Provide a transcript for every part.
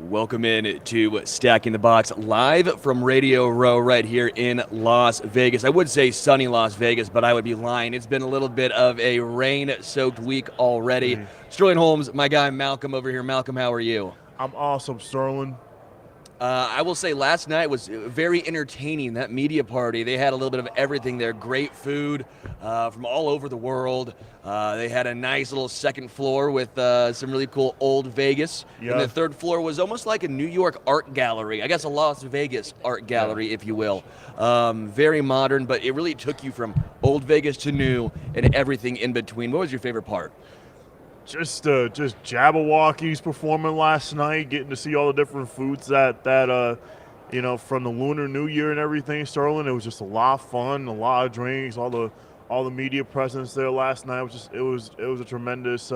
Welcome in to Stacking the Box, live from Radio Row right here in Las Vegas. I would say sunny Las Vegas, but I would be lying. It's been a little bit of a rain-soaked week already. Sterling Holmes, my guy Malcom over here. Malcom, how are you? I'm awesome, Sterling. I will say last night was very entertaining. That media party, they had a little bit of everything there. Great food from all over the world. They had a nice little second floor with some really cool old Vegas. Yeah. And the third floor was almost like a New York art gallery. I guess a Las Vegas art gallery, if you will. Very modern, but it really took you from old Vegas to new and everything in between. What was your favorite part? Just Jabberwockies performing last night, getting to see all the different foods that from the Lunar New Year and everything, Sterling. It was just a lot of fun, a lot of drinks, all the media presence there last night. It was a tremendous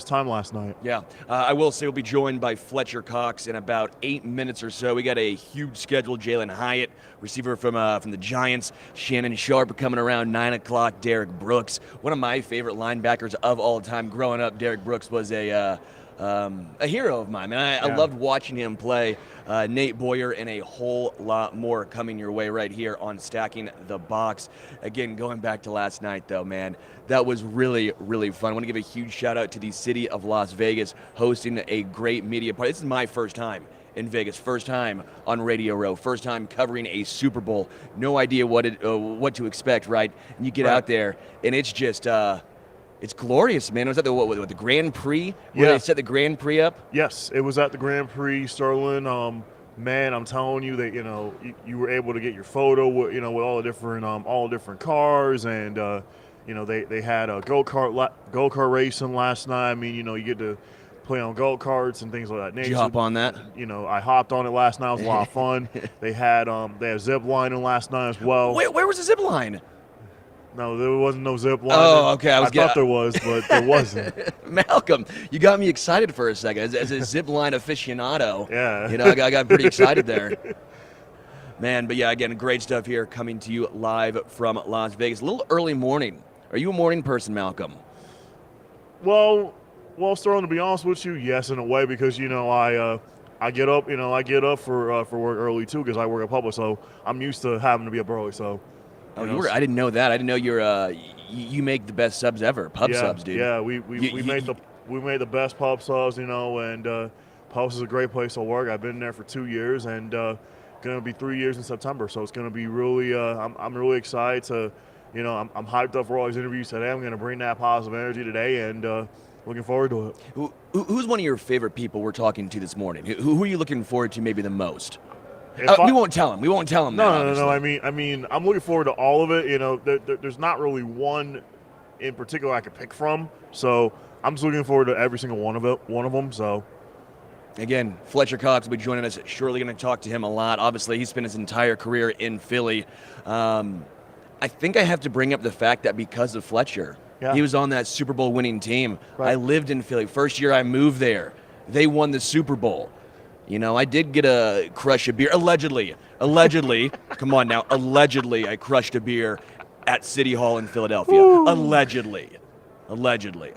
time last night. Yeah, I will say we'll be joined by Fletcher Cox in about 8 minutes or so. We got a huge schedule. Jalin Hyatt, receiver from the Giants. Shannon Sharp coming around 9 o'clock. Derek Brooks, one of my favorite linebackers of all time. Growing up, Derek Brooks was a hero of mine. Man, I loved watching him play. Nate Boyer and a whole lot more coming your way right here on Stacking the Box. Again, going back to last night, though, man, that was really, really fun. I want to give a huge shout out to the city of Las Vegas hosting a great media party. This is my first time in Vegas, first time on Radio Row, first time covering a Super Bowl. No idea what to expect, right? And you get out there, and it's just it's glorious, man. Was that the Grand Prix? Where they set the Grand Prix up? Yes, it was at the Grand Prix, Sterling. Man, I'm telling you that you were able to get your photo with all the different cars, and they had a go-kart racing last night. I mean, you get to play on go-karts and things like that nature. Did you hop on that? I hopped on it last night. It was a lot of fun. They had zip lining last night as well. Wait, where was the zip line? No, there wasn't no zip line. Oh, okay. I thought there was, but there wasn't. Malcom, you got me excited for a second. As a zip line aficionado, yeah. I got pretty excited there. Man, but yeah, again, great stuff here coming to you live from Las Vegas. A little early morning. Are you a morning person, Malcom? Well, Sterling, to be honest with you, yes, in a way, because I get up, for work early too, because I work at Public, so I'm used to having to be up early. So. Oh, I didn't know that. I didn't know you make the best subs ever. Pub subs, dude. Yeah, we made the best pub subs, and Pubs is a great place to work. I've been there for 2 years, and gonna be 3 years in September. So it's gonna be really. I'm really excited to, I'm hyped up for all these interviews today. I'm gonna bring that positive energy today, and looking forward to it. Who's one of your favorite people we're talking to this morning? Who are you looking forward to maybe the most? We won't tell him. We won't tell him. No. I mean, I'm looking forward to all of it. There's not really one in particular I could pick from. So I'm just looking forward to every single one of them. So. Again, Fletcher Cox will be joining us shortly. Going to talk to him a lot. Obviously, he spent his entire career in Philly. I think I have to bring up the fact that because of Fletcher, he was on that Super Bowl winning team. Right. I lived in Philly. First year I moved there, they won the Super Bowl. I did get a crush of beer, allegedly. Come on now, allegedly I crushed a beer at City Hall in Philadelphia. Woo. Allegedly.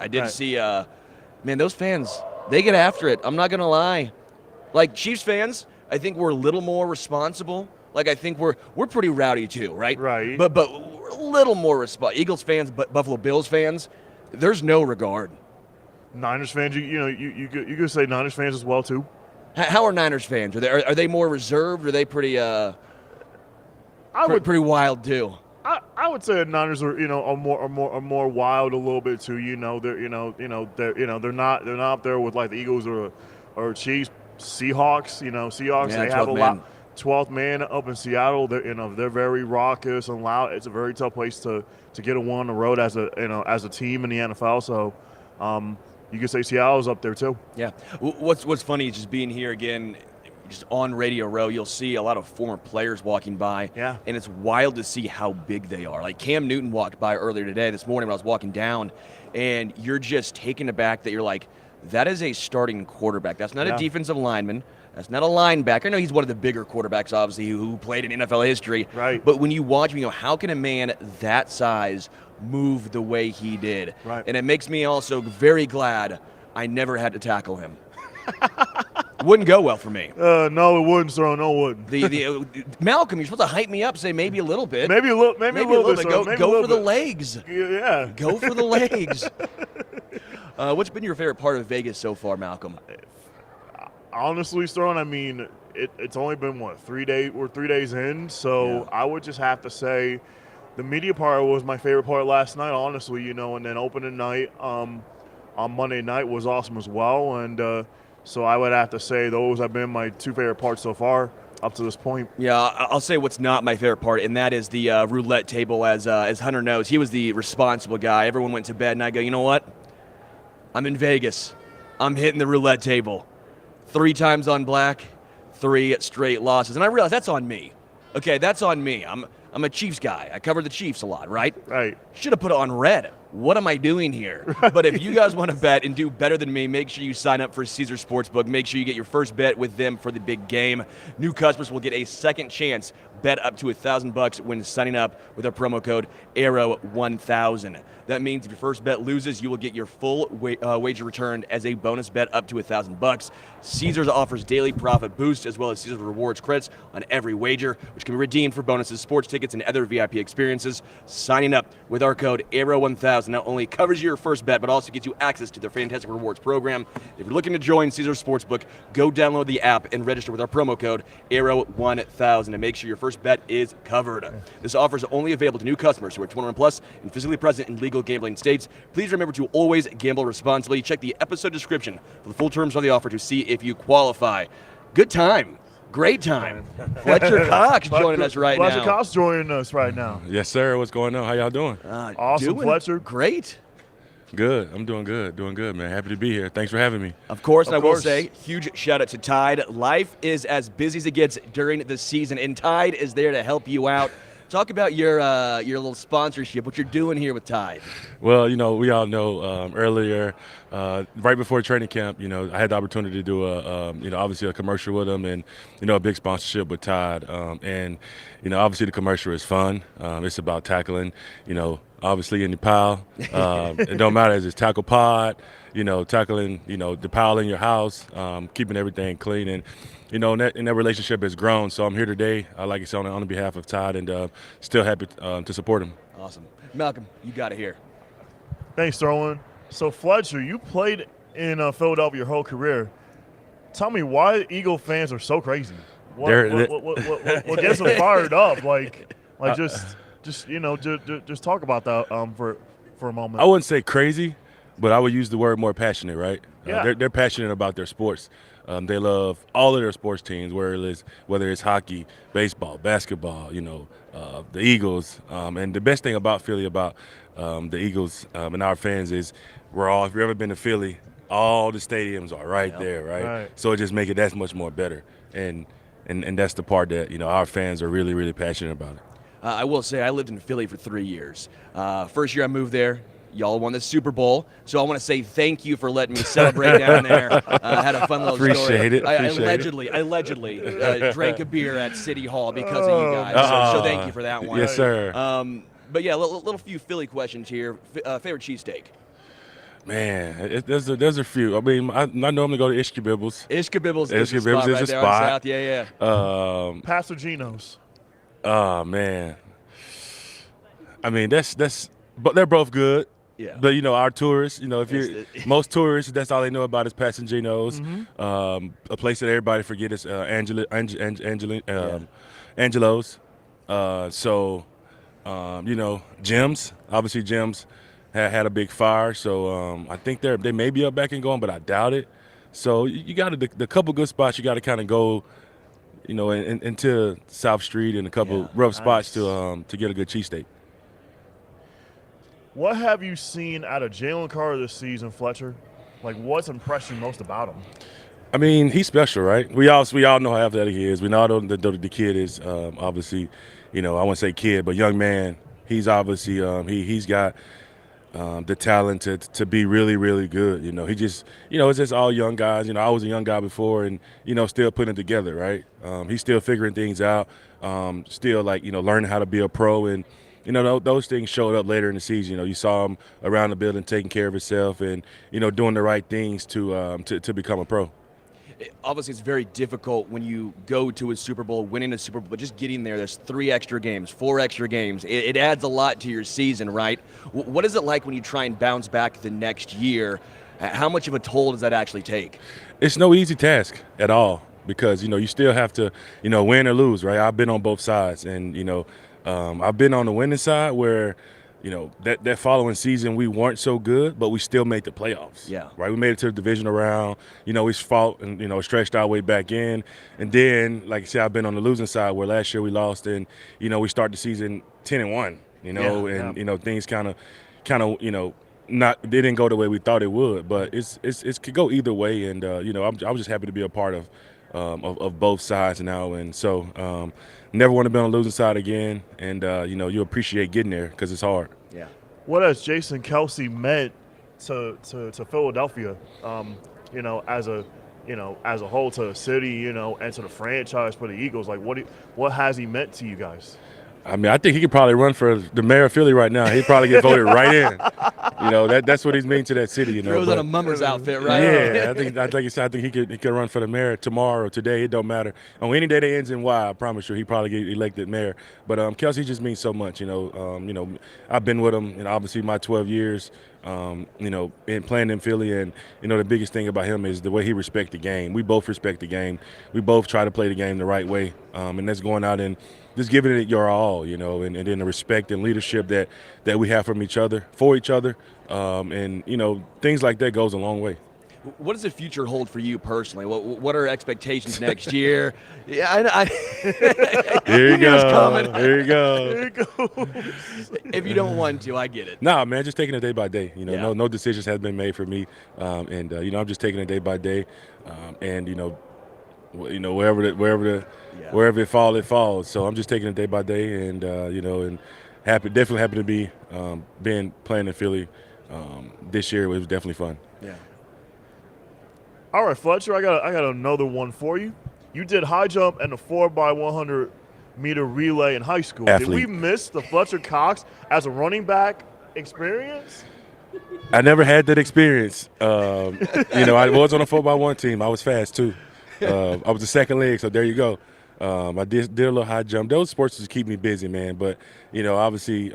I did see, man, those fans, they get after it. I'm not going to lie. Like, Chiefs fans, I think we're a little more responsible. Like, I think we're pretty rowdy too, right? Right. But we're a little more responsible. Eagles fans, but Buffalo Bills fans, there's no regard. Niners fans, you could say Niners fans as well too. How are Niners fans? Are they more reserved? Or are they pretty pretty wild too? I would say the Niners are are more wild a little bit too. They're not up there with like the Eagles or Chiefs, Seahawks. Seahawks, yeah, they have a lot. 12th man up in Seattle. They're very raucous and loud. It's a very tough place to get a win on the road as a team in the NFL. So. You could say Seattle's up there too. Yeah. What's funny is just being here again, just on Radio Row, you'll see a lot of former players walking by. Yeah. And it's wild to see how big they are. Like Cam Newton walked by earlier today, this morning when I was walking down, and you're just taken aback that you're like, that is a starting quarterback. That's not a defensive lineman. That's not a linebacker. I know he's one of the bigger quarterbacks, obviously, who played in NFL history. Right. But when you watch him, how can a man that size move the way he did? Right. And it makes me also very glad I never had to tackle him. Wouldn't go well for me. No, it wouldn't, Sterling. No, it wouldn't. Malcom, you're supposed to hype me up, say maybe a little bit. Maybe a little bit. Sterling. Go for the legs. Yeah. Go for the legs. What's been your favorite part of Vegas so far, Malcom? Honestly, Sterling, I mean, it's only been, 3 days? We're 3 days in, so I would just have to say the media part was my favorite part last night, honestly, and then opening night on Monday night was awesome as well, and so I would have to say those have been my two favorite parts so far up to this point. Yeah, I'll say what's not my favorite part, and that is the roulette table. As Hunter knows, he was the responsible guy. Everyone went to bed, and I go, you know what? I'm in Vegas. I'm hitting the roulette table. 3 times on black, 3 straight losses. And I realized that's on me. Okay, that's on me. I'm a Chiefs guy. I cover the Chiefs a lot, right? Right. Should have put it on red. What am I doing here? Right. But if you guys want to bet and do better than me, make sure you sign up for Caesars Sportsbook. Make sure you get your first bet with them for the big game. New customers will get a second chance. Bet up to $1,000 when signing up with our promo code ARROW1000. That means if your first bet loses, you will get your full wager returned as a bonus bet up to $1,000. Caesars offers daily profit boosts as well as Caesars rewards credits on every wager, which can be redeemed for bonuses, sports tickets, and other VIP experiences. Signing up with our code ARROW1000 not only covers your first bet, but also gets you access to their fantastic rewards program. If you're looking to join Caesars Sportsbook, go download the app and register with our promo code ARROW1000 and make sure your first bet is covered. This offer is only available to new customers who are 21 plus and physically present in legal gambling states. Please remember to always gamble responsibly. Check the episode description for the full terms of the offer to see if you qualify. Good time. Great time. Fletcher Cox joining us right now. Fletcher Cox joining us right now. Yes, sir. What's going on? How y'all doing? Awesome, Fletcher. Great. Good. I'm doing good, man. Happy to be here. Thanks for having me. Of course, I will say, huge shout out to Tide. Life is as busy as it gets during the season, and Tide is there to help you out. Talk about your little sponsorship, what you're doing here with Tide. Well, we all know earlier, right before training camp, I had the opportunity to do obviously a commercial with them and, a big sponsorship with Tide. And, obviously the commercial is fun. It's about tackling, obviously in the pile. It don't matter if it's tackle pod, tackling, the pile in your house, keeping everything clean. And, and that relationship has grown. So I'm here today, like I said, on behalf of Todd, and still happy to support him. Awesome. Malcom, you got it here. Thanks, Sterling. So, Fletcher, you played in Philadelphia your whole career. Tell me why Eagle fans are so crazy. What gets them fired up? Just talk about that for a moment. I wouldn't say crazy, but I would use the word more passionate, right? Yeah. They're passionate about their sports. They love all of their sports teams, whether it's hockey, baseball, basketball, the Eagles. And the best thing about Philly, about the Eagles and our fans is if you've ever been to Philly, all the stadiums are right there, right? So it just makes it that much more better. And that's the part that, our fans are really, really passionate about it. I will say I lived in Philly for 3 years. First year I moved there, y'all won the Super Bowl, so I want to say thank you for letting me celebrate down there. Had a fun little story. I allegedly drank a beer at City Hall because of you guys, so thank you for that one. Yes, sir. But yeah, little few Philly questions here. Favorite cheesesteak? Man, there's a few. I mean, I normally go to Ishkabibbles. Ishkabibbles is a right spot. South. Yeah. Pastor Gino's. Oh man. I mean, but they're both good. Yeah. But our tourists, most tourists, that's all they know about is Passanginos. Mm-hmm. A place that everybody forget is Angelo's. Gyms. Obviously, gyms had a big fire, so I think they may be up back and going, but I doubt it. So you got the couple good spots. You got to kind of go, into South Street and a couple rough spots to get a good cheesesteak. What have you seen out of Jalin Carter this season, Fletcher? What's impressed you most about him? I mean, he's special, right? We all know how athletic he is. We know the kid is obviously, I wouldn't say kid, but young man. He's obviously he's got the talent to be really, really good. He just, it's just all young guys. I was a young guy before, and still putting it together, right? He's still figuring things out. Still learning how to be a pro, and those things showed up later in the season. You saw him around the building taking care of himself and doing the right things to become a pro. Obviously, it's very difficult when you go to a Super Bowl, winning a Super Bowl, but just getting there, there's 3 extra games, 4 extra games. It adds a lot to your season, right? What is it like when you try and bounce back the next year? How much of a toll does that actually take? It's no easy task at all because, you still have to, win or lose, right? I've been on both sides, and, I've been on the winning side where, that following season we weren't so good, but we still made the playoffs. Yeah. Right. We made it to the divisional round. We fought and stretched our way back in. And then, like I said, I've been on the losing side where last year we lost, and we start the season 10-1. Things kind of not they didn't go the way we thought it would, but it could go either way. And I was just happy to be a part of both sides now, and so. Never want to be on the losing side again, and you appreciate getting there because it's hard. Yeah. What has Jason Kelce meant to Philadelphia? As a whole, to the city, and to the franchise for the Eagles. Like, what has he meant to you guys? I mean, I think he could probably run for the mayor of Philly right now. He'd probably get voted right in. That's what he's mean to that city. Throws on a mummer's outfit, right? Yeah, I think he could run for the mayor tomorrow, today. It don't matter. On any day that ends in Y, I promise you, he probably get elected mayor. But Kelce just means so much. I've been with him, and obviously my 12 years. In playing in Philly, and the biggest thing about him is the way he respects the game. We both respect the game. We both try to play the game the right way, and that's going out and just giving it your all, and then the respect and leadership that we have from each other, for each other, and things like that goes a long way. What does the future hold for you personally? What are expectations next year? Yeah, Here you go. Here you go. There you go. If you don't want to, I get it. Nah, man, just taking it day by day. No decisions have been made for me, and I'm just taking it day by day, and wherever it falls, it falls. So I'm just taking it day by day, and and definitely happy to be playing in Philly this year. It was definitely fun. Yeah. All right, Fletcher, I got another one for you. You did high jump and the 4x100 meter relay in high school. Athlete. Did we miss the Fletcher Cox as a running back experience? I never had that experience. I was on a 4x1 team. I was fast too. I was the second leg, so there you go. I did a little high jump. Those sports just keep me busy, man. But obviously,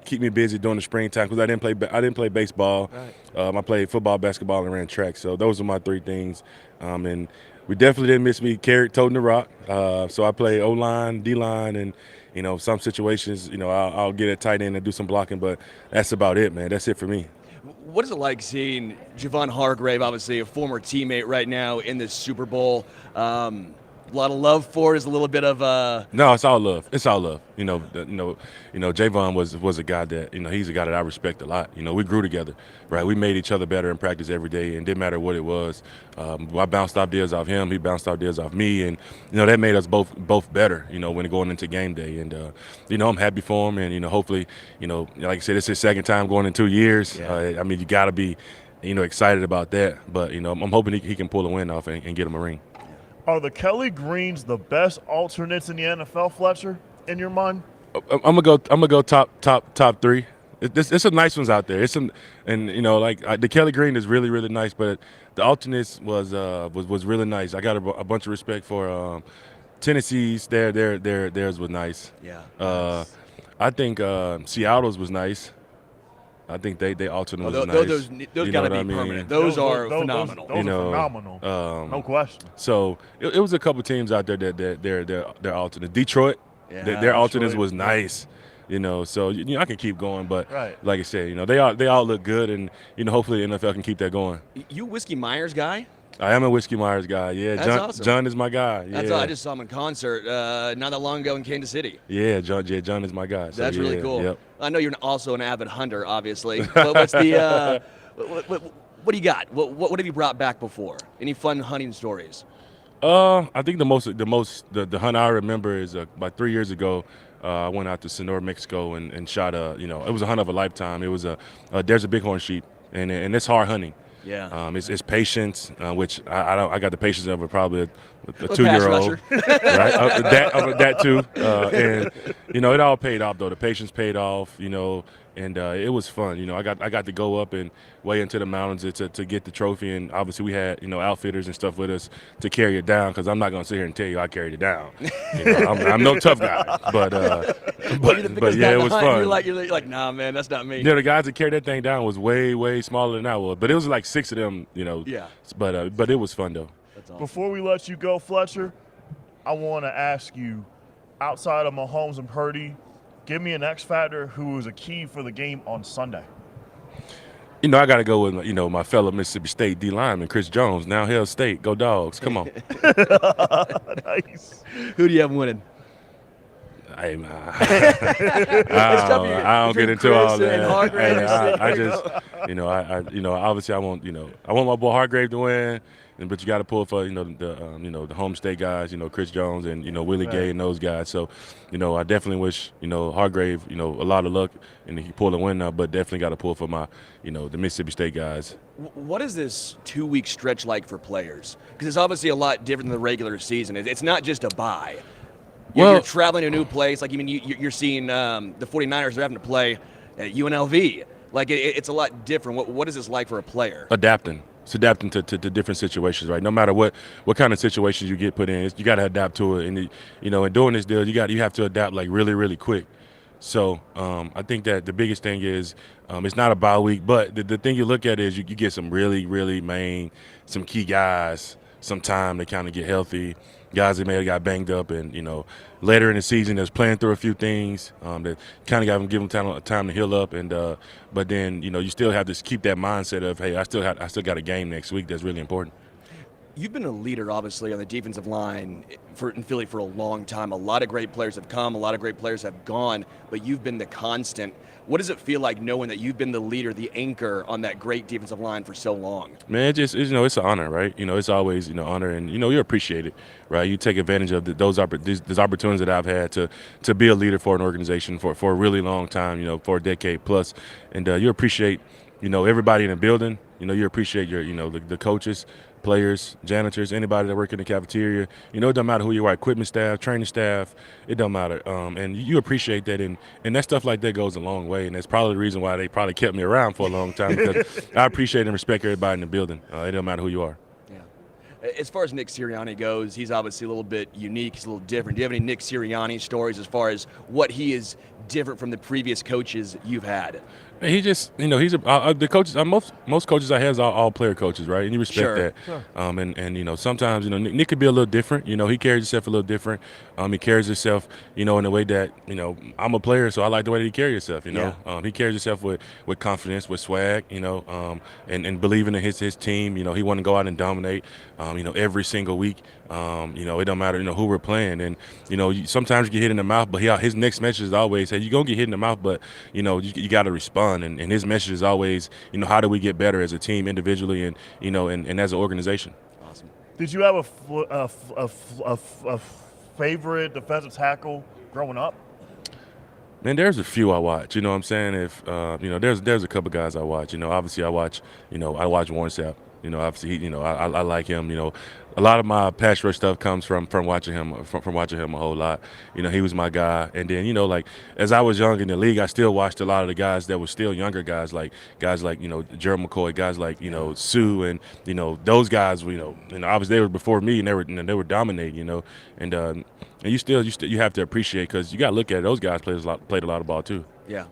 keep me busy during the springtime because I didn't play baseball. Right. I played football, basketball, and ran track. So those are my 3 things. And we definitely didn't miss me toting the rock. So I play O-line, D-line, and some situations, I'll get a tight end and do some blocking. But that's about it, man. That's it for me. What is it like seeing Javon Hargrave, obviously a former teammate right now, in this Super Bowl? A lot of love for it. Is a little bit of No, it's all love. It's all love. Javon was a guy that he's a guy that I respect a lot. We grew together, right? We made each other better in practice every day, and didn't matter what it was. I bounced ideas off him. He bounced ideas off me, and that made us both better. When going into game day, and I'm happy for him, and hopefully, like I said, it's his second time going in 2 years. Yeah. You got to be, excited about that. But I'm hoping he can pull a win off and get him a ring. Are the Kelly Greens the best alternates in the NFL, Fletcher, in your mind? I'm gonna go top 3. It's some nice ones out there. The Kelly Green is really, really nice, but the alternates was really nice. I got a bunch of respect for Tennessee's. Theirs was nice. Yeah. I think Seattle's was nice. I think they alternate was nice. Those got to be permanent. Those are phenomenal. Those are phenomenal. No question. So it was a couple teams out there that their alternate. Detroit, their alternates was nice. So I can keep going, but right. Like I said, they all look good, and hopefully the NFL can keep that going. You Whiskey Myers guy? I am a Whiskey Myers guy. Yeah, That's awesome. John is my guy. Yeah. That's all. I just saw him in concert not that long ago in Kansas City. Yeah, John is my guy. So, That's really cool. Yep. I know you're also an avid hunter, obviously. But what's the what do you got? What have you brought back before? Any fun hunting stories? I think the hunt I remember is about 3 years ago. I went out to Sonora, Mexico, and shot it was a hunt of a lifetime. It was there's a bighorn sheep, and it's hard hunting. Yeah. It's patience, which I got the patience of probably a 2-year-old, right? That too, and it all paid off though. The patience paid off, and it was fun. I got to go up and way into the mountains to get the trophy, and obviously we had outfitters and stuff with us to carry it down, because I'm not gonna sit here and tell you I carried it down. I'm no tough guy, but yeah, it was fun. You're like, nah, man, that's not me. The guys that carried that thing down was way smaller than I was, but it was like 6 of them. Yeah. But it was fun though. That's awesome. Before we let you go, Fletcher, I want to ask you, outside of Mahomes and Purdy, give me an X factor who was a key for the game on Sunday. I got to go with my fellow Mississippi State D lineman, Chris Jones. Now Hell State, go Dogs! Come on. Nice. Who do you have winning? Hey, man. I don't get into all that. Hey, I just, obviously I want my boy Hargrave to win, but you got to pull for the Holmes State guys, Chris Jones and Willie Gay and those guys. So, I definitely wish Hargrave a lot of luck and he pull a win now, but definitely got to pull for my the Mississippi State guys. What is this 2-week stretch like for players? Because it's obviously a lot different than the regular season. It's not just a bye. You're traveling to a new place. Like, you're seeing the 49ers are having to play at UNLV. Like, it's a lot different. What is this like for a player? Adapting. It's adapting to different situations, right? No matter what kind of situations you get put in, you got to adapt to it. And, in doing this deal, you have to adapt, like, really, really quick. So I think that the biggest thing is it's not a bye week, but the thing you look at is you get some really, really some key guys some time to kind of get healthy. Guys that may have got banged up and, later in the season that's playing through a few things that kind of give them time to heal up. And but then, you still have to keep that mindset of, hey, I still got a game next week that's really important. You've been a leader, obviously, on the defensive line in Philly for a long time. A lot of great players have come, a lot of great players have gone, but you've been the constant. What does it feel like knowing that you've been the leader, the anchor on that great defensive line for so long? Man, it's an honor, right? It's always honor, and you appreciate it, right? You take advantage of those opportunities that I've had to be a leader for an organization for a really long time, for a decade plus, and you appreciate everybody in the building. You appreciate your the coaches, players, janitors, anybody that work in the cafeteria. It doesn't matter who you are, equipment staff, training staff, it don't matter. And you appreciate that, and that stuff like that goes a long way, and that's probably the reason why they probably kept me around for a long time, because I appreciate and respect everybody in the building. It don't matter who you are. Yeah. As far as Nick Sirianni goes, he's obviously a little bit unique. He's a little different. Do you have any Nick Sirianni stories as far as what he is different from the previous coaches you've had? He just, he's the coaches. Most coaches I have is all player coaches, right? And you respect that. Sure. And sometimes Nick could be a little different. He carries himself a little different. He carries himself, in a way that I'm a player, so I like the way that he carries himself. Yeah. He carries himself with confidence, with swag. And believing in his team. He want to go out and dominate. Every single week. It don't matter who we're playing, and sometimes you get hit in the mouth, but his next message is always, hey, you're gonna get hit in the mouth, but you got to respond. And his message is always, how do we get better as a team, individually, and and as an organization. Awesome. Did you have a favorite defensive tackle growing up? Man, there's a few I watch. You know what I'm saying? If there's a couple guys I watch. Obviously I watch Warren Sapp. Obviously I like him. A lot of my pass rush stuff comes from watching him from watching him a whole lot. He was my guy. And then like as I was young in the league, I still watched a lot of the guys that were still younger guys like Gerald McCoy, guys like Sue, and those guys obviously they were before me, and they were dominating. And you have to appreciate, because you got to look at it, those guys played a lot of ball too. Yeah.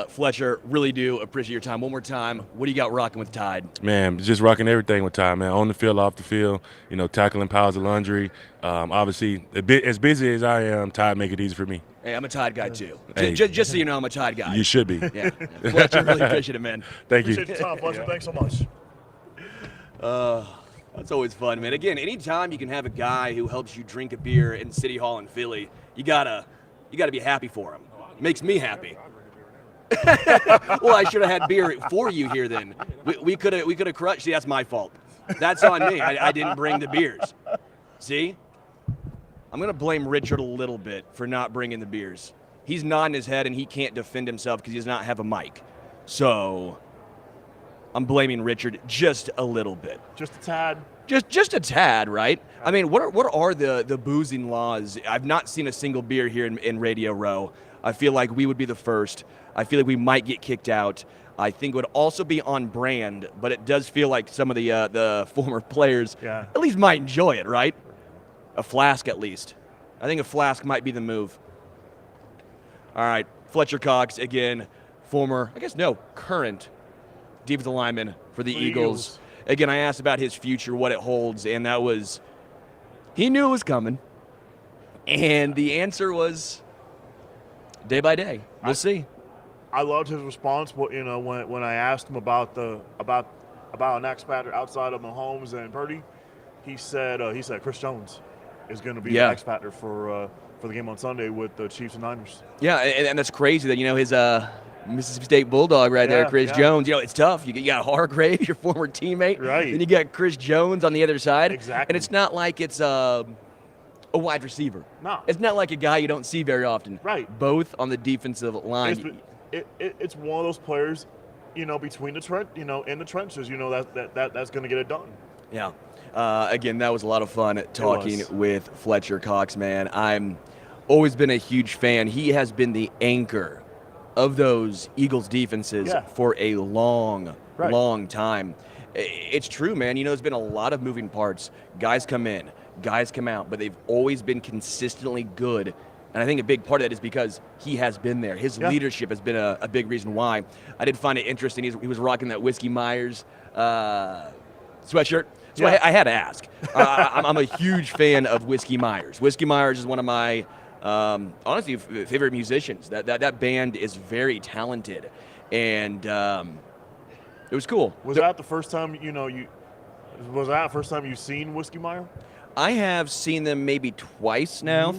Fletcher, really do appreciate your time. One more time, what do you got rocking with Tide? Man, just rocking everything with Tide, man. On the field, off the field, tackling piles of laundry. Obviously, as busy as I am, Tide make it easy for me. Hey, I'm a Tide guy too. Hey. Just so you know, I'm a Tide guy. You should be. Yeah. Fletcher, really appreciate it, man. Thank you. Appreciate your time, Fletcher. Thanks so much. That's always fun, man. Again, anytime you can have a guy who helps you drink a beer in City Hall in Philly, you gotta be happy for him. Makes me happy. Well, I should have had beer for you here then. We could have crushed. See, that's my fault. That's on me. I didn't bring the beers. See? I'm going to blame Richard a little bit for not bringing the beers. He's nodding his head, and he can't defend himself because he does not have a mic. So I'm blaming Richard just a little bit. Just a tad. Just a tad, right? I mean, what are the boozing laws? I've not seen a single beer here in Radio Row. I feel like we would be the first. I feel like we might get kicked out. I think it would also be on brand, but it does feel like some of the former players at least might enjoy it, right? A flask at least. I think a flask might be the move. All right, Fletcher Cox again, current defensive lineman for the Eagles. Again, I asked about his future, what it holds, and that was, he knew it was coming. And the answer was day by day. We'll see. I loved his response, when I asked him about an X factor outside of Holmes and Purdy. He said Chris Jones is going to be the X factor for the game on Sunday with the Chiefs and Niners. Yeah, and that's crazy that his Mississippi State Bulldog there, Chris Jones. It's tough. You got Hargrave, your former teammate, right? Then you got Chris Jones on the other side. Exactly. And it's not like it's a wide receiver. No. It's not like a guy you don't see very often. Right. Both on the defensive line. It's one of those players, between the in the trenches, that's going to get it done. Yeah. Again, that was a lot of fun talking with Fletcher Cox, man. I'm always been a huge fan. He has been the anchor of those Eagles defenses for a long time. It's true, man. There's been a lot of moving parts. Guys come in, guys come out, but they've always been consistently good. And I think a big part of that is because he has been there. His leadership has been a big reason why. I did find it interesting. He was rocking that Whiskey Myers sweatshirt. So I had to ask. I'm a huge fan of Whiskey Myers. Whiskey Myers is one of my, honestly, favorite musicians. That band is very talented. And it was cool. Was that the first time, you've seen Whiskey Myers? I have seen them maybe twice now,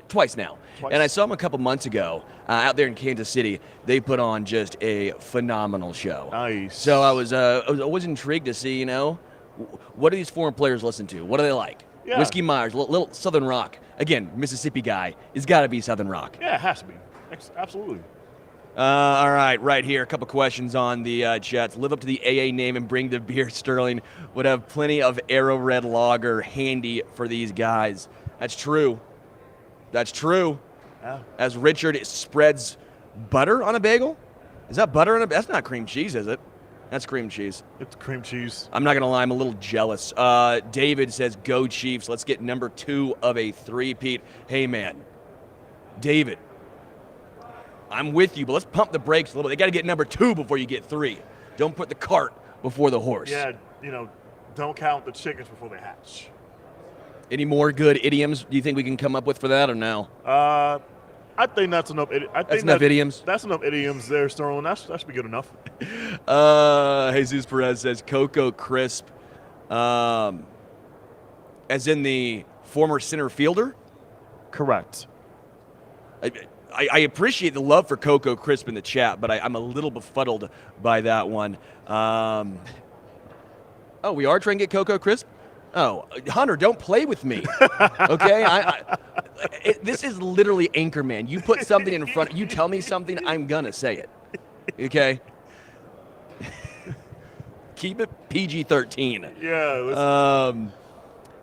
twice now. And I saw them a couple months ago out there in Kansas City. They put on just a phenomenal show. Nice. So I was always intrigued to see, what do these foreign players listen to? What do they like? Yeah. Whiskey Myers, little Southern rock. Again, Mississippi guy. It's got to be Southern rock. Yeah, it has to be. Absolutely. All right here. A couple questions on the chats. Live up to the AA name and bring the beer. Sterling would have plenty of Arrow Red Lager handy for these guys. That's true. Yeah. As Richard spreads butter on a bagel? Is that butter on a bagel? That's not cream cheese, is it? That's cream cheese. It's cream cheese. I'm not going to lie. I'm a little jealous. David says, go Chiefs. Let's get number 2 of a three-peat. Hey, man. David, I'm with you, but let's pump the brakes a little. They got to get number 2 before you get 3. Don't put the cart before the horse. Yeah, don't count the chickens before they hatch. Any more good idioms do you think we can come up with for that or no? I think that's enough. That's enough idioms? That's enough idioms there, Sterling. That should be good enough. Jesus Perez says Cocoa Crisp, as in the former center fielder? Correct. I appreciate the love for Cocoa Crisp in the chat, but I'm a little befuddled by that one. We are trying to get Cocoa Crisp? Oh, Hunter, don't play with me, okay? This is literally Anchorman. You put something in front, you tell me something, I'm gonna say it, okay? Keep it PG-13. Yeah.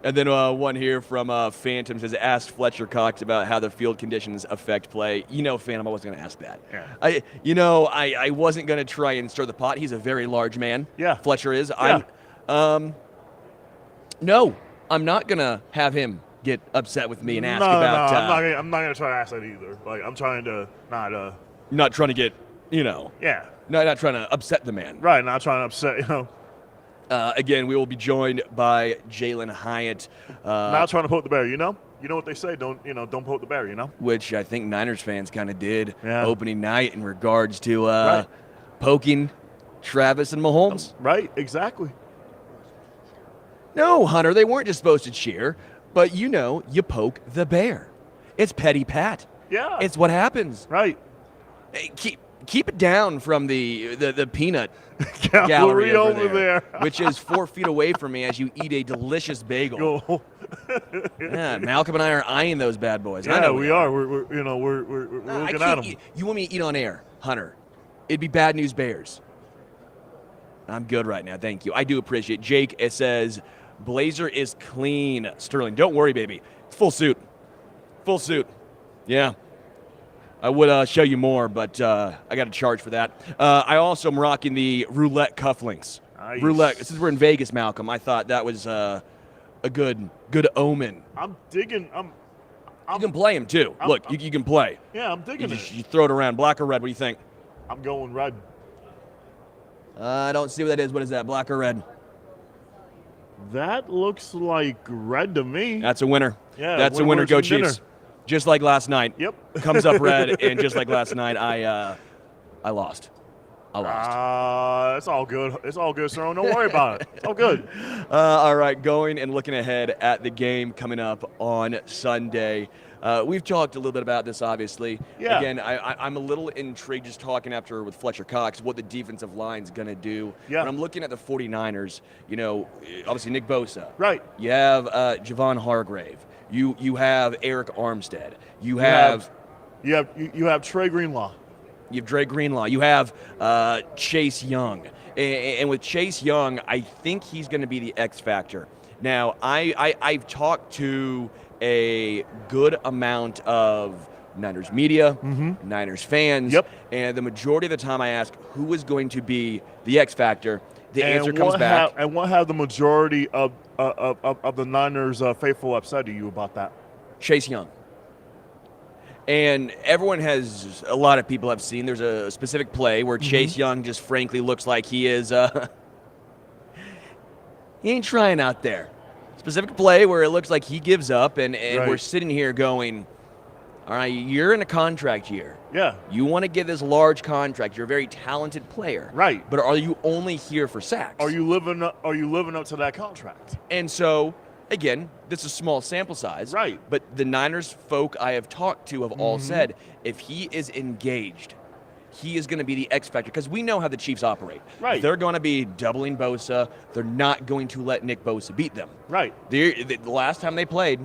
And then one here from Phantom says, asked Fletcher Cox about how the field conditions affect play. Phantom, I wasn't going to ask that. Yeah. I wasn't going to try and stir the pot. He's a very large man. Yeah. Fletcher is. Yeah. No, I'm not going to have him get upset with me and ask about. No, I'm not going to try to ask that either. I'm trying to not. You're not trying to get, Yeah. Not trying to upset the man. Right. Not trying to upset. Again, we will be joined by Jalin Hyatt. Not trying to poke the bear. You know what they say. Don't poke the bear. Which I think Niners fans kind of did opening night in regards to poking Travis and Mahomes. Right. Exactly. No, Hunter, they weren't just supposed to cheer, but you poke the bear. It's petty Pat. Yeah. It's what happens. Right. Hey, keep it down from the peanut gallery over there, which is 4 feet away from me as you eat a delicious bagel. Yeah, Malcom and I are eyeing those bad boys. Yeah, I know we are. We're looking at them. You want me to eat on air, Hunter? It'd be Bad News Bears. I'm good right now. Thank you. I do appreciate it. Jake, it says, blazer is clean. Sterling, don't worry, baby. It's full suit. Full suit. Yeah. I would show you more, but I got to charge for that. I also am rocking the roulette cufflinks. Nice. Roulette. Since we're in Vegas, Malcolm, I thought that was a good omen. I'm digging. You can play him too. Look, you can play. Yeah, I'm digging it. You throw it around. Black or red? What do you think? I'm going red. I don't see what that is. What is that? Black or red? That looks like red to me. That's a winner. Yeah, that's a winner. Go Chiefs. Dinner. Just like last night. Yep. Comes up red, and just like last night, I lost. It's all good. It's all good, sir. Don't worry about it. It's all good. All right, going and looking ahead at the game coming up on Sunday. We've talked a little bit about this, obviously. Yeah. Again, I'm a little intrigued just talking after with Fletcher Cox what the defensive line's going to do. Yeah. When I'm looking at the 49ers, obviously Nick Bosa. Right. You have Javon Hargrave. You have Eric Armstead. You have Trey Greenlaw. You have Dre Greenlaw. You have Chase Young. And with Chase Young, I think he's going to be the X factor. Now, I've talked to a good amount of Niners media, Niners fans, and the majority of the time I ask who is going to be the X factor, the answer comes back. And what have the majority of the Niners faithful upset to you about that? Chase Young. And a lot of people have seen, there's a specific play where Chase Young just frankly looks like he is, he ain't trying out there. Specific play where it looks like he gives up, and Right. we're sitting here going, all right, you're in a contract year. Yeah. You want to get this large contract. You're a very talented player. Right. But are you only here for sacks? Are you living up to that contract? And so, again, this is a small sample size. Right. But the Niners folk I have talked to have all said, if he is engaged, he is going to be the X factor, because we know how the Chiefs operate. Right. They're going to be doubling Bosa. They're not going to let Nick Bosa beat them. Right. The last time they played,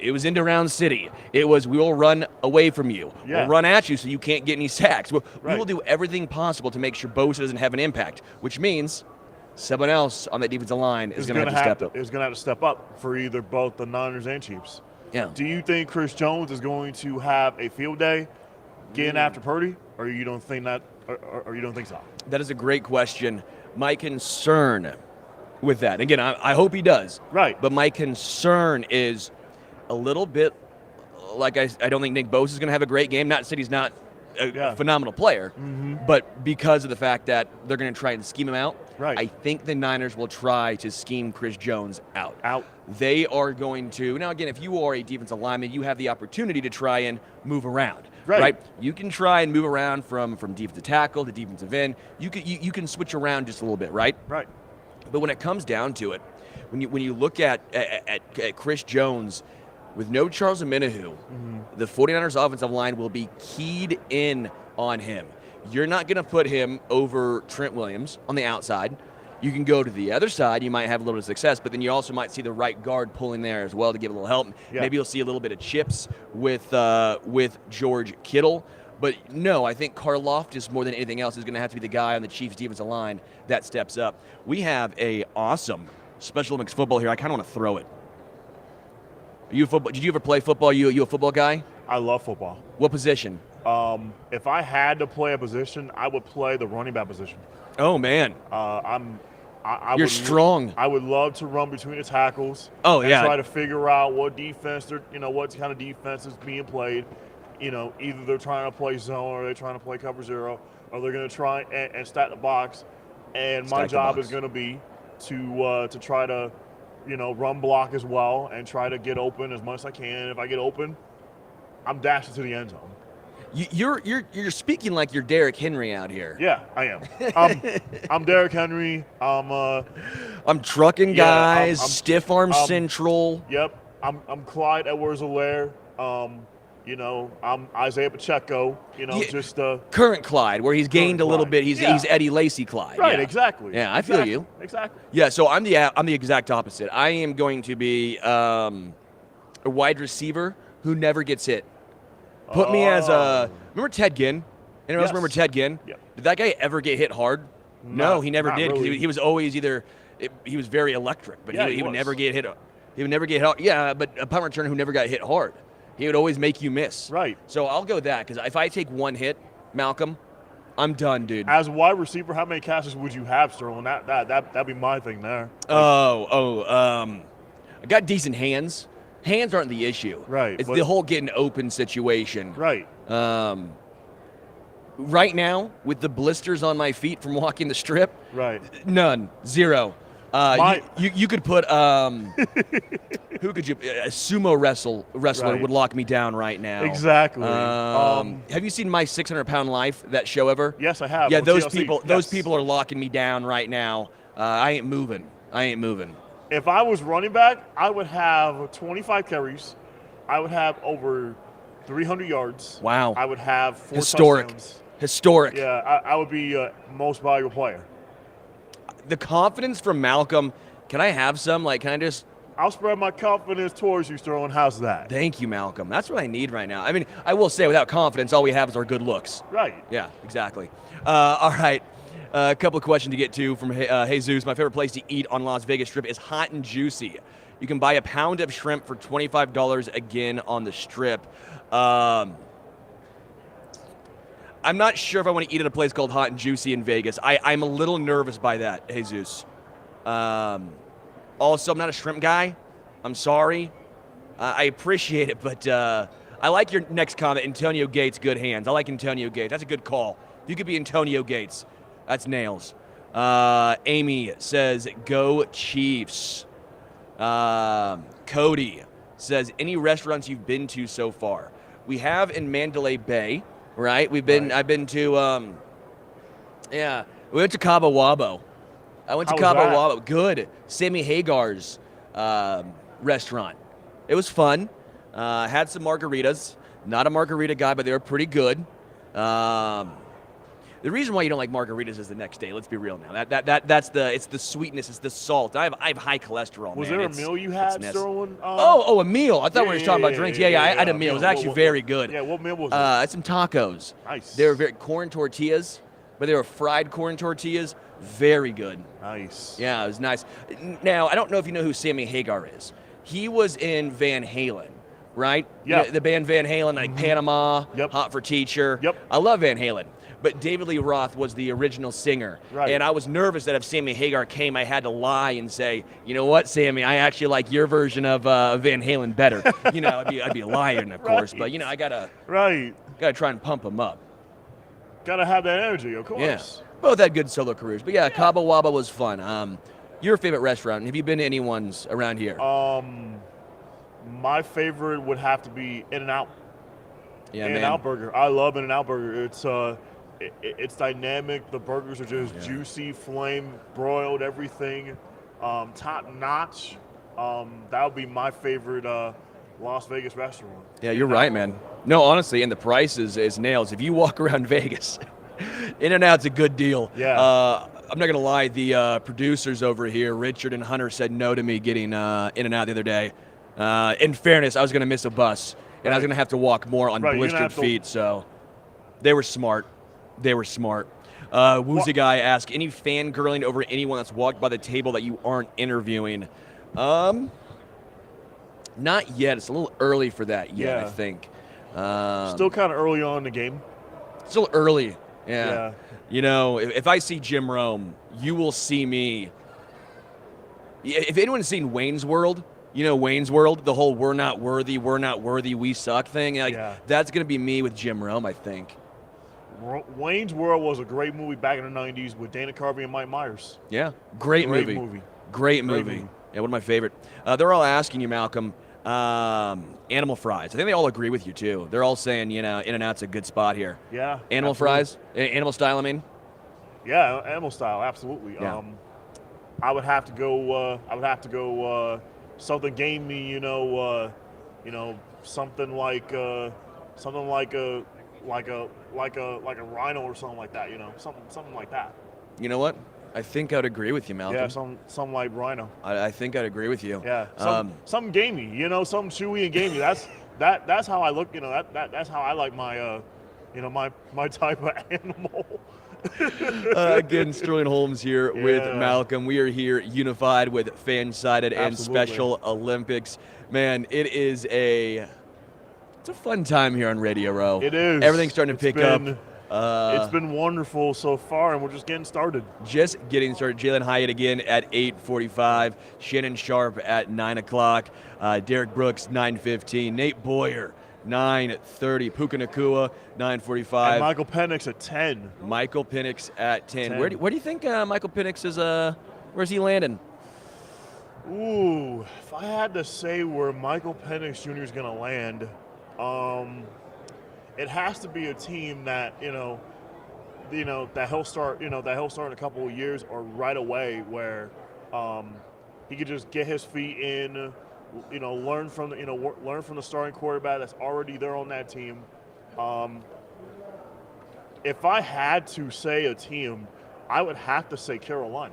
it was into Round City. It was, we will run away from you. Yeah. We'll run at you so you can't get any sacks. We Right. will do everything possible to make sure Bosa doesn't have an impact, which means someone else on that defensive line is going to have to step up. Is going to have to step up for either both the Niners and Chiefs. Yeah. Do you think Chris Jones is going to have a field day getting after Purdy, or you don't think that, or you don't think so? That is a great question. My concern with that, again, I hope he does. Right. But my concern is a little bit like I don't think Nick Bosa is going to have a great game. Not to say he's not a phenomenal player, but because of the fact that they're going to try and scheme him out, Right. I think the Niners will try to scheme Chris Jones out. Out. They are going to, now again, if you are a defensive lineman, you have the opportunity to try and move around. Right. You can try and move around from defensive tackle to defensive end. You can switch around just a little bit, right? Right. But when it comes down to it, when you look at Chris Jones, with no Charles Omenihu, the 49ers offensive line will be keyed in on him. You're not going to put him over Trent Williams on the outside. You can go to the other side. You might have a little bit of success, but then you also might see the right guard pulling there as well to give a little help. Yeah. Maybe you'll see a little bit of chips with George Kittle. But no, I think Karlaftis, more than anything else, is going to have to be the guy on the Chiefs defensive line that steps up. We have a awesome Special Olympics football here. I kind of want to throw it. Are you a football? Did you ever play football? You a football guy? I love football. What position? If I had to play a position, I would play the running back position. Oh man, you're strong. I would love to run between the tackles. Oh, and yeah. Try to figure out what defense what kind of defense is being played. Either they're trying to play zone or they're trying to play cover zero, or they're going to try and stack the box. And my job is going to be to try to, run block as well and try to get open as much as I can. If I get open, I'm dashing to the end zone. You're speaking like you're Derrick Henry out here. Yeah, I am. I'm Derrick Henry. I'm trucking guys, I'm stiff arm central. Yep. I'm Clyde Edwards-Helaire. I'm Isaiah Pacheco. Just current Clyde, where he's gained a little Clyde. bit. He's Eddie Lacy Clyde. Right. Yeah. Exactly. Yeah, I feel you. Exactly. Yeah. So I'm the exact opposite. I am going to be a wide receiver who never gets hit. Put me as remember Ted Ginn? Anyone else remember Ted Ginn? Yep. Did that guy ever get hit hard? No, he never not did. 'Cause really. he was always either he was very electric, but Yeah, he he would was. never get hit. He would never get hit. Yeah, but a punt returner who never got hit hard. He would always make you miss. Right. So I'll go that because if I take one hit, Malcolm, I'm done, dude. As a wide receiver, how many catches would you have, Sterling? That'd be my thing there. I got decent hands. Hands aren't the issue. Right, It's but- the whole getting open situation. Right. Right now, with the blisters on my feet from walking the strip, Right. none, zero. My- You could put who could you? A sumo wrestler Right. would lock me down right now. Exactly. Have you seen My 600-Pound Life? That show ever? Yes, I have. Yeah, On those TLC. people. Yes. Those people are locking me down right now. I ain't moving. If I was running back, I would have 25 carries. I would have over 300 yards. Wow. I would have 4 Historic. touchdowns. Historic. Yeah, I would be most valuable player. The confidence from Malcolm. Can I have some? Like, can I just? I'll spread my confidence towards you, Sterling. How's that? Thank you, Malcolm. That's what I need right now. I mean, I will say, without confidence, all we have is our good looks. Right. Yeah, exactly. All right. A couple of questions to get to from Jesus. My favorite place to eat on Las Vegas Strip is Hot and Juicy. You can buy a pound of shrimp for $25 again on the Strip. I'm not sure if I want to eat at a place called Hot and Juicy in Vegas. I'm a little nervous by that, Jesus. Also, I'm not a shrimp guy. I'm sorry. I appreciate it, but I like your next comment, Antonio Gates, good hands. I like Antonio Gates. That's a good call. You could be Antonio Gates. That's nails. Amy says, go Chiefs. Cody says, any restaurants you've been to so far? We have in Mandalay Bay, right? I've been to, we went to Cabo Wabo. I went to How was Cabo that? Wabo. Good. Sammy Hagar's restaurant. It was fun. Had some margaritas. Not a margarita guy, but they were pretty good. The reason why you don't like margaritas is the next day. Let's be real now. That's it's the sweetness, it's the salt. I have high cholesterol. Was man. there a meal you had, it's Sterling? a meal. I thought we were just talking about drinks. Yeah, I had a meal. It was actually very good. Yeah, what meal was it? I had some tacos. Nice. They were very corn tortillas, but they were fried corn tortillas. Very good. Nice. Yeah, it was nice. Now, I don't know if you know who Sammy Hagar is. He was in Van Halen, right? Yeah. The band Van Halen, like Panama, Yep. Hot for Teacher. Yep. I love Van Halen. But David Lee Roth was the original singer. Right. And I was nervous that if Sammy Hagar came, I had to lie and say, you know what, Sammy, I actually like your version of Van Halen better. I'd be lying, of course. But, I got to try and pump him up. Gotta have that energy, of course. Yeah. Both had good solo careers. But, yeah, Cabo Wabo was fun. Your favorite restaurant? Have you been to anyone's around here? My favorite would have to be In-N-Out. Yeah, In-N-Out Burger. I love In-N-Out Burger. It's dynamic. The burgers are just juicy, flame broiled, everything, top notch. That would be my favorite Las Vegas restaurant. Yeah, you're right, man. No, honestly, and the price is nails. If you walk around Vegas, In-N-Out's a good deal. Yeah. I'm not going to lie. The producers over here, Richard and Hunter, said no to me getting In-N-Out the other day. In fairness, I was going to miss a bus, and I was going to have to walk more on blistered feet, so they were smart. Woozy Guy asked, any fangirling over anyone that's walked by the table that you aren't interviewing? Not yet. It's a little early for that yet, I think. Still kind of early on in the game. Still early. Yeah. If I see Jim Rome, you will see me. If anyone's seen Wayne's World, Wayne's World, the whole we're not worthy, we suck thing. That's going to be me with Jim Rome, I think. Wayne's World was a great movie back in the 90s with Dana Carvey and Mike Myers. Yeah, great movie. Great movie. Yeah, one of my favorite. They're all asking you, Malcolm, animal fries. I think they all agree with you, too. They're all saying, In-N-Out's a good spot here. Yeah. Animal fries? Animal style, I mean? Yeah, animal style, absolutely. Yeah. I would have to go something gamey, something like a rhino or something like that, something like that. You know what? I think I'd agree with you, Malcolm. Yeah, something like rhino. I think I'd agree with you. Yeah, something gamey, something chewy and gamey. That's how I look. That's how I like my, my type of animal. Again, Sterling Holmes here with Malcom. We are here unified with Fansided and Special Olympics. Man, it's a fun time here on Radio Row. It is. Everything's starting to pick up. It's been wonderful so far, and we're just getting started. Just getting started. Jalin Hyatt again at 8:45. Shannon Sharp at 9 o'clock. Derek Brooks, 9:15. Nate Boyer, 9:30. Puka Nacua, 9:45. And Michael Penix at 10. Michael Penix at 10. Where do you think Michael Penix is? Where's he landing? Ooh, if I had to say where Michael Penix Jr. is going to land, it has to be a team that that he'll start in a couple of years or right away, where he could just get his feet in, learn from the starting quarterback that's already there on that team. If I had to say a team, I would have to say Carolina.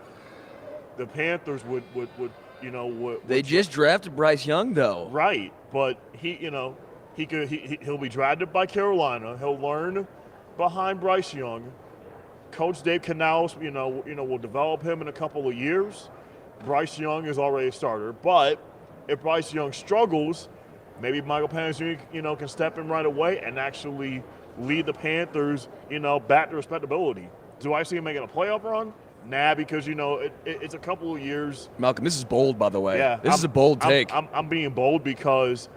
The Panthers would They just drafted Bryce Young, though. Right, but he'll be drafted by Carolina. He'll learn behind Bryce Young. Coach Dave Canales, will develop him in a couple of years. Bryce Young is already a starter, but if Bryce Young struggles, maybe Michael Penix Jr. Can step in right away and actually lead the Panthers, back to respectability. Do I see him making a playoff run? Nah, because it's a couple of years. Malcom, this is bold, by the way. Yeah, this is a bold take. I'm being bold because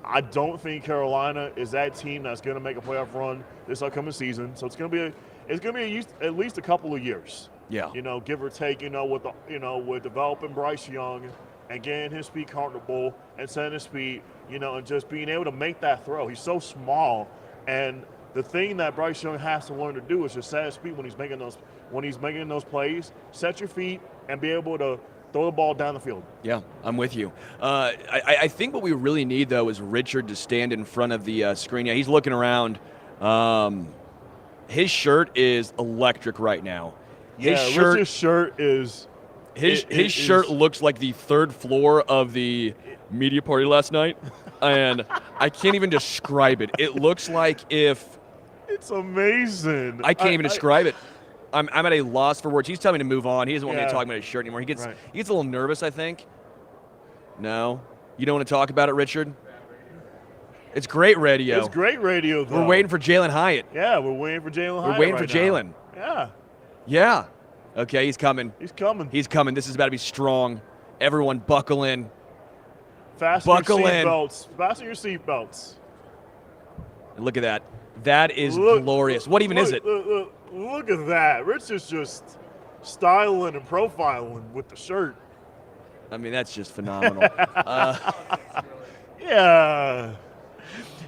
I don't think Carolina is that team that's going to make a playoff run this upcoming season. So it's going to be at least a couple of years. Yeah. Give or take. With developing Bryce Young and getting his feet comfortable and setting his feet, and just being able to make that throw. He's so small, and the thing that Bryce Young has to learn to do is just set his feet when he's making those plays. Set your feet and be able to throw the ball down the field. Yeah, I'm with you. I think what we really need, though, is Richard to stand in front of the screen. Yeah, he's looking around. His shirt is electric right now. Richard's shirt is. His shirt looks like the third floor of the media party last night, and I can't even describe it. It looks like if. It's amazing. I can't even describe it. I'm at a loss for words. He's telling me to move on. He doesn't want me to talk about his shirt anymore. He gets a little nervous, I think. No? You don't want to talk about it, Richard? It's great radio. It's great radio, though. We're waiting for Jalin Hyatt. Yeah, we're waiting for Jalin Hyatt. We're waiting for Jalin. Yeah. Yeah. Okay, he's coming. He's coming. He's coming. This is about to be strong. Everyone buckle in. Fasten your seatbelts. Fasten your seatbelts. Look at that. That is glorious. What even is it? Look at that. Rich is just styling and profiling with the shirt. I mean, that's just phenomenal. Yeah.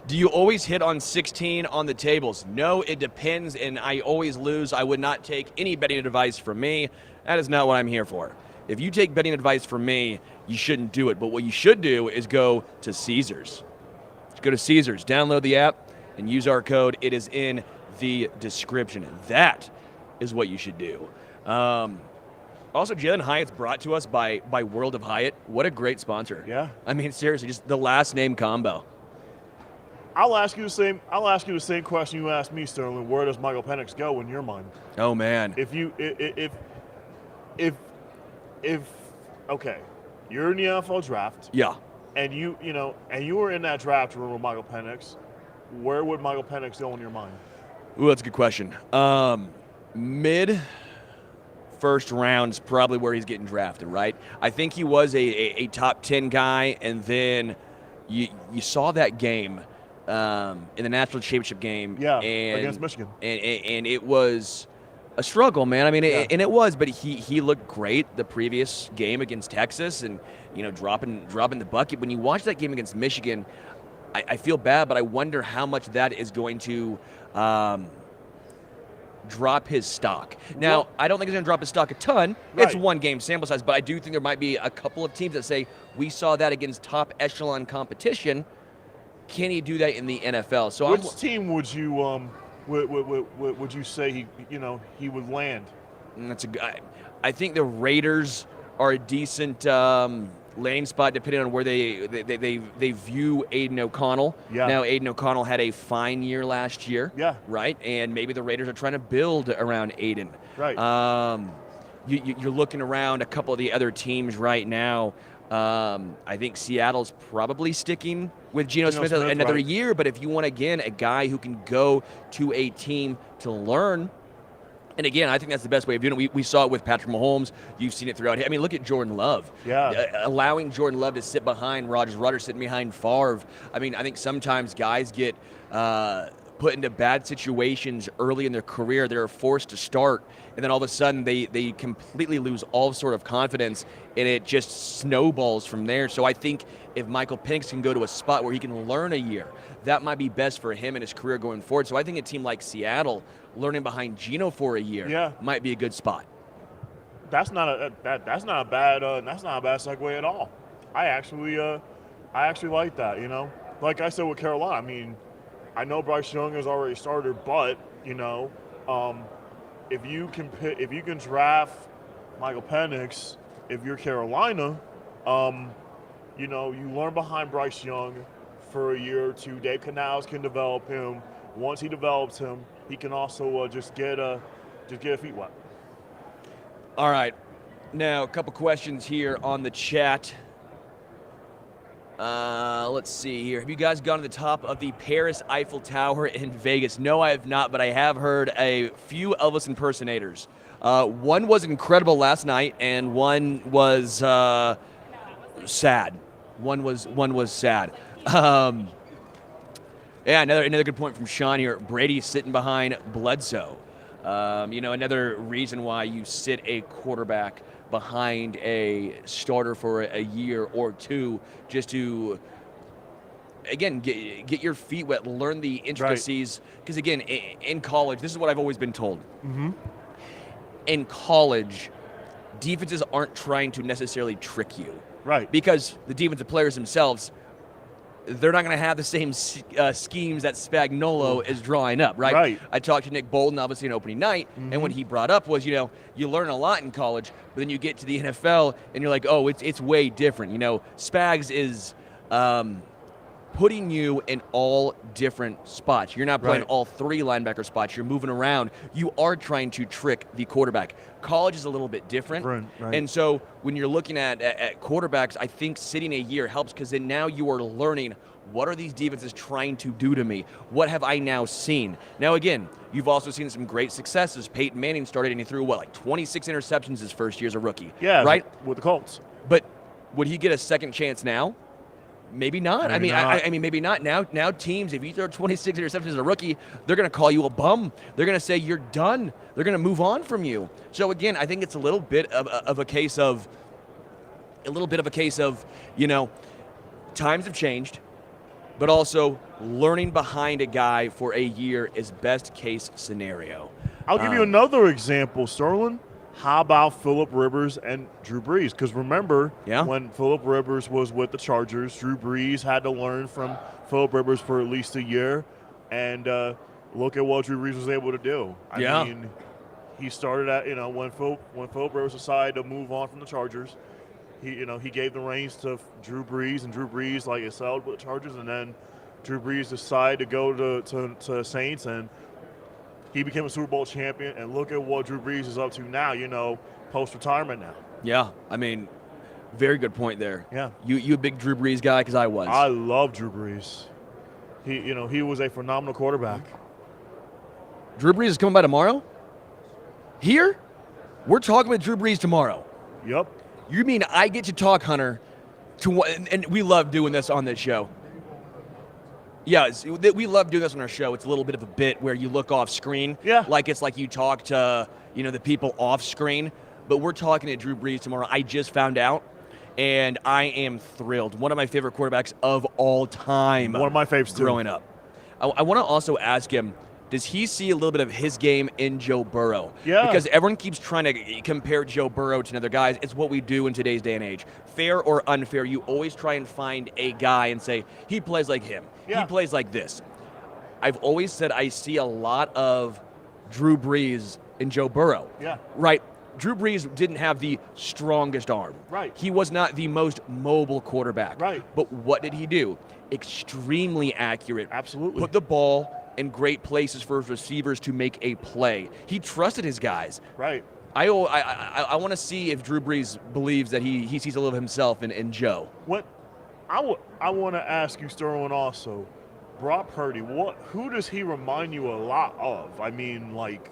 Do you always hit on 16 on the tables? No, it depends, and I always lose. I would not take any betting advice from me. That is not what I'm here for. If you take betting advice from me, you shouldn't do it. But what you should do is go to Caesars. Go to Caesars, download the app, and use our code. It is in the description. That is what you should do. Also, Jalin Hyatt's brought to us by World of Hyatt. What a great sponsor. Yeah. I mean, seriously, just the last name combo. I'll ask you the same question you asked me, Sterling. Where does Michael Penix go in your mind? Oh man. If okay, you're in the NFL draft. Yeah. And you were in that draft room with Michael Penix. Where would Michael Penix go in your mind? Ooh, that's a good question. Mid first round's probably where he's getting drafted, right? I think he was a top 10 guy, and then you saw that game in the national championship game. Yeah, and, against Michigan. And it was a struggle, man. I mean, and it was, but he looked great the previous game against Texas, and dropping the bucket. When you watch that game against Michigan, I feel bad, but I wonder how much that is going to drop his stock. Now, I don't think it's going to drop his stock a ton. Right. It's one game sample size, but I do think there might be a couple of teams that say, we saw that against top echelon competition. Can he do that in the NFL? So which team would you would you say he would land? That's I think the Raiders are a decent landing spot depending on where they view Aiden O'Connell. Yeah. Now, Aiden O'Connell had a fine year last year. Yeah. Right? And maybe the Raiders are trying to build around Aiden. Right. You're looking around a couple of the other teams right now. I think Seattle's probably sticking with Geno Smith another year, but if you want, again, a guy who can go to a team to learn, and again, I think that's the best way of doing it. We saw it with Patrick Mahomes. You've seen it throughout. I mean, look at Jordan Love. Yeah. Allowing Jordan Love to sit behind Rodgers sitting behind Favre. I mean, I think sometimes guys get put into bad situations early in their career. They're forced to start, and then all of a sudden they completely lose all sort of confidence, and it just snowballs from there. So I think if Michael Penix can go to a spot where he can learn a year, that might be best for him and his career going forward. So I think a team like Seattle, learning behind Geno for a year, might be a good spot. That's not a bad segue at all. I actually like that. You know, like I said with Carolina. I mean, I know Bryce Young has already started, but you know, if you can draft Michael Penix, if you're Carolina, you know, you learn behind Bryce Young for a year or two. Dave Canales can develop him. Once he develops him, he can also just get feet wet. All right, now a couple questions here on the chat. Let's see here. Have you guys gone to the top of the Paris Eiffel Tower in Vegas? No, I have not, but I have heard a few Elvis impersonators. One was incredible last night, and one was sad. One was sad. Yeah, another good point from Sean here. Brady sitting behind Bledsoe. You know, another reason why you sit a quarterback behind a starter for a year or two, just to, again, get your feet wet, learn the intricacies. Because, again, in college, this is what I've always been told. Mm-hmm. In college, defenses aren't trying to necessarily trick you. Right. Because the defensive players themselves, they're not going to have the same schemes that Spagnuolo is drawing up, right? Right. I talked to Nick Bolton, obviously, on opening night, and what he brought up was, you know, you learn a lot in college, but then you get to the NFL, and you're like, oh, it's way different. You know, Spags is putting you in all different spots. You're not playing all three linebacker spots. You're moving around. You are trying to trick the quarterback. College is a little bit different. Right. And so when you're looking at quarterbacks, I think sitting a year helps, because then now you are learning, what are these defenses trying to do to me? What have I now seen? Now, again, you've also seen some great successes. Peyton Manning started and he threw, like 26 interceptions his first year as a rookie? Yeah, right? With the Colts. But would he get a second chance now? Maybe not. Maybe I mean, maybe not. Now teams, if you throw 26 interceptions as a rookie, they're going to call you a bum. They're going to say you're done. They're going to move on from you. So again, I think it's a little bit of a case of, you know, times have changed, but also learning behind a guy for a year is best case scenario. I'll give you another example, Sterling. How about Phillip Rivers and Drew Brees? Because remember, when Phillip Rivers was with the Chargers, Drew Brees had to learn from Phillip Rivers for at least a year. And look at what Drew Brees was able to do. I mean, he started at, you know, when Phillip Rivers decided to move on from the Chargers, he gave the reins to Drew Brees, and Drew Brees, like, excelled with the Chargers. And then Drew Brees decided to go to Saints, and he became a Super Bowl champion, and look at what Drew Brees is up to now, you know, post-retirement now. Yeah, I mean, very good point there. Yeah. You a big Drew Brees guy? Because I was. I love Drew Brees. He was a phenomenal quarterback. Drew Brees is coming by tomorrow? Here? We're talking with Drew Brees tomorrow. Yep. You mean I get to talk, Hunter, and we love doing this on this show. Yeah, we love doing this on our show. It's a little bit of a bit where you look off screen. Yeah. Like it's like you talk to, you know, the people off screen. But we're talking to Drew Brees tomorrow. I just found out, and I am thrilled. One of my favorite quarterbacks of all time. One of my favorites too. Growing up. I want to also ask him, does he see a little bit of his game in Joe Burrow? Yeah. Because everyone keeps trying to compare Joe Burrow to other guys. It's what we do in today's day and age. Fair or unfair, you always try and find a guy and say, he plays like him. Yeah. He plays like this. I've always said I see a lot of Drew Brees in Joe Burrow. Yeah. Right? Drew Brees didn't have the strongest arm. Right. He was not the most mobile quarterback. Right. But what did he do? Extremely accurate. Absolutely. Put the ball in great places for his receivers to make a play. He trusted his guys. Right. I want to see if Drew Brees believes that he sees a little of himself in Joe. What I want to ask you, Sterling, also, Brock Purdy, who does he remind you a lot of? I mean, like,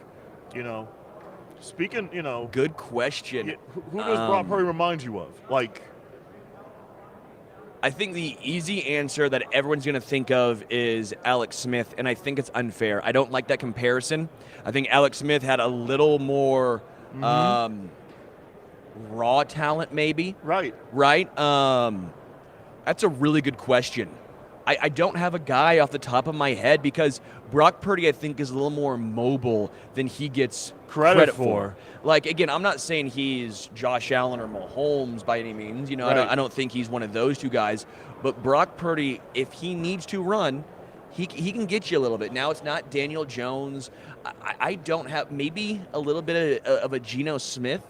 speaking, Good question. who does Brock Purdy remind you of? Like, I think the easy answer that everyone's going to think of is Alex Smith, and I think it's unfair. I don't like that comparison. I think Alex Smith had a little more raw talent, maybe. Right. Right? That's a really good question. I don't have a guy off the top of my head because Brock Purdy, I think, is a little more mobile than he gets credit for. Like, again, I'm not saying he's Josh Allen or Holmes by any means. Right. I don't think he's one of those two guys. But Brock Purdy, if he needs to run, he can get you a little bit. Now, it's not Daniel Jones. I don't have maybe a little bit of a Geno Smith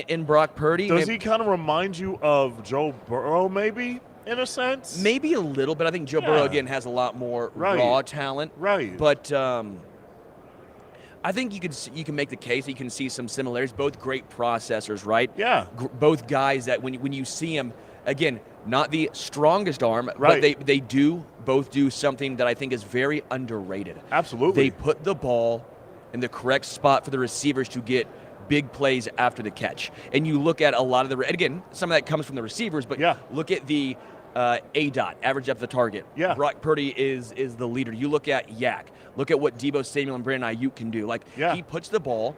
in Brock Purdy. Does he kind of remind you of Joe Burrow, maybe, in a sense? Maybe a little bit. I think Joe Burrow, again, has a lot more raw talent. Right. But I think you can make the case that you can see some similarities. Both great processors, right? Yeah. Both guys that when you see them, again, not the strongest arm, right. but they both do something that I think is very underrated. Absolutely. They put the ball in the correct spot for the receivers to get big plays after the catch. And you look at a lot of and again, some of that comes from the receivers, but look at the ADOT, average depth of target. Yeah. Brock Purdy is the leader. You look at Yak. Look at what Deebo Samuel and Brandon Ayuk can do. He puts the ball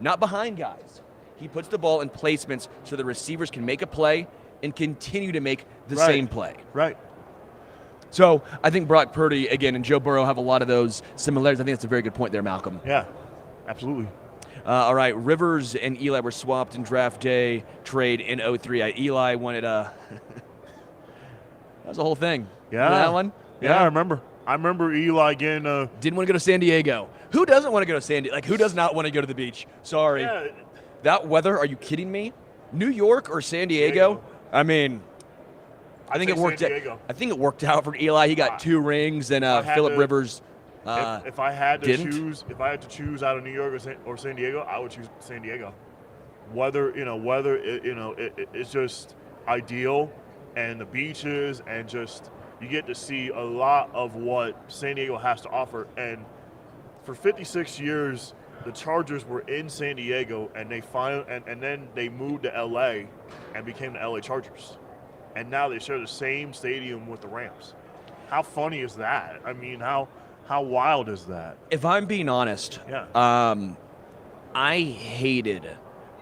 not behind guys. He puts the ball in placements so the receivers can make a play and continue to make the same play. Right. So I think Brock Purdy, again, and Joe Burrow have a lot of those similarities. I think that's a very good point there, Malcolm. Yeah, absolutely. All right, Rivers and Eli were swapped in draft day trade in 03. Eli wanted that was the whole thing. Yeah. Remember that one? Yeah, I remember. I remember Eli again. Didn't want to go to San Diego. Who doesn't want to go to San Diego? Like, who does not want to go to the beach? Sorry. Yeah. That weather, are you kidding me? New York or San Diego? I mean, I think it worked out. I think it worked out for Eli. He got 2 rings, and Phillip Rivers if I had to didn't. choose out of New York or San Diego, I would choose San Diego. Weather it's just ideal, and the beaches, and just you get to see a lot of what San Diego has to offer. And for 56 years, the Chargers were in San Diego, and and then they moved to LA and became the LA Chargers. And now they share the same stadium with the Rams. How funny is that? I mean, how wild is that? If I'm being honest, I hated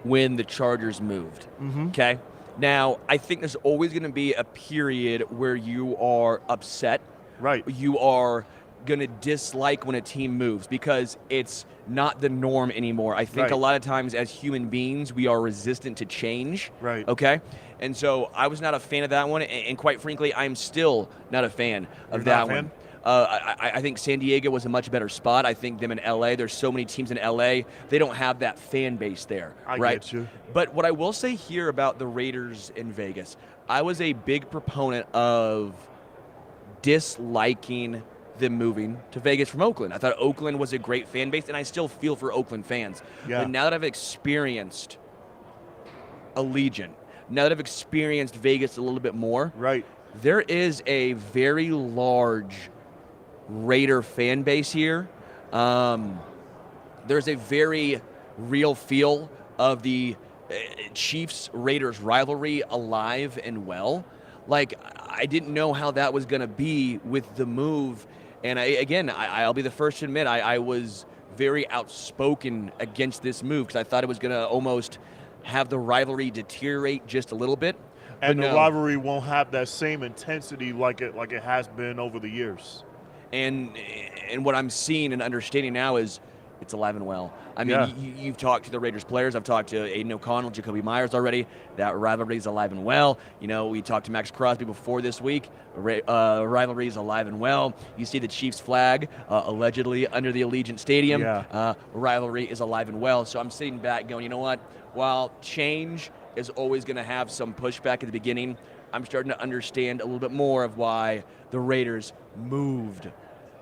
when the Chargers moved. Okay? Now, I think there's always going to be a period where you are upset. Right. You are going to dislike when a team moves because it's not the norm anymore. I think a lot of times as human beings, we are resistant to change. Right. Okay? And so I was not a fan of that one, and quite frankly, I'm still not a fan of that one. I think San Diego was a much better spot. I think them in LA, there's so many teams in LA, they don't have that fan base there. I right? get you. But what I will say here about the Raiders in Vegas, I was a big proponent of disliking them moving to Vegas from Oakland. I thought Oakland was a great fan base, and I still feel for Oakland fans. Yeah. But now that I've experienced Allegiant, now that I've experienced Vegas a little bit more, there is a very large Raider fan base here. There's a very real feel of the Chiefs-Raiders rivalry alive and well. Like, I didn't know how that was going to be with the move. And I'll be the first to admit, I was very outspoken against this move because I thought it was going to almost have the rivalry deteriorate just a little bit. And the rivalry won't have that same intensity like it has been over the years. And what I'm seeing and understanding now is it's alive and well. I mean, Yeah. you've talked to the Raiders players. I've talked to Aiden O'Connell, Jacoby Myers already. That rivalry is alive and well. You know, we talked to Max Crosby before this week. Rivalry is alive and well. You see the Chiefs flag allegedly under the Allegiant Stadium. Yeah. Rivalry is alive and well. So I'm sitting back going, you know what? While change is always going to have some pushback at the beginning, I'm starting to understand a little bit more of why the Raiders moved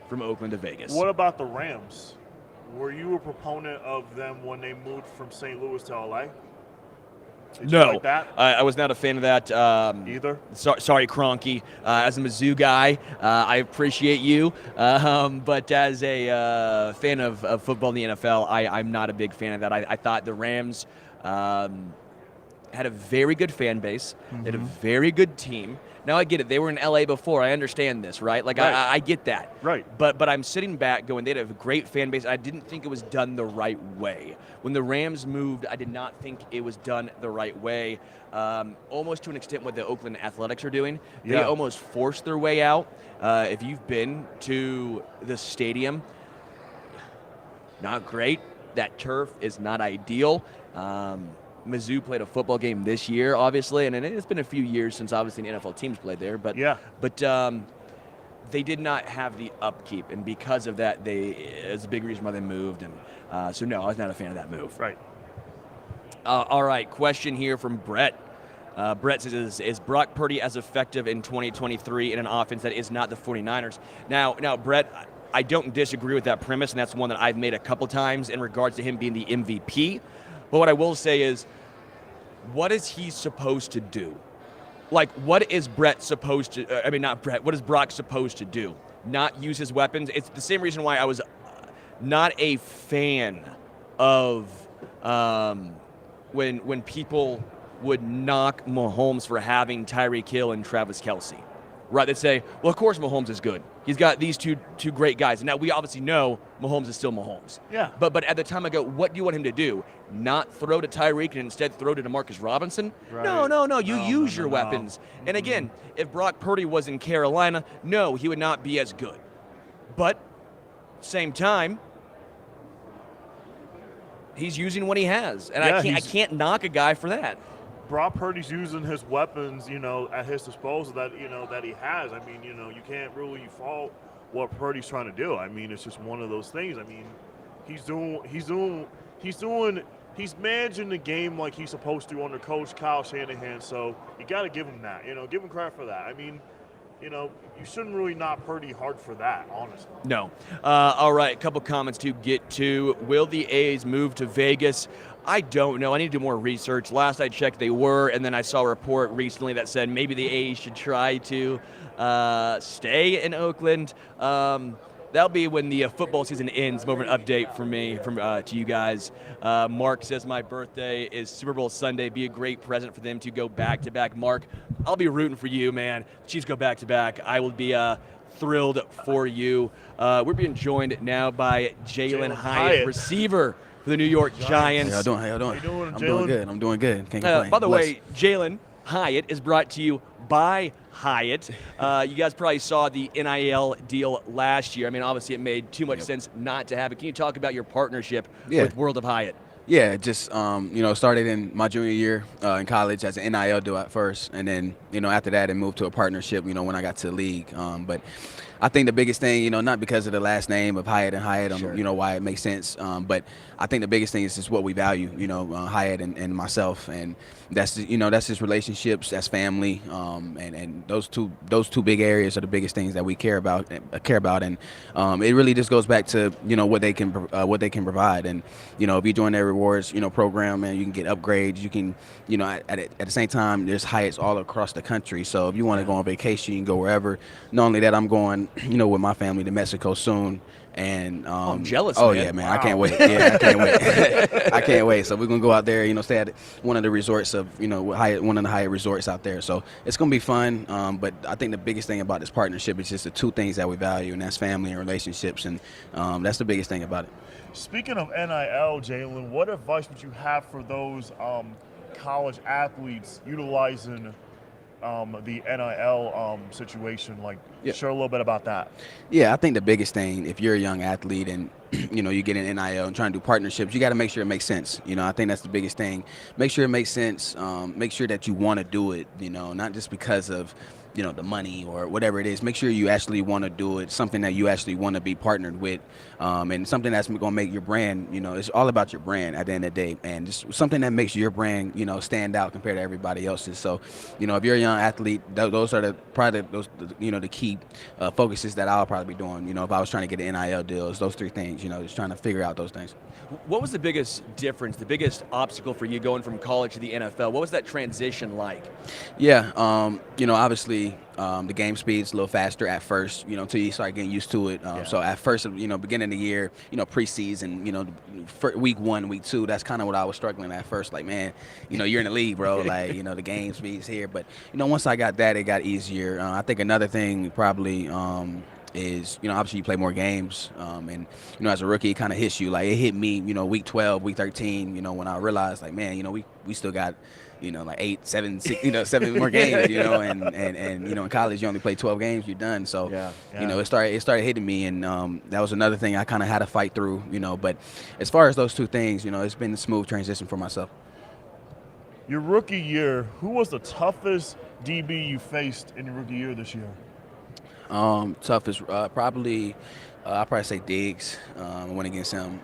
from Oakland to Vegas. What about the Rams? Were you a proponent of them when they moved from St. Louis to LA? Did you No, like that? I was not a fan of that. Either? Sorry, Kroenke. As a Mizzou guy, I appreciate you. But as a fan of football in the NFL, I'm not a big fan of that. I thought the Rams had a very good fan base. They had a very good team. Now I get it. They were in LA before. I understand this, right? Like Right. I get that. Right. But I'm sitting back going, they had a great fan base. I didn't think it was done the right way. When the Rams moved, I did not think it was done the right way. Almost to an extent what the Oakland Athletics are doing. They Yeah. almost forced their way out. If you've been to the stadium, not great. That turf is not ideal. Mizzou played a football game this year, obviously, and it's been a few years since obviously an NFL team's played there. But they did not have the upkeep, and because of that, it's a big reason why they moved. And so no, I was not a fan of that move. Right. All right, question here from Brett. Brett says, is Brock Purdy as effective in 2023 in an offense that is not the 49ers? Now, Brett, I don't disagree with that premise, and that's one that I've made a couple times in regards to him being the MVP. But what I will say is, what is he supposed to do? Like, what is Brett supposed to, not Brett, what is Brock supposed to do? Not use his weapons? It's the same reason why I was not a fan of when people would knock Mahomes for having Tyreek Hill and Travis Kelce. Right, they'd say, well, of course Mahomes is good. He's got these two great guys. And now we obviously know Mahomes is still Mahomes. Yeah. But at the time I go, what do you want him to do? Not throw to Tyreek and instead throw to DeMarcus Robinson? Right. No. You use your no. weapons. And again, if Brock Purdy was in Carolina, no, he would not be as good. But same time, he's using what he has. And Yeah, I can't knock a guy for that. Brock Purdy's using his weapons, at his disposal that he has. I mean, you can't really fault what Purdy's trying to do. I mean, it's just one of those things. I mean, he's managing the game like he's supposed to under Coach Kyle Shanahan. So you got to give him that. Give him credit for that. I mean, you shouldn't really knock Purdy hard for that, honestly. No. All right, a couple comments to get to. Will the A's move to Vegas? I don't know. I need to do more research. Last I checked, they were, and then I saw a report recently that said maybe the A's should try to stay in Oakland. That'll be when the football season ends. More of an update from me to you guys. Mark says my birthday is Super Bowl Sunday. Be a great present for them to go back-to-back. Mark, I'll be rooting for you, man. Chiefs go back-to-back. I will be thrilled for you. We're being joined now by Jalin Hyatt, receiver for the New York Giants. How y'all doing? Jalen? I'm doing good. Can't complain. By the way, Jalin Hyatt is brought to you by Hyatt. You guys probably saw the NIL deal last year. I mean, obviously it made too much sense not to have it. Can you talk about your partnership with World of Hyatt? Yeah, just started in my junior year in college as an NIL deal at first, and then after that it moved to a partnership. When I got to the league, but I think the biggest thing, not because of the last name of Hyatt and Hyatt, Sure. Why it makes sense, but I think the biggest thing is just what we value, Hyatt and myself, and that's just relationships, that's family, and those two big areas are the biggest things that we care about, and it really just goes back to what they can provide, and if you join their rewards program, and you can get upgrades, you can at the same time there's Hyatts all across the country, so if you want to go on vacation, you can go wherever. Not only that, I'm going with my family to Mexico soon. And I'm jealous. Oh man. yeah, man, Wow. I can't wait. Yeah, I can't wait. I can't wait. So we're gonna go out there, stay at one of the resorts of Hyatt, one of the Hyatt resorts out there. So it's gonna be fun. But I think the biggest thing about this partnership is just the two things that we value, and that's family and relationships, and that's the biggest thing about it. Speaking of NIL, Jalin, what advice would you have for those college athletes utilizing the NIL situation. Like, Yeah. share a little bit about that. Yeah, I think the biggest thing, if you're a young athlete and you get an NIL and trying to do partnerships, you got to make sure it makes sense. I think that's the biggest thing. Make sure it makes sense. Make sure that you want to do it. Not just because of the money or whatever it is. Make sure you actually want to do it. Something that you actually want to be partnered with, and something that's going to make your brand. It's all about your brand at the end of the day, and just something that makes your brand stand out compared to everybody else's. So, if you're a young athlete, those are the key focuses that I'll probably be doing. If I was trying to get an NIL deal, it's those three things. Just trying to figure out those things. What was the biggest difference, the biggest obstacle for you going from college to the NFL? What was that transition like? Yeah, obviously the game speed's a little faster at first, until you start getting used to it. So at first, beginning of the year, preseason, week 1, week 2, that's kind of what I was struggling at first. Like, man, you're in the league, bro. Like, the game speed's here. But, once I got that, it got easier. I think another thing probably is, obviously you play more games, and, as a rookie, it kind of hits you. Like, it hit me, week 12, week 13, when I realized, like, man, we still got, like 8, 7, 6, 7 more games, and in college you only play 12 games, you're done. So, it started hitting me, and that was another thing I kind of had to fight through, but as far as those two things, it's been a smooth transition for myself. Your rookie year, who was the toughest DB you faced in your rookie year this year? Toughest, probably, I'd probably say Diggs. I went against him,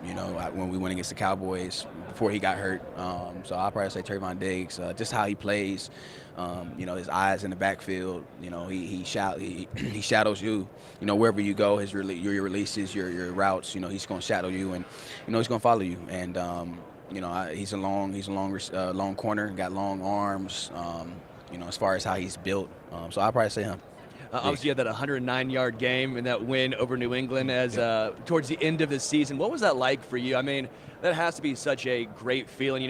when we went against the Cowboys before he got hurt. So I'd probably say Trayvon Diggs, just how he plays, his eyes in the backfield, he shadows you, wherever you go, your releases, your routes, he's going to shadow you, and, he's going to follow you. And, he's a long corner, got long arms, as far as how he's built. So I'd probably say him. Obviously, you had that 109-yard game and that win over New England as towards the end of the season. What was that like for you? I mean, that has to be such a great feeling.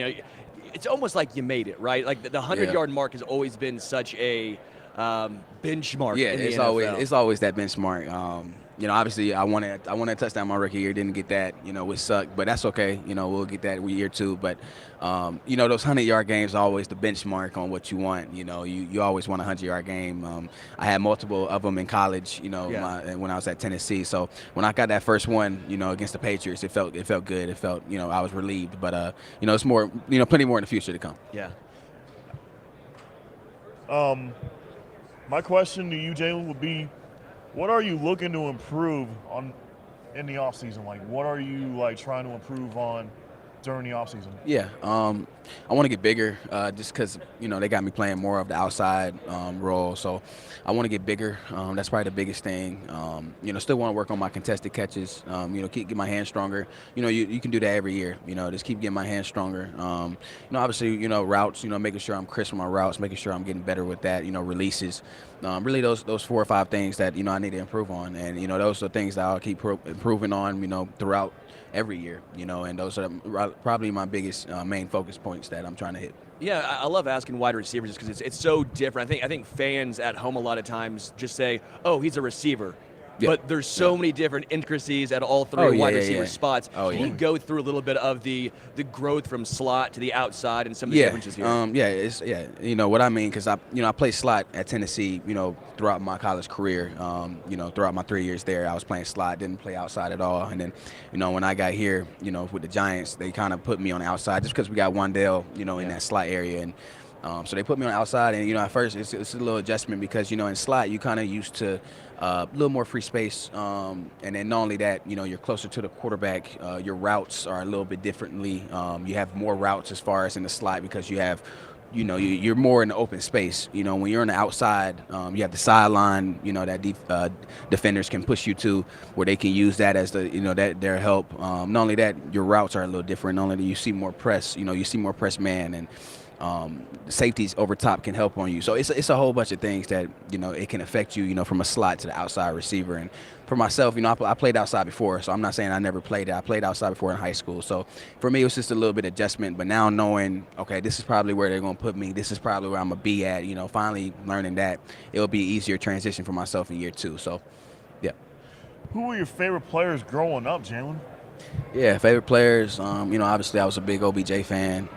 It's almost like you made it, right? Like the 100-yard mark has always been such a benchmark. Yeah, in the it's NFL. always that benchmark. Obviously I wanted a touchdown my rookie year, didn't get that, which sucked, but that's okay. We'll get that year 2. But those 100-yard games are always the benchmark on what you want. You always want a 100-yard game. I had multiple of them in college. When I was at Tennessee. So when I got that first one, against the Patriots, it felt good. It felt I was relieved. But it's more, plenty more in the future to come. Yeah. My question to you, Jalin, would be, what are you looking to improve on in the offseason? Like, what are you trying to improve on during the offseason? Yeah, I want to get bigger, just because they got me playing more of the outside role. So I want to get bigger. That's probably the biggest thing. Still want to work on my contested catches. Get my hands stronger. You can do that every year. Just keep getting my hands stronger. Obviously, routes. Making sure I'm crisp on my routes, making sure I'm getting better with that. Releases. Really those 4 or 5 things that I need to improve on, and those are things that I'll keep improving on. Throughout every year, and those are probably my biggest main focus points that I'm trying to hit. Yeah, I love asking wide receivers just because it's so different. I think fans at home a lot of times just say, "Oh, he's a receiver." Yeah. But there's so many different intricacies at all 3 wide receiver spots. Oh, Can you go through a little bit of the growth from slot to the outside and some of the differences here? What I mean, because I played slot at Tennessee, throughout my college career. Throughout my 3 years there, I was playing slot, didn't play outside at all. And then, when I got here, with the Giants, they kind of put me on the outside just because we got Wandale, in that slot area. And so they put me on the outside, and at first it's a little adjustment because in slot you kind of used to a little more free space, and then not only that, you're closer to the quarterback. Your routes are a little bit differently. You have more routes as far as in the slot because you have, you're more in the open space. When you're on the outside, you have the sideline. That defenders can push you to, where they can use that as their help. Not only that, your routes are a little different. Not only that, you see more press. You see more press man and. The safeties over top can help on you. So it's a whole bunch of things that, it can affect you, from a slot to the outside receiver. And for myself, I played outside before, so I'm not saying I never played it. I played outside before in high school. So for me, it was just a little bit of adjustment. But now knowing, okay, this is probably where they're going to put me. This is probably where I'm going to be at. Finally learning that, it'll be an easier transition for myself in year 2. So, yeah. Who were your favorite players growing up, Jalin? Yeah, favorite players. Obviously I was a big OBJ fan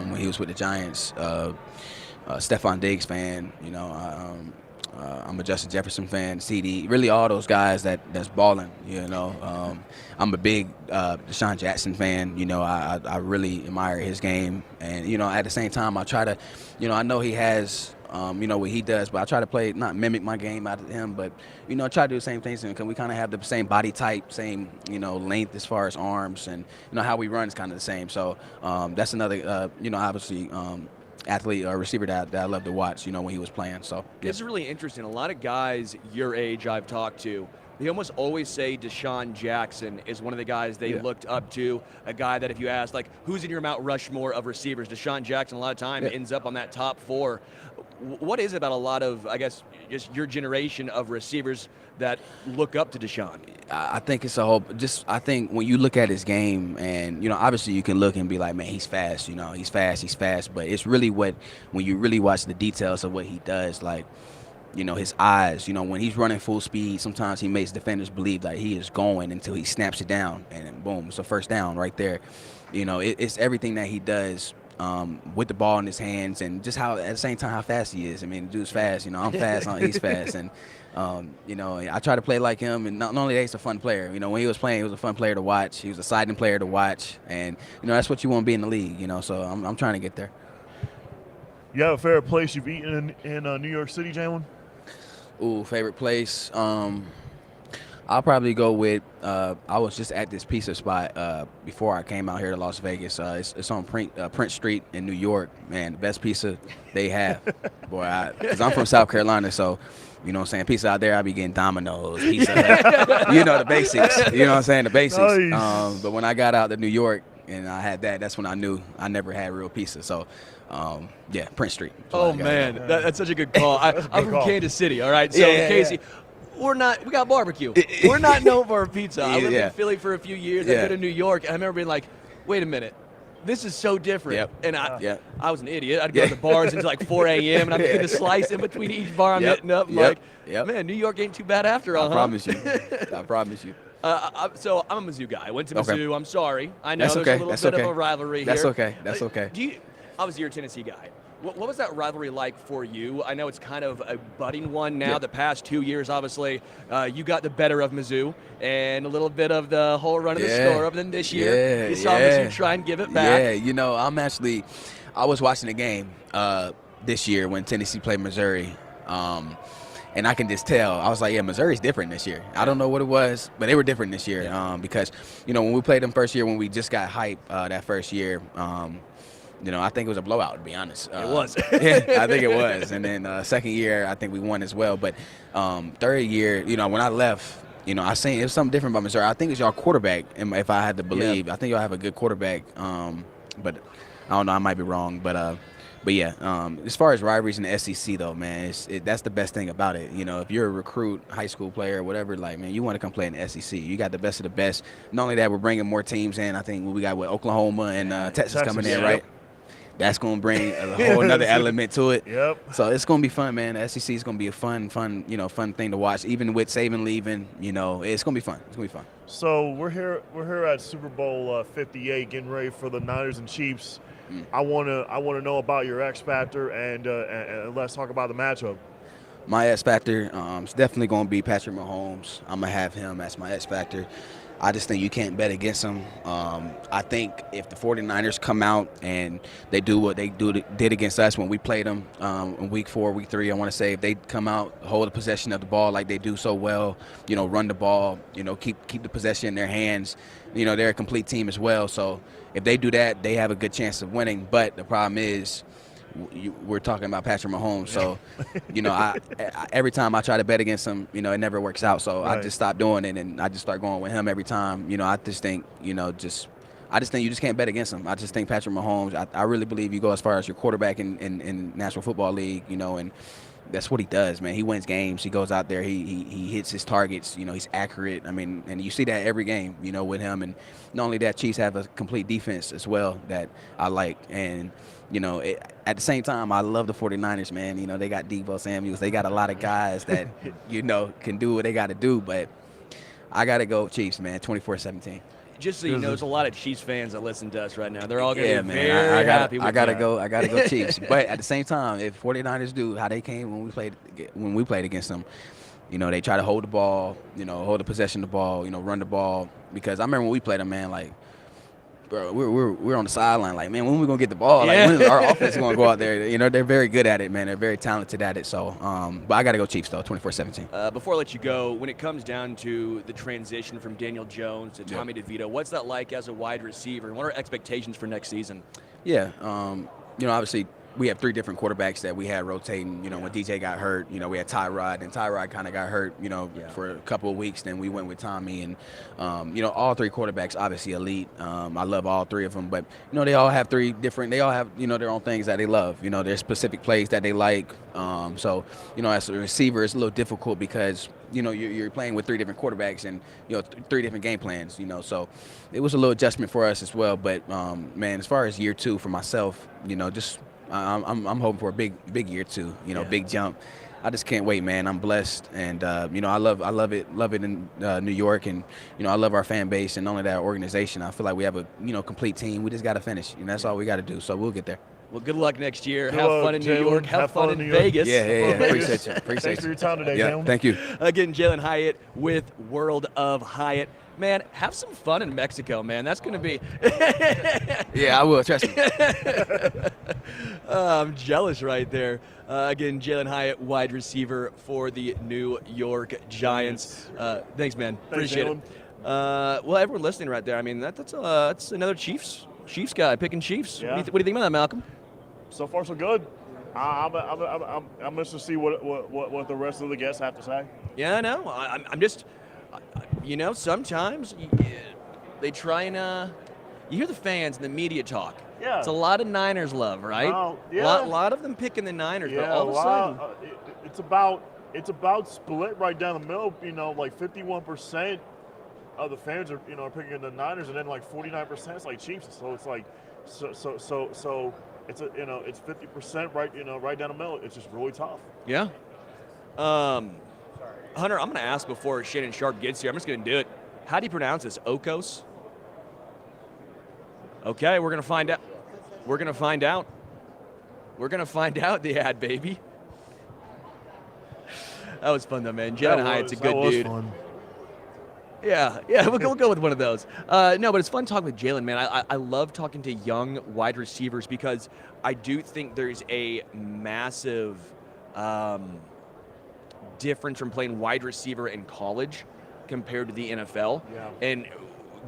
when he was with the Giants. Stephon Diggs fan. I'm a Justin Jefferson fan, CD, really all those guys that's balling, I'm a big Deshaun Jackson fan. I really admire his game. And, at the same time, I try to, I know he has, what he does, but I try to play, not mimic my game out of him, but, I try to do the same things. And we kind of have the same body type, same, length as far as arms, and, how we run is kind of the same. So that's another, obviously, athlete or receiver that I love to watch, when he was playing. So This is really interesting. A lot of guys your age I've talked to, they almost always say Deshaun Jackson is one of the guys they looked up to, a guy that if you ask, like, who's in your Mount Rushmore of receivers, Deshaun Jackson a lot of time ends up on that top 4. What is it about a lot of, I guess, just your generation of receivers that look up to Deshaun? I think it's I think when you look at his game, and, obviously you can look and be like, man, he's fast, he's fast, but it's really when you really watch the details of what he does, like, his eyes, when he's running full speed, sometimes he makes defenders believe that he is going until he snaps it down, and then boom, it's a first down right there. It's everything that he does with the ball in his hands, and just how, at the same time, how fast he is. I mean, the dude's fast, I'm fast, he's fast, and, I try to play like him, and not only that, he's a fun player. When he was playing, he was a fun player to watch. He was a exciting player to watch, and, that's what you want to be in the league, so I'm trying to get there. You have a favorite place you've eaten in New York City, Jalin? Ooh, favorite place. I'll probably go with. I was just at this pizza spot before I came out here to Las Vegas. It's on Prince Street in New York. Man, the best pizza they have. Boy, because I'm from South Carolina, so you know what I'm saying. Pizza out there, I be getting Domino's, pizza, the basics. You know what I'm saying, the basics. Nice. But when I got out to New York and I had that's when I knew I never had real pizza. So. Prince Street. Oh, man, that's such a good call. I'm from call. Kansas City, all right? So, Casey, we got barbecue. We're not known for our pizza. I lived in Philly for a few years. I go to New York, and I remember being like, wait a minute. This is so different. Yep. And I was an idiot. I'd go to the bars until like 4 a.m., and I'm getting a slice in between each bar I'm hitting up. I'm like, man, New York ain't too bad after all, I promise you. I promise you. So I'm a Mizzou guy. I went to Mizzou. I'm sorry. I know That's there's okay. a little bit of a rivalry That's here. okay. That's okay. Obviously, you're a Tennessee guy. What was that rivalry like for you? I know it's kind of a budding one now. The past 2 years, obviously, you got the better of Mizzou and a little bit of the whole run of the store. But then this year, you saw Mizzou try and give it back. Yeah, I was watching the game this year when Tennessee played Missouri. And I can just tell. I was like, yeah, Missouri's different this year. I don't know what it was, but they were different this year because, when we played them first year, when we just got hyped that first year, I think it was a blowout, to be honest. It was. I think it was. And then second year, I think we won as well. But third year, when I left, I seen it was something different about Missouri. I think it's y'all quarterback, if I had to believe. Yeah. I think y'all have a good quarterback. But I don't know. I might be wrong. But yeah, as far as rivalries in the SEC, though, man, that's the best thing about it. If you're a recruit, high school player, whatever, like, man, you want to come play in the SEC. You got the best of the best. Not only that, we're bringing more teams in. I think we got Oklahoma and Texas coming in, right? That's going to bring a whole another element to it. Yep. So it's going to be fun, man. The SEC is going to be a fun thing to watch. Even with Saban leaving, it's going to be fun. It's going to be fun. So we're here at Super Bowl 58, getting ready for the Niners and Chiefs. I wanna know about your X factor, and let's talk about the matchup. My X factor is definitely going to be Patrick Mahomes. I'm gonna have him as my X factor. I just think you can't bet against them. I think if the 49ers come out and they do what they did against us when we played them in week 4, week 3, I want to say if they come out, hold the possession of the ball like they do so well, run the ball, keep the possession in their hands, they're a complete team as well. So if they do that, they have a good chance of winning. But the problem is, we're talking about Patrick Mahomes, so I every time I try to bet against him, it never works out. So I just stop doing it, and I just start going with him every time. I just think, I just think you just can't bet against him. I just think Patrick Mahomes. I really believe you go as far as your quarterback in National Football League, and that's what he does, man. He wins games. He goes out there. He hits his targets. He's accurate. I mean, and you see that every game, with him. And not only that, Chiefs have a complete defense as well that I like. And at the same time, I love the 49ers, man. They got Deebo Samuels. They got a lot of guys that, can do what they got to do. But I got to go Chiefs, man, 24-17. Just so you know, there's a lot of Chiefs fans that listen to us right now. They're all going to be man, very happy with I gotta that. go. I gotta go Chiefs. But at the same time, if 49ers do how they came when we played against them, they try to hold the ball, hold the possession of the ball, run the ball. Because I remember when we played them, man, like, bro, we're on the sideline, like, man, when we gonna get the ball? Yeah. Like, when is our offense gonna go out there? They're very good at it, man. They're very talented at it. So, but I gotta go Chiefs though, 24-17. Before I let you go, when it comes down to the transition from Daniel Jones to Tommy DeVito, what's that like as a wide receiver? And what are expectations for next season? Yeah, obviously we have 3 different quarterbacks that we had rotating. When DJ got hurt, we had Tyrod, and Tyrod kind of got hurt, for a couple of weeks. Then we went with Tommy, and all 3 quarterbacks obviously elite. I love all 3 of them, but they all have 3 different. They all have their own things that they love. Their specific plays that they like. So as a receiver, it's a little difficult because you're playing with 3 different quarterbacks and 3 different game plans. So it was a little adjustment for us as well. But man, as far as year 2 for myself, just I'm hoping for a big year 2. Big jump. I just can't wait, man. I'm blessed, and I love it in New York, and I love our fan base, and not only that, our organization. I feel like we have a complete team. We just got to finish, and that's all we got to do. So we'll get there. Well, good luck next year. Good Have luck, fun in New Jalin. York. Have fun in New York. Vegas. Yeah. Appreciate you. Thanks for your time today, Yeah, Jalin. thank you. Again, Jalin Hyatt with World of Hyatt. Man, have some fun in Mexico, man. That's going to be. Yeah, I will. Trust me. I'm jealous right there. Again, Jalin Hyatt, wide receiver for the New York Giants. Thanks, man. Thanks, Appreciate it. Well, everyone listening right there, I mean, that's another Chiefs guy picking Chiefs. Yeah. What do you think about that, Malcolm? So far, so good. I'm interested to see what the rest of the guests have to say. Yeah, I know. I'm just, sometimes they try and you hear the fans and the media talk. Yeah. It's a lot of Niners love, right? Oh, yeah. Lot of them picking the Niners, Yeah, but all of a sudden, it's about split right down the middle. Like 51% of the fans are picking the Niners, and then like 49% is like Chiefs. So it's like so it's it's 50% right down the middle. It's just really tough. yeah. Hunter, I'm going to ask before Shannon Sharp gets here. I'm just going to do it. How do you pronounce this? Okos? Okay, we're going to find out. We're going to find out. We're going to find out the ad, baby. That was fun, though, man. Jalin Hyatt's a good dude. Fun. Yeah, we'll go with one of those. No, but it's fun talking with Jalin, man. I love talking to young wide receivers because I do think there's a massive difference from playing wide receiver in college compared to the NFL. Yeah. And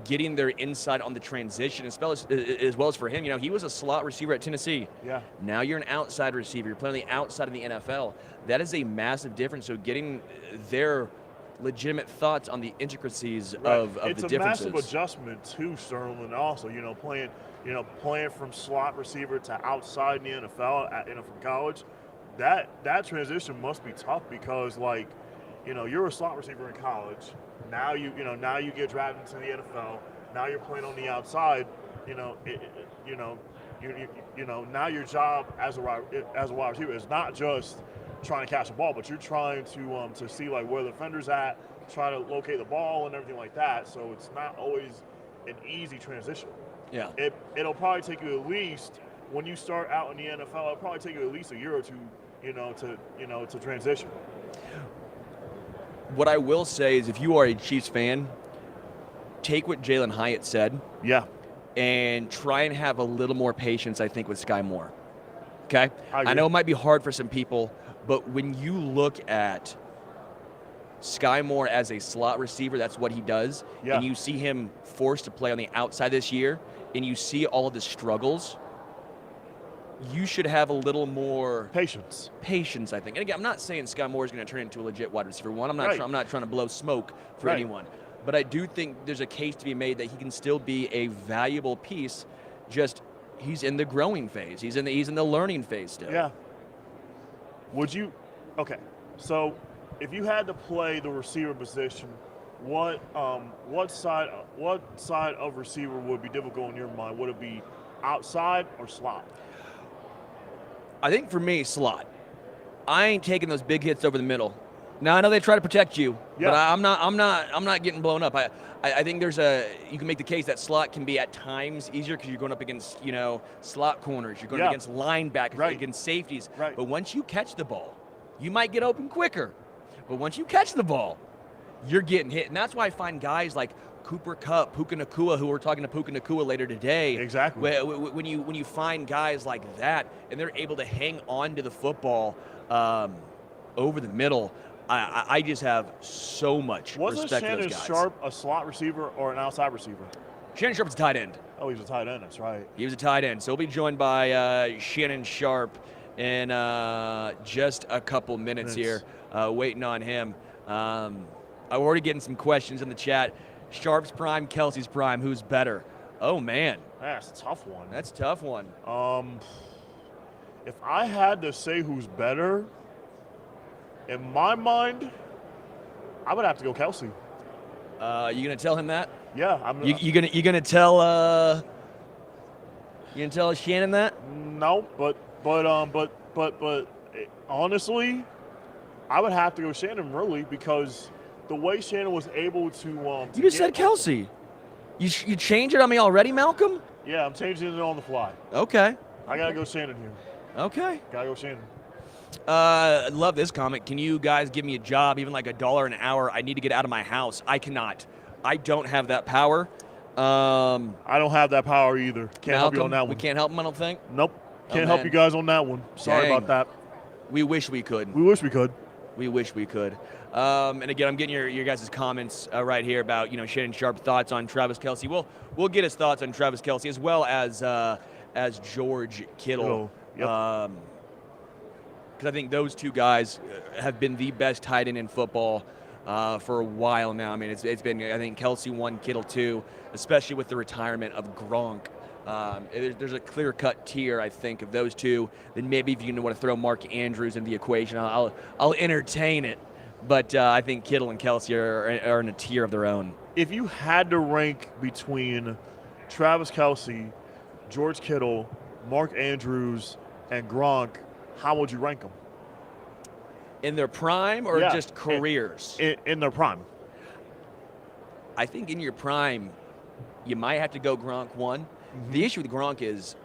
getting their insight on the transition as well as for him. He was a slot receiver at Tennessee. Yeah. Now you're an outside receiver. You're playing on the outside of the NFL. That is a massive difference. So getting their legitimate thoughts on the intricacies of the differences. It's a massive adjustment too, Sterling. Also, playing from slot receiver to outside in the NFL, from college. That transition must be tough because, you're a slot receiver in college. Now now you get drafted into the NFL. Now you're playing on the outside. Now your job as a wide receiver is not just trying to catch the ball, but you're trying to see where the defender's at, try to locate the ball and everything like that. So it's not always an easy transition. Yeah. It'll probably take you at least, when you start out in the NFL, it'll probably take you at least a year or two, to transition. What I will say is, if you are a Chiefs fan, take what Jalin Hyatt said. Yeah. And try and have a little more patience, I think, with Sky Moore. Okay? I agree. I know it might be hard for some people, but when you look at Sky Moore as a slot receiver, that's what he does. Yeah. And you see him forced to play on the outside this year, and you see all of the struggles, you should have a little more Patience, I think. And again, I'm not saying Sky Moore is going to turn into a legit wide receiver one. I'm not trying to blow smoke for Right. anyone. But I do think there's a case to be made that he can still be a valuable piece. Just he's in the growing phase. He's in the learning phase still. Yeah. Okay, so if you had to play the receiver position, what side of receiver would be difficult in your mind? Would it be outside or slot? I think for me, slot. I ain't taking those big hits over the middle. Now I know they try to protect you, Yeah. but I'm not getting blown up. I think you can make the case that slot can be at times easier because you're going up against slot corners, you're going up against linebackers, Right. against safeties. Right. But once you catch the ball, you might get open quicker. But once you catch the ball, you're getting hit, and that's why I find guys like Cooper Kupp, Puka Nacua, who we're talking to Puka Nacua later today. Exactly. When you find guys like that, and they're able to hang on to the football over the middle, I just have so much Wasn't respect for Shannon those guys. Sharp a slot receiver or an outside receiver? Shannon Sharp's a tight end. Oh, he's a tight end. That's right. He was a tight end, so he'll be joined by Shannon Sharp in just a couple minutes here, waiting on him. I'm already getting some questions in the chat. Sharp's prime, Kelsey's prime, who's better? Oh, man. That's a tough one. That's a tough one. If I had to say who's better, in my mind, I would have to go Kelsey. You gonna tell him that? Yeah, You gonna tell Shannon that? No, but honestly, I would have to go Shannon really because the way Shannon was able to. You just said Kelsey. You changed it on me already, Malcolm? Yeah, I'm changing it on the fly. Okay. I gotta go Shannon here. Okay. Gotta go Shannon. I love this comment. Can you guys give me a job, even like $1 an hour? I need to get out of my house. I cannot. I don't have that power. I don't have that power either. Can't help you Malcolm, on that one. We can't help him, I don't think. Nope. Can't Oh, help man. you guys on that one. Sorry Dang. about that. We wish we could. We wish we could. We wish we could. And again, I'm getting your guys' comments right here about Shannon Sharp thoughts on Travis Kelce. We'll get his thoughts on Travis Kelce as well as George Kittle. Yep. Because I think those two guys have been the best tight end in football for a while now. I mean, it's been, I think, Kelce 1, Kittle 2, especially with the retirement of Gronk. There's a clear-cut tier, I think, of those two. Then maybe if you want to throw Mark Andrews in the equation, I'll entertain it. But I think Kittle and Kelce are in a tier of their own. If you had to rank between Travis Kelce, George Kittle, Mark Andrews, and Gronk, how would you rank them? In their prime or Yeah, just careers? In their prime. I think in your prime, you might have to go Gronk 1. Mm-hmm. The issue with Gronk is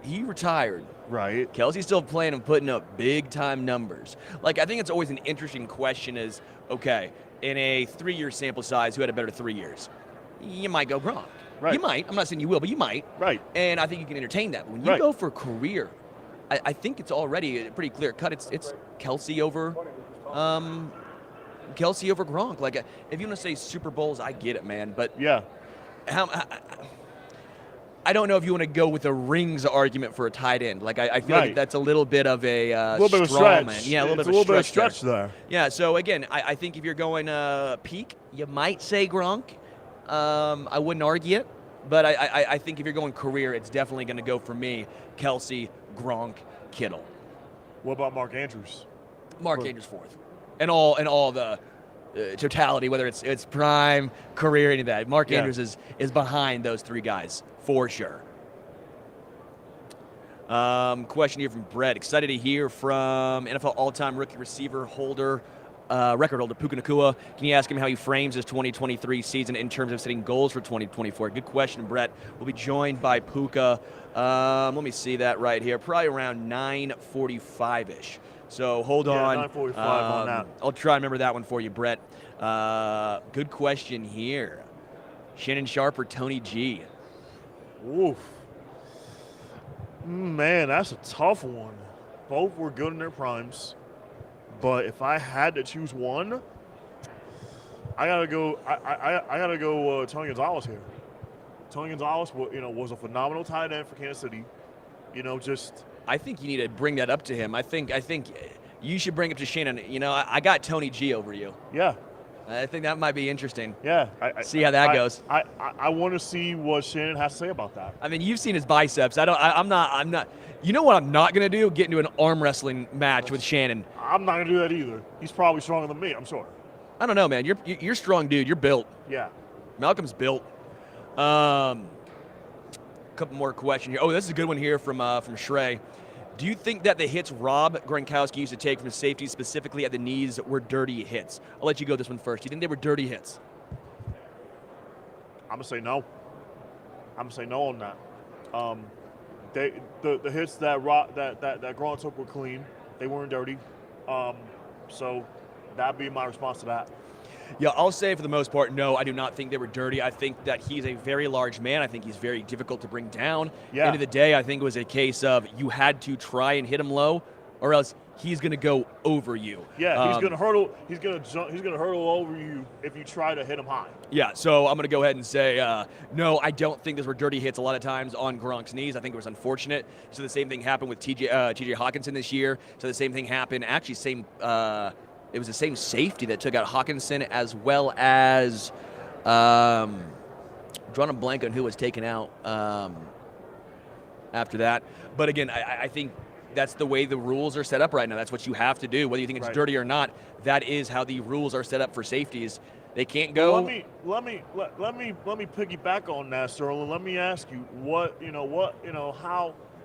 he retired. Right. Kelsey's still playing and putting up big-time numbers. Like, I think it's always an interesting question is, okay, in a 3-year sample size, who had a better 3 years? You might go Gronk. Right. You might. I'm not saying you will, but you might. Right. And I think you can entertain that. But when you Right. go for career, I think it's already a pretty clear cut. It's Kelsey over Gronk. Like, if you want to say Super Bowls, I get it, man. But Yeah. I don't know if you want to go with a rings argument for a tight end. Like, I feel Right. like that's a little bit of a little bit of straw stretch. man. Yeah, a little It's bit of a stretch there. Yeah, so again, I think if you're going peak, you might say Gronk. I wouldn't argue it, but I think if you're going career, it's definitely going to go for me, Kelsey, Gronk, Kittle. What about Mark Andrews? Mark Andrews 4th. And all the totality, whether it's prime, career, any of that. Mark Yeah. Andrews is behind those three guys, for sure. Question here from Brett. Excited to hear from NFL all-time rookie receiver holder, record holder Puka Nacua. Can you ask him how he frames his 2023 season in terms of setting goals for 2024? Good question, Brett. We'll be joined by Puka. Let me see that right here. Probably around 9:45-ish. So hold on. 9:45 on that. I'll try to remember that one for you, Brett. Good question here. Shannon Sharp or Tony G? Oof. Man, that's a tough one. Both were good in their primes. But if I had to choose one, I gotta go. I gotta go. Tony Gonzalez here. Tony Gonzalez, was a phenomenal tight end for Kansas City. I think you need to bring that up to him. I think you should bring it to Shannon. I got Tony G over you. Yeah, I think that might be interesting. yeah. See how that goes. I want to see what Shannon has to say about that. I mean, you've seen his biceps. I'm not. You know what I'm not gonna do? Get into an arm wrestling match with Shannon. I'm not gonna do that either. He's probably stronger than me. I'm sure. I don't know, man. You're a strong dude. You're built. Yeah. Malcolm's built. Couple more questions here. Oh, this is a good one here from Shrey. Do you think that the hits Rob Gronkowski used to take from safety, specifically at the knees, were dirty hits? I'll let you go this one first. Do you think they were dirty hits? I'm gonna say no. I'm gonna say no on that. The hits that Gronk took were clean. They weren't dirty. So that'd be my response to that. Yeah, I'll say for the most part, no, I do not think they were dirty. I think that he's a very large man. I think he's very difficult to bring down. Yeah. End of the day, I think it was a case of you had to try and hit him low, or else he's going to go over you. Yeah, he's gonna hurdle. He's gonna jump. He's gonna hurdle over you if you try to hit him high. Yeah, so I'm going to go ahead and say, no, I don't think those were dirty hits a lot of times on Gronk's knees. I think it was unfortunate. So the same thing happened with TJ Hawkinson this year. So the same thing happened, actually it was the same safety that took out Hawkinson, as well as drawing a blank on who was taken out after that. But again, I think that's the way the rules are set up right now. That's what you have to do, whether you think it's dirty or not. That is how the rules are set up for safeties. They can't go. Let me piggyback on that, Sterling. Let me ask you,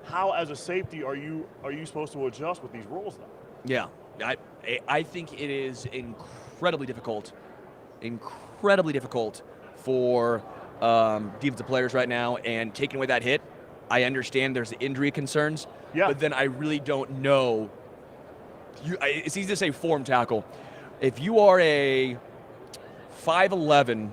how as a safety are you supposed to adjust with these rules now? Yeah, I think it is incredibly difficult for defensive players right now. And taking away that hit, I understand there's injury concerns. Yeah. But then I really don't know. It's easy to say form tackle. If you are a 5'11",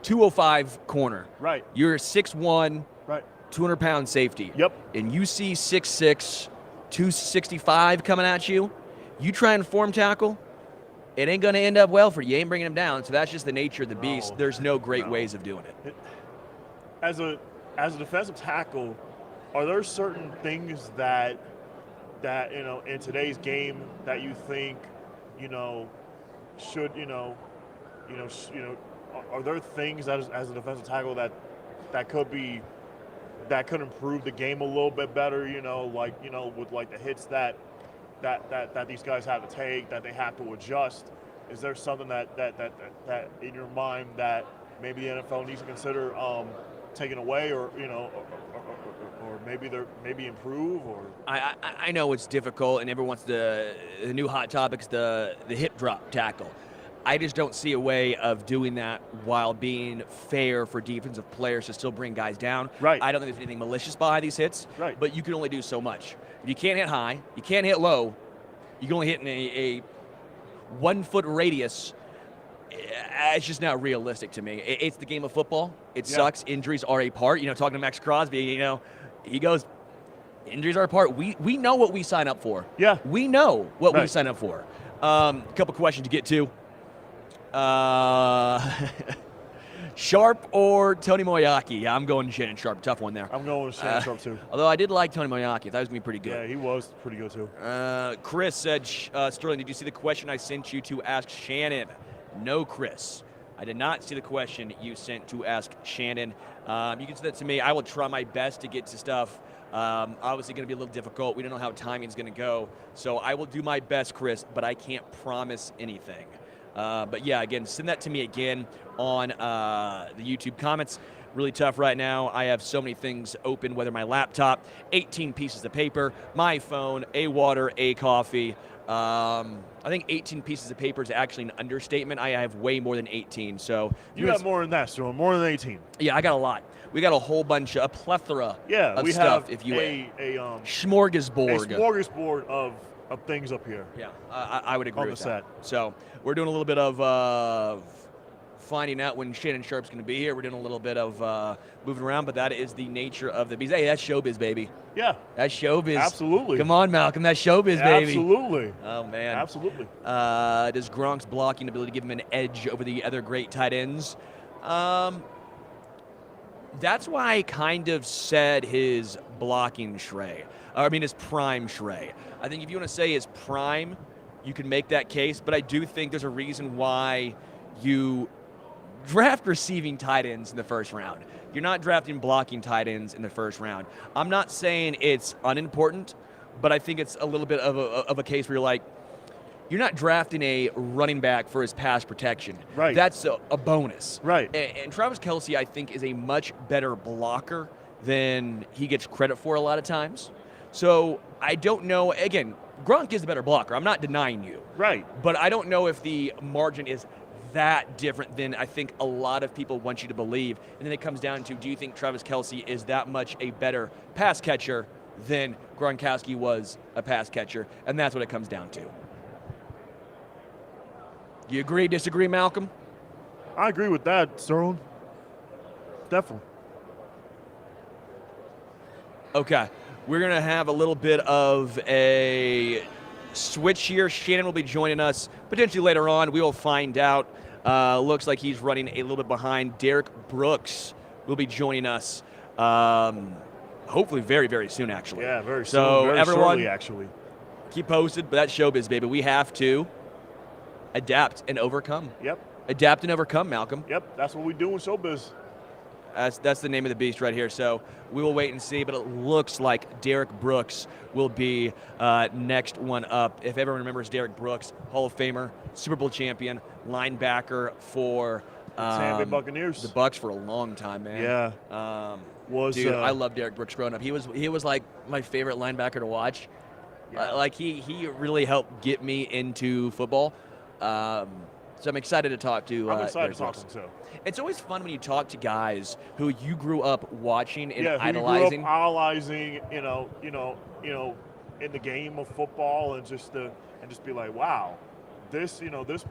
205 corner, right? You're a 6'1", right, 200-pound safety. Yep. And you see 6'6", 265 coming at you, you try and form tackle, it ain't going to end up well for you. You ain't bringing him down. So that's just the nature of the beast. There's no great ways of doing it. As a defensive tackle, are there certain things that in today's game that you think should are there things that as a defensive tackle that could improve the game a little bit better, with like the hits that these guys have to take, that they have to adjust? Is there something that in your mind that maybe the NFL needs to consider taking away, or maybe improve? Or I know it's difficult, and everyone wants the new hot topic's the hip drop tackle. I just don't see a way of doing that while being fair for defensive players to still bring guys down. Right. I don't think there's anything malicious behind these hits. Right. But you can only do so much. If you can't hit high, you can't hit low, you can only hit in a 1 foot radius. It's just not realistic to me. It's the game of football. It sucks. Injuries are a part. Talking to Max Crosby, he goes, injuries are a part. We know what we sign up for. Yeah. We know what we sign up for. A couple questions to get to. Sharp or Tony Moeaki? Yeah, I'm going Shannon Sharp. Tough one there. I'm going with Shannon Sharp too. Although I did like Tony Moeaki. I thought he was going to be pretty good. Yeah, he was pretty good too. Chris said, Sterling, did you see the question I sent you to ask Shannon? No, Chris. I did not see the question you sent to ask Shannon. You can send that to me. I will try my best to get to stuff. Obviously going to be a little difficult. We don't know how timing's going to go. So I will do my best, Chris, but I can't promise anything. But yeah, again, send that to me again on the YouTube comments. Really tough right now. I have so many things open, whether my laptop, 18 pieces of paper, my phone, a water, a coffee. I think 18 pieces of paper is actually an understatement. I have way more than 18. So you got more than that, Sterling. More than 18. Yeah, I got a lot. We got a whole bunch, a plethora of we stuff, have if you will. Smorgasbord. A smorgasbord of things up here. Yeah, I would agree on with the that. set. So we're doing a little bit of finding out when Shannon Sharp's going to be here. We're doing a little bit of moving around, but that is the nature of the beast. Hey, that's showbiz, baby. Yeah. That's showbiz. Absolutely. Come on, Malcom. That's showbiz, baby. Absolutely. Oh, man. Absolutely. Does Gronk's blocking ability give him an edge over the other great tight ends? That's why I kind of said his blocking Shrey. His prime Shrey. I think if you want to say his prime, you can make that case, but I do think there's a reason why you draft receiving tight ends in the first round. You're not drafting blocking tight ends in the first round. I'm not saying it's unimportant, but I think it's a little bit of a case where you're like, you're not drafting a running back for his pass protection. Right. That's a bonus. Right. And Travis Kelce, I think, is a much better blocker than he gets credit for a lot of times. So I don't know. Again, Gronk is the better blocker. I'm not denying you. Right. But I don't know if the margin is that different than I think a lot of people want you to believe. And then it comes down to, do you think Travis Kelce is that much a better pass catcher than Gronkowski was a pass catcher? And that's what it comes down to. You agree, disagree, Malcolm? I agree with that, Sterling. Definitely. Okay. We're going to have a little bit of a switch here. Shannon will be joining us potentially later on. We will find out. Looks like he's running a little bit behind. Derek Brooks will be joining us hopefully very, very soon, actually. Yeah, very soon. So very everyone, shortly, actually. keep posted, but that's showbiz, baby. We have to adapt and overcome. Yep. Adapt and overcome, Malcolm. Yep, that's what we do in showbiz. That's the name of the beast right here. So we will wait and see, but it looks like Derek Brooks will be next one up. If everyone remembers Derek Brooks, Hall of Famer, Super Bowl champion, linebacker for Tampa Bay Buccaneers. The Bucs for a long time, man. Yeah. Dude, I love Derek Brooks growing up. He was like my favorite linebacker to watch. Yeah. Like he really helped get me into football. So I'm excited to talk to. I'm excited Derek to talk Brooks. to him too. It's always fun when you talk to guys who you grew up watching and Yeah, who idolizing. you grew up idolizing, in the game of football, and just be like, wow, this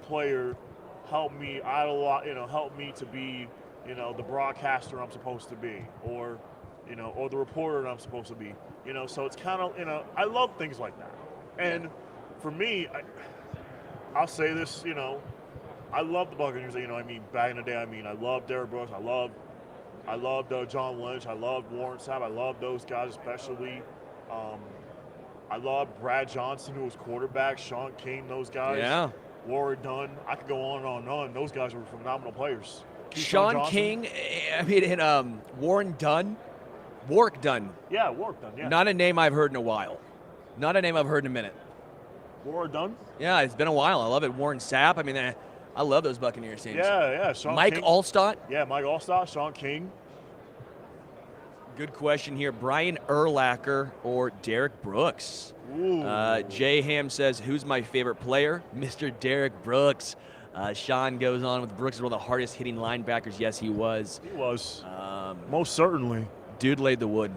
player helped me helped me to be, the broadcaster I'm supposed to be, or the reporter I'm supposed to be, So it's kind of, I love things like that, and for me, I'll say this, I love the Buccaneers. Back in the day, I loved Derrick Brooks. I loved John Lynch. I loved Warren Sapp. I loved those guys, especially. I loved Brad Johnson, who was quarterback. Sean King, those guys. Yeah. Warren Dunn. I could go on and on. Those guys were phenomenal players. Sean King, and Warren Dunn. Warwick Dunn. Yeah, Warwick Dunn. Yeah. Not a name I've heard in a while. Not a name I've heard in a minute. Warren Dunn. Yeah, it's been a while. I love it. Warren Sapp. I love those Buccaneers teams. Yeah. Sean Mike King. Allstott. Yeah, Mike Allstott. Sean King. Good question here. Brian Urlacher or Derek Brooks? Ooh. Jay Ham says, who's my favorite player? Mr. Derek Brooks. Sean goes on with Brooks is one of the hardest hitting linebackers. Yes, he was. He was. Most certainly. Dude laid the wood.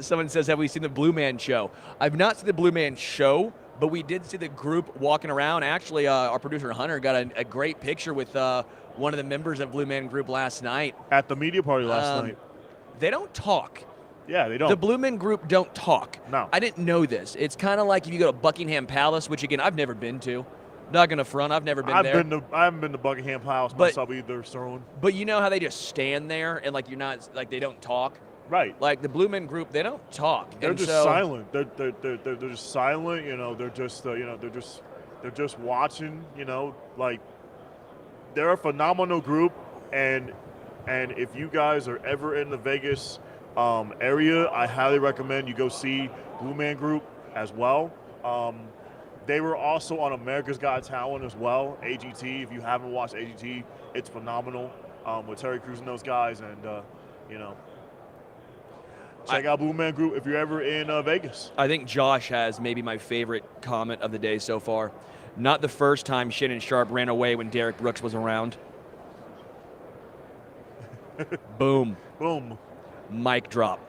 Someone says, have we seen the Blue Man Show? I've not seen the Blue Man Show, but we did see the group walking around. Actually, our producer Hunter got a great picture with one of the members of Blue Man Group last night. At the media party last night. They don't talk. Yeah, they don't. The Blue Man Group don't talk. No. I didn't know this. It's kind of like if you go to Buckingham Palace, which, again, I've never been to. Not going to front. I've never been there. I haven't been to Buckingham Palace myself either, Sterling. But you know how they just stand there and, you're not, they don't talk? Right. Like the Blue Man Group, they don't talk. They're just silent. They're just silent. They're just they're just watching. They're a phenomenal group, and if you guys are ever in the Vegas area, I highly recommend you go see Blue Man Group as well. They were also on America's Got Talent as well. AGT. If you haven't watched AGT, it's phenomenal with Terry Crews and those guys, and check out Blue Man Group if you're ever in Vegas. I think Josh has maybe my favorite comment of the day so far. Not the first time Shannon Sharp ran away when Derek Brooks was around. Boom. Boom. Mic drop.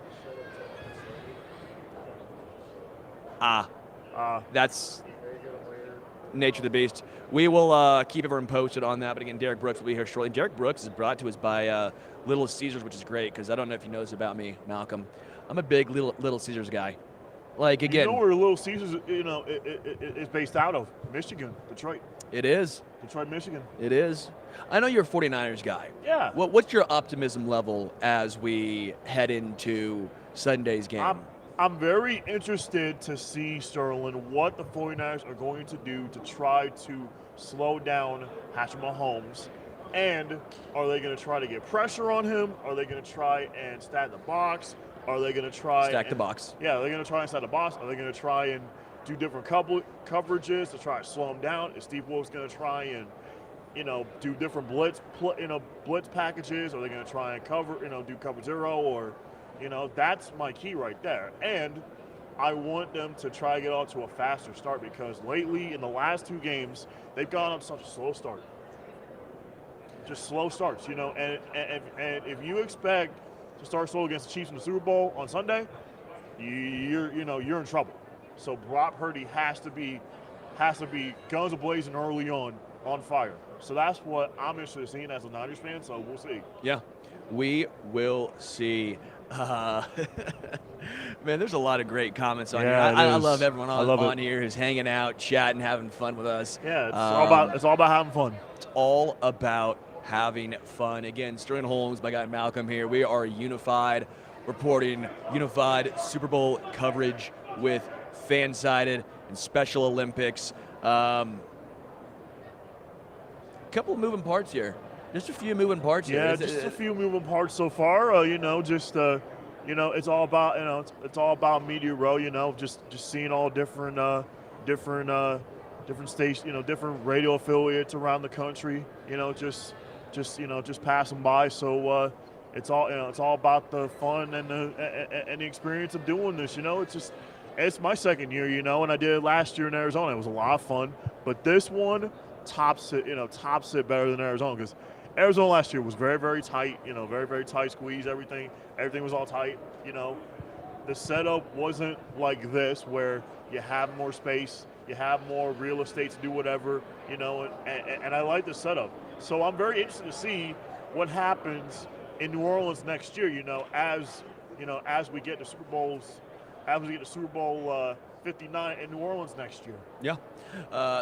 That's nature of the beast. We will keep everyone posted on that, but again, Derek Brooks will be here shortly. Derek Brooks is brought to us by Little Caesars, which is great, because I don't know if you know this about me, Malcolm. I'm a big Little Caesars guy. Again. You know where Little Caesars, is based out of? Michigan, Detroit. It is. Detroit, Michigan. It is. I know you're a 49ers guy. Yeah. What's your optimism level as we head into Sunday's game? I'm very interested to see, Sterling, what the 49ers are going to do to try to slow down Patrick Mahomes. And are they going to try to get pressure on him? Are they going to try and stack the box? Are they going to try Stack the box. Yeah, are they going to try and stack the box? Are they going to try and do different coverages to try to slow him down? Is Steve Wilkes going to try and, do different blitz packages? Are they going to try and do cover zero, or, You know, that's my key right there. And I want them to try to get off to a faster start because lately in the last 2 games, they've gone up such a slow start. Just slow starts, you know, and if you expect to start slow against the Chiefs in the Super Bowl on Sunday, you're in trouble. So Brock Purdy has to be guns a-blazing early on fire. So that's what I'm interested in seeing as a Niners fan, so we'll see. Yeah, we will see. Man, there's a lot of great comments on here. I love everyone on here who's hanging out, chatting, having fun with us. Yeah, it's all about having fun. It's all about having fun. Again, Sterling Holmes, my guy Malcom here. We are unified, reporting unified Super Bowl coverage with fan-sided and Special Olympics. Couple of moving parts here. Just a few moving parts here. Yeah, just a few moving parts so far. It's all about it's all about Media Row. You know, just seeing all different stations, different radio affiliates around the country. You know, just passing by. So it's all about the fun and the experience of doing this. You know, it's my second year. You know, and I did it last year in Arizona. It was a lot of fun, but this one tops it better than Arizona because Arizona last year was very, very tight, very, very tight squeeze, everything was all tight, The setup wasn't like this where you have more space, you have more real estate to do whatever, and I like the setup. So I'm very interested to see what happens in New Orleans next year, as we get to Super Bowl 59 in New Orleans next year. Yeah.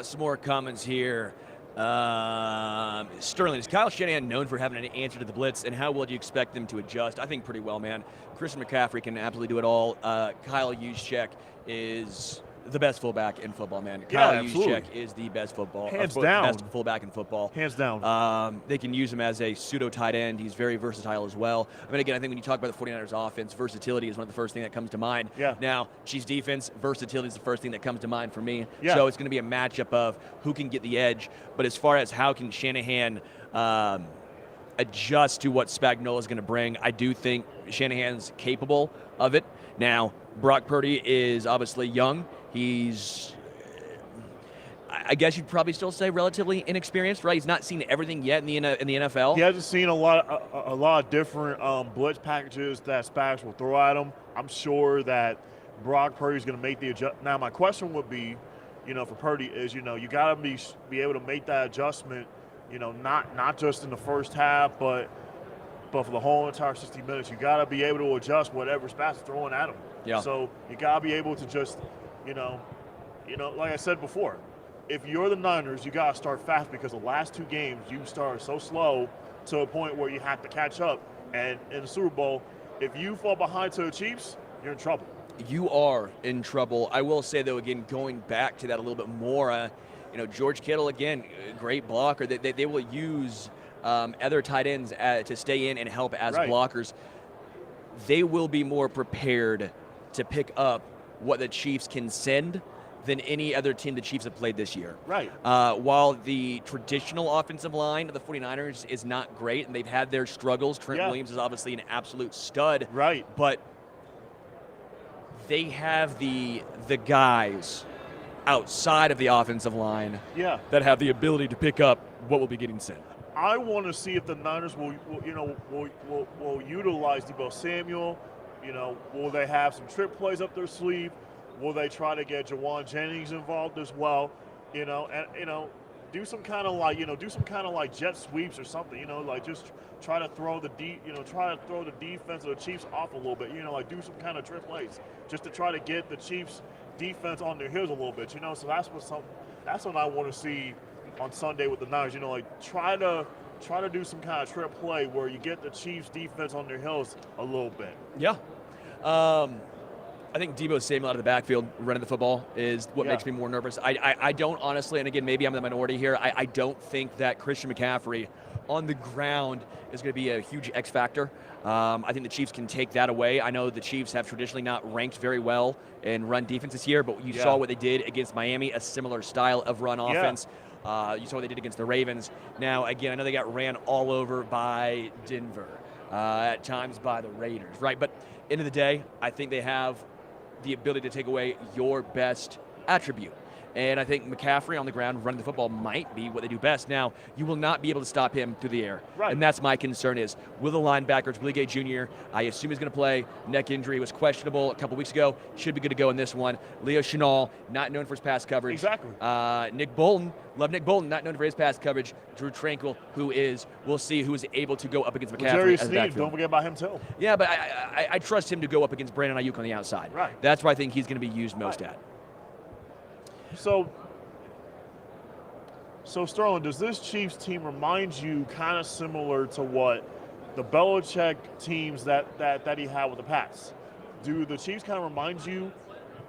Some more comments here. Sterling, is Kyle Shanahan known for having an answer to the blitz, and how well do you expect them to adjust? I think pretty well, man. Christian McCaffrey can absolutely do it all. Kyle Juszczyk is the best fullback in football, man. Kyle Juszczyk is the best best fullback in football. Hands down. They can use him as a pseudo tight end. He's very versatile as well. I mean, again, I think when you talk about the 49ers offense, versatility is one of the first things that comes to mind. Yeah. Now, Chiefs defense, versatility is the first thing that comes to mind for me. Yeah. So it's going to be a matchup of who can get the edge. But as far as how can Shanahan adjust to what Spagnuolo is going to bring, I do think Shanahan's capable of it. Now, Brock Purdy is obviously young. He's, I guess you'd probably still say, relatively inexperienced, right? He's not seen everything yet in the NFL. He hasn't seen a lot of different blitz packages that Spags will throw at him. I'm sure that Brock Purdy's going to make the adjustment. Now, my question would be, for Purdy is, you got to be able to make that adjustment, not just in the first half, but for the whole entire 60 minutes. You got to be able to adjust whatever Spags is throwing at him. Yeah. So you got to be able to just, like I said before, if you're the Niners, you got to start fast because the last 2 games you started so slow to a point where you have to catch up. And in the Super Bowl, if you fall behind to the Chiefs, you're in trouble. You are in trouble. I will say, though, again, going back to that a little bit more, George Kittle, again, great blocker. They will use other tight ends to stay in and help as blockers. They will be more prepared to pick up what the Chiefs can send than any other team the Chiefs have played this year. Right. While the traditional offensive line of the 49ers is not great, and they've had their struggles. Trent Williams is obviously an absolute stud. Right. But they have the guys outside of the offensive line that have the ability to pick up what will be getting sent. I want to see if the Niners will utilize Deebo Samuel. Will they have some trick plays up their sleeve? Will they try to get Jawan Jennings involved as well? Do some kind of like jet sweeps or something. Just try to throw the defense of the Chiefs off a little bit. Do some kind of trick plays just to try to get the Chiefs defense on their heels a little bit. So that's what I want to see on Sunday with the Niners. Try to do some kind of trick play where you get the Chiefs defense on their heels a little bit. Yeah. I think Deebo Samuel out of the backfield running the football is what makes me more nervous. I don't honestly, and again, maybe I'm the minority here, I don't think that Christian McCaffrey on the ground is going to be a huge X factor. I think the Chiefs can take that away. I know the Chiefs have traditionally not ranked very well in run defense this year, but you saw what they did against Miami, a similar style of run offense. You saw what they did against the Ravens. Now, again, I know they got ran all over by Denver, at times by the Raiders, right? But end of the day, I think they have the ability to take away your best attribute. And I think McCaffrey on the ground running the football might be what they do best. Now, you will not be able to stop him through the air. Right. And that's my concern is, will the linebackers, Willie Gay Jr., I assume he's going to play. Neck injury was questionable a couple weeks ago. Should be good to go in this one. Leo Chenal, not known for his pass coverage. Exactly. Nick Bolton, love Nick Bolton, not known for his pass coverage. Drew Tranquil, we'll see who is able to go up against McCaffrey Jerry as a Sneed, backfield. don't forget about him too. Yeah, but I trust him to go up against Brandon Ayuk on the outside. Right. That's where I think he's going to be used most Right. at. So Sterling, does this Chiefs team remind you kind of similar to what the Belichick teams that he had with the Pats? Do the Chiefs kind of remind you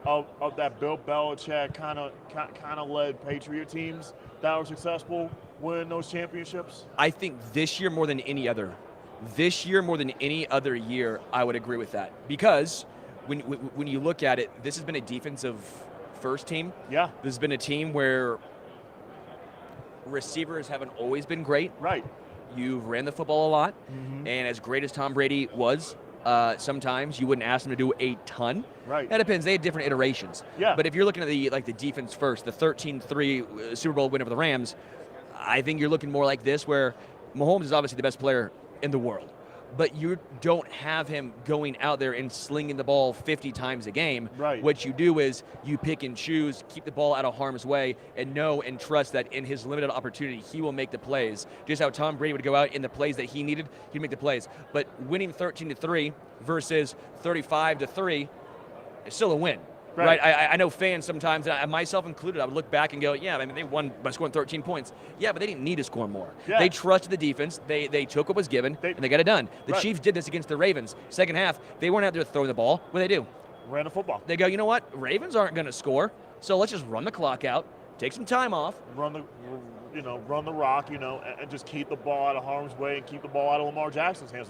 of that Bill Belichick kind of led Patriot teams that were successful winning those championships? I think this year more than any other year, I would agree with that. Because when you look at it, this has been a defensive first team. Yeah. This has been a team where receivers haven't always been great. Right. You've ran the football a lot. Mm-hmm. And as great as Tom Brady was, sometimes you wouldn't ask him to do a ton. Right. That depends. They had different iterations. Yeah. But if you're looking at the defense first, the 13-3 Super Bowl win over the Rams, I think you're looking more like this, where Mahomes is obviously the best player in the world, but you don't have him going out there and slinging the ball 50 times a game. Right. What you do is you pick and choose, keep the ball out of harm's way, and know and trust that in his limited opportunity, he will make the plays. Just how Tom Brady would go out in the plays that he needed, he'd make the plays. But winning 13-3 versus 35-3 is still a win. Right. I know fans sometimes, and myself included, I would look back and go, yeah, I mean, they won by scoring 13 points. Yeah, but they didn't need to score more. Yeah. They trusted the defense. They took what was given, and they got it done. The Right. Chiefs did this against the Ravens. Second half, they weren't out there throwing the ball. What did they do? Ran the football. They go, you know what? Ravens aren't going to score, so let's just run the clock out, take some time off. Run the rock, and just keep the ball out of harm's way and keep the ball out of Lamar Jackson's hands.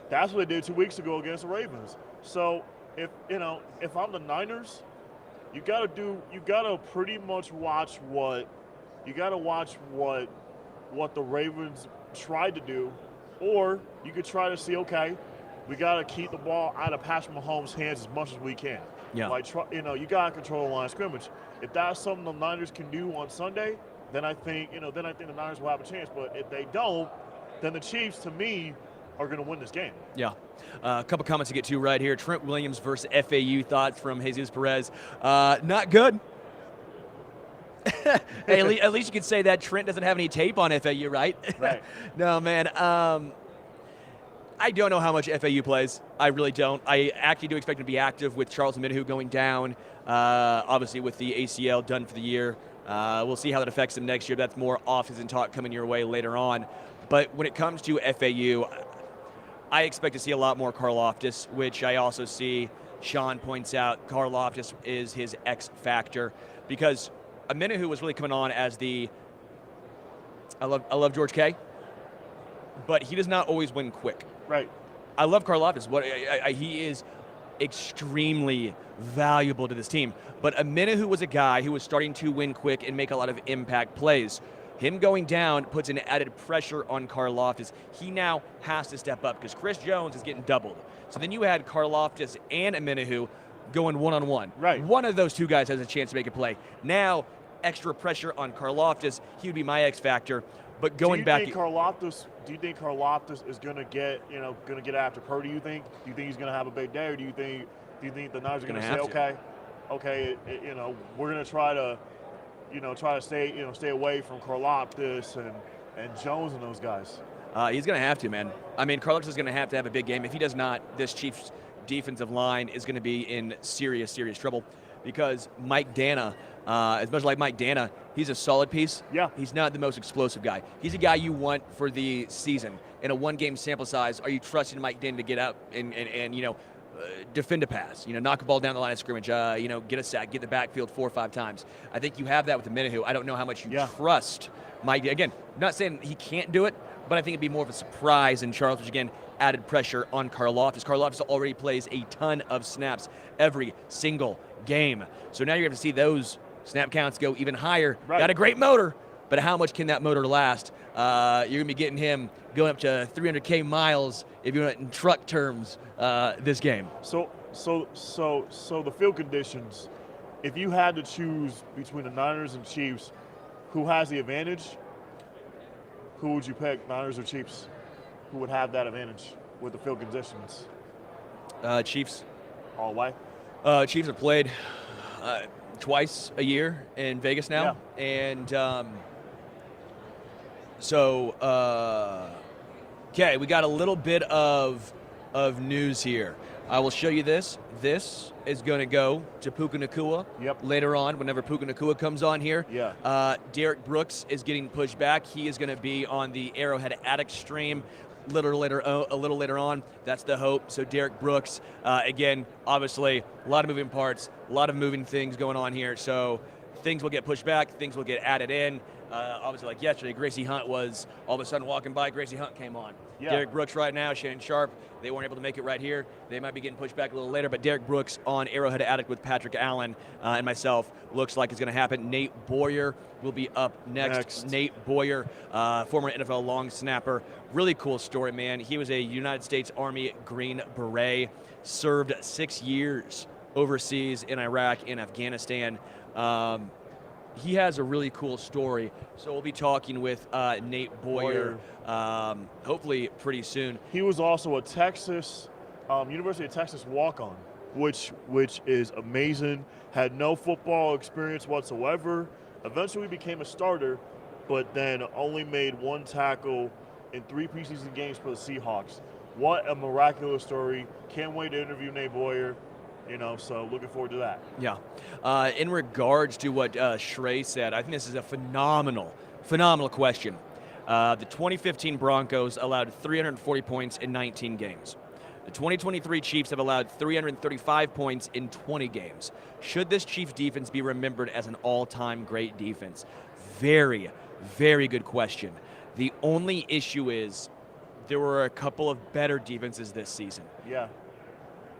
That's what they did 2 weeks ago against the Ravens. So if I'm the Niners, you gotta pretty much watch what the Ravens tried to do, or you could try to see, okay, we gotta keep the ball out of Patrick Mahomes' hands as much as we can. Yeah. You gotta control the line of scrimmage. If that's something the Niners can do on Sunday, then I think the Niners will have a chance. But if they don't, then the Chiefs, to me, are going to win this game. Yeah. A couple comments to get to right here. Trent Williams versus FAU. Thoughts from Jesus Perez. Not good. Hey, at least you could say that Trent doesn't have any tape on FAU, right? Right. No, man. I don't know how much FAU plays. I really don't. I actually do expect him to be active with Charles Omenihu going down. Obviously, with the ACL done for the year. We'll see how that affects him next year. That's more off-season talk coming your way later on. But when it comes to FAU, I expect to see a lot more Karlaftis, which I also see Sean points out. Karlaftis is his X factor because Omenihu was really coming on as I love George K, but he does not always win quick. Right. I love Karlaftis. He is extremely valuable to this team. But Omenihu was a guy who was starting to win quick and make a lot of impact plays. Him going down puts an added pressure on Karlaftis. He now has to step up because Chris Jones is getting doubled. So then you had Karlaftis and Omenihu going one-on-one. Right. One of those two guys has a chance to make a play. Now, extra pressure on Karlaftis. He would be my X factor. But going back, do you think Karlaftis is going to get after Purdy? Do you think he's going to have a big day, or do you think the Niners are going to say, okay, we're going to try to stay away from Karlaftis and Jones and those guys? He's going to have to, man. I mean, Karlaftis is going to have a big game. If he does not, this Chiefs defensive line is going to be in serious trouble because Mike Dana, as much like Mike Dana, he's a solid piece. Yeah. He's not the most explosive guy. He's a guy you want for the season. In a one-game sample size, are you trusting Mike Dana to get out and defend a pass, knock a ball down the line of scrimmage, get a sack, get the backfield 4 or 5 times? I think you have that with Omenihu. I don't know how much you trust Mike. Again, not saying he can't do it, but I think it'd be more of a surprise in Charles, which again, added pressure on Karlaftis. Karlaftis already plays a ton of snaps every single game. So now you're going to see those snap counts go even higher. Right. Got a great motor, but how much can that motor last You're going to be getting him going up to 300K miles, if you want it in truck terms, this game. So the field conditions, if you had to choose between the Niners and Chiefs, who has the advantage, who would you pick, Niners or Chiefs? Who would have that advantage with the field conditions? Chiefs. All the way? Chiefs have played twice a year in Vegas now. Yeah. And okay, we got a little bit of news here. I will show you this. This is going to go to Puka Nacua later on, whenever Puka Nacua comes on here. Yeah. Derek Brooks is getting pushed back. He is going to be on the Arrowhead Attic stream a little later on. That's the hope. So Derek Brooks, again, obviously, a lot of moving parts, a lot of moving things going on here. So things will get pushed back, things will get added in. Obviously, like yesterday, Gracie Hunt was all of a sudden walking by. Gracie Hunt came on. Yeah. Derek Brooks right now, Shannon Sharp, they weren't able to make it right here. They might be getting pushed back a little later, but Derek Brooks on Arrowhead Attic with Patrick Allen and myself looks like it's going to happen. Nate Boyer will be up next. Nate Boyer, former NFL long snapper. Really cool story, man. He was a United States Army Green Beret, served 6 years overseas in Iraq and Afghanistan. He has a really cool story, so we'll be talking with Nate Boyer hopefully pretty soon. He was also a Texas, University of Texas walk-on, which is amazing. Had no football experience whatsoever. Eventually became a starter, but then only made 1 tackle in 3 preseason games for the Seahawks. What a miraculous story. Can't wait to interview Nate Boyer. So looking forward to that. Yeah. In regards to what Shrey said, I think this is a phenomenal question. The 2015 Broncos allowed 340 points in 19 games. The 2023 Chiefs have allowed 335 points in 20 games. Should this Chiefs defense be remembered as an all-time great defense? Very, very good question. The only issue is there were a couple of better defenses this season. Yeah.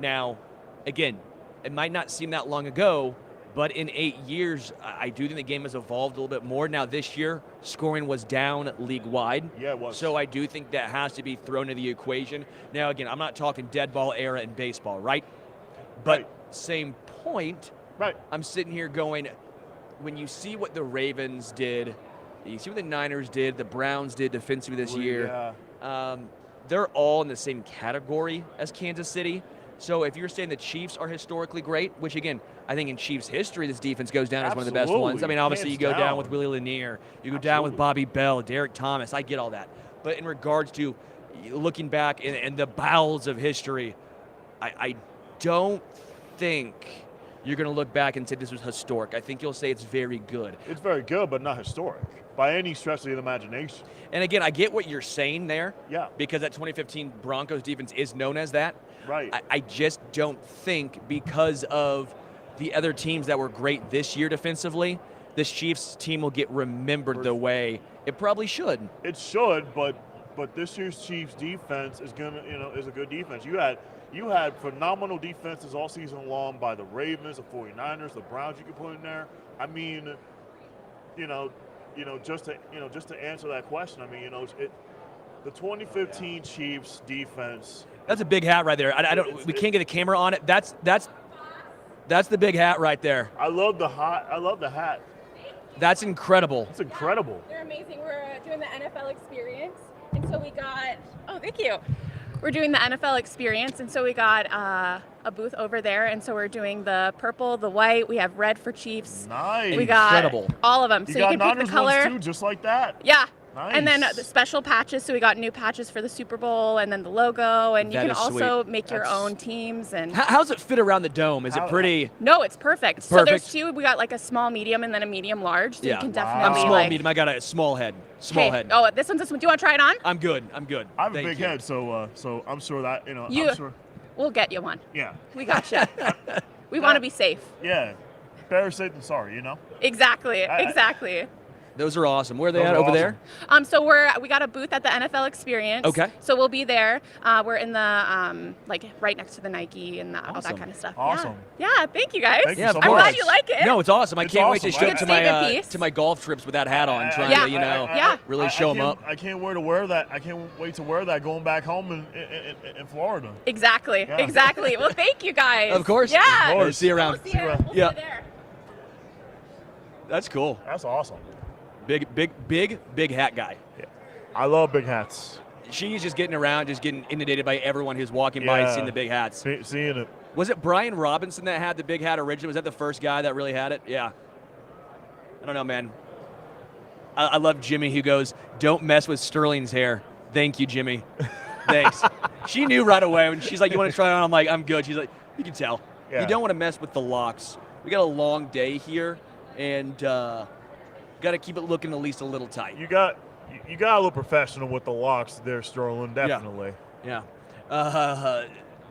Now, again, it might not seem that long ago, but in 8 years, I do think the game has evolved a little bit more. Now, this year, scoring was down league-wide. Yeah, it was. So I do think that has to be thrown into the equation. Now, again, I'm not talking dead ball era in baseball, right? But same point, right. I'm sitting here going, when you see what the Ravens did, you see what the Niners did, the Browns did defensively this year, they're all in the same category as Kansas City. So if you're saying the Chiefs are historically great, which again, I think in Chiefs history, this defense goes down as one of the best ones. I mean, obviously you go down with Willie Lanier, you go down with Bobby Bell, Derek Thomas, I get all that. But in regards to looking back in the bowels of history, I don't think you're going to look back and say this was historic. I think you'll say it's very good. It's very good, but not historic by any stretch of the imagination. And again, I get what you're saying there. Yeah. Because that 2015 Broncos defense is known as that. Right. I just don't think because of the other teams that were great this year defensively, this Chiefs team will get remembered the way it probably should. It should, but this year's Chiefs defense is is a good defense. You had phenomenal defenses all season long by the Ravens, the 49ers, the Browns. You could put in there. I mean, just to answer that question. I mean, the 2015 Chiefs defense. That's a big hat right there. We can't get a camera on it. That's the big hat right there. I love the hat. That's incredible. It's incredible. They're amazing. We're doing the NFL experience, and so we got. Oh, thank you. We're doing the NFL experience, and so we got a booth over there, and so we're doing the purple, the white. We have red for Chiefs. Nice. We got Incredible. all of them. So you can pick Niners the color. ones too, just like that. Yeah. Nice. And then the special patches. So we got new patches for the Super Bowl, and then the logo, and you That can is also sweet. make your own teams. And How's it fit around the dome? Is it pretty? no, it's perfect. So Perfect. there's two. We got like a small, medium, and then a medium large. So Yeah. you can I'm definitely small, like. medium. I got a small head. Small Hey, head. Oh, this one. Do you want to try it on? I'm good. I have Thank a big you. head, so I'm sure that You- I'm sure. We'll get you one. Yeah. We got you. We want to be safe. Yeah. Better safe than sorry, Exactly. Exactly. Those are awesome. Where are they Those at are over awesome. there? So we got a booth at the NFL Experience. Okay. So we'll be there. We're in the like right next to the Nike and all Awesome. that kind of stuff. Awesome. Yeah. Thank you guys. Thank you Yeah, so of I'm course. glad you like it. No, it's awesome. I It's can't wait to awesome. show I- it to Good statement my piece. to my golf trips with that hat on, trying Yeah. to, you know, Yeah. really show them can't- up. I can't wait to wear that. I can't wait to wear that going back home in Florida. Exactly. Yeah. Exactly. Well, thank you guys. Of course. Yeah. Of course. See you around. We'll see you Right. Yeah. over there. That's cool. That's awesome. Big hat guy. I love big hats. She's just getting around, just getting inundated by everyone who's walking by and Yeah. seeing the big hats. Seeing it. Was it Brian Robinson that had the big hat originally? Was that the first guy that really had it? Yeah. I don't know, man. I love Jimmy who goes, "Don't mess with Sterling's hair." Thank you, Jimmy. Thanks. She knew right away when she's like, "You want to try it on?" I'm like, "I'm good." She's like, "You can tell. Yeah. You don't want to mess with the locks. We got a long day here, and got to keep it looking at least a little tight." You got a little professional with the locks there, Sterling. Definitely. Yeah.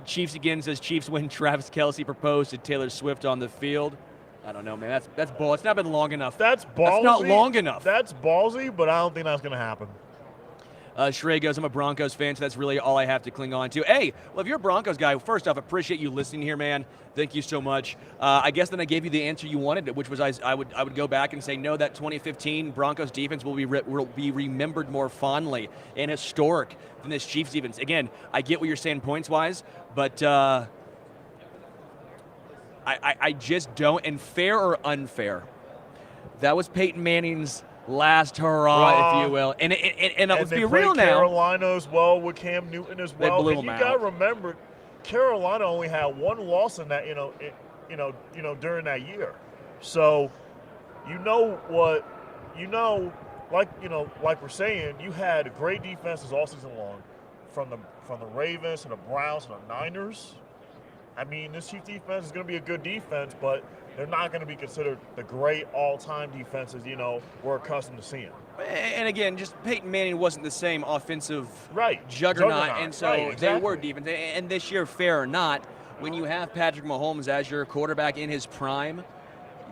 Chiefs again says Chiefs win. Travis Kelce proposed to Taylor Swift on the field. I don't know, man. That's bull. It's not been long enough. That's ballsy. That's not long enough. That's ballsy, but I don't think that's going to happen. Shrey goes, I'm a Broncos fan, so that's really all I have to cling on to. Hey, well, if you're a Broncos guy, first off, appreciate you listening here, man. Thank you so much. I guess then I gave you the answer you wanted, which was I would go back and say, no, that 2015 Broncos defense will be remembered more fondly and historic than this Chiefs defense. Again, I get what you're saying points-wise, but I just don't. And fair or unfair, that was Peyton Manning's last hurrah, if you will. And let's they be real played now. Carolina as well with Cam Newton as well. blew and them you got to out. remember, Carolina only had one loss in that, during that year. So, like we're saying, you had great defenses all season long, from the Ravens to the Browns to the Niners. I mean, this Chiefs defense is going to be a good defense, but they're not going to be considered the great all-time defenses, we're accustomed to seeing. And again, just Peyton Manning wasn't the same offensive Right. juggernaut, and so Right, they exactly. were defense. And this year, fair or not, when you have Patrick Mahomes as your quarterback in his prime,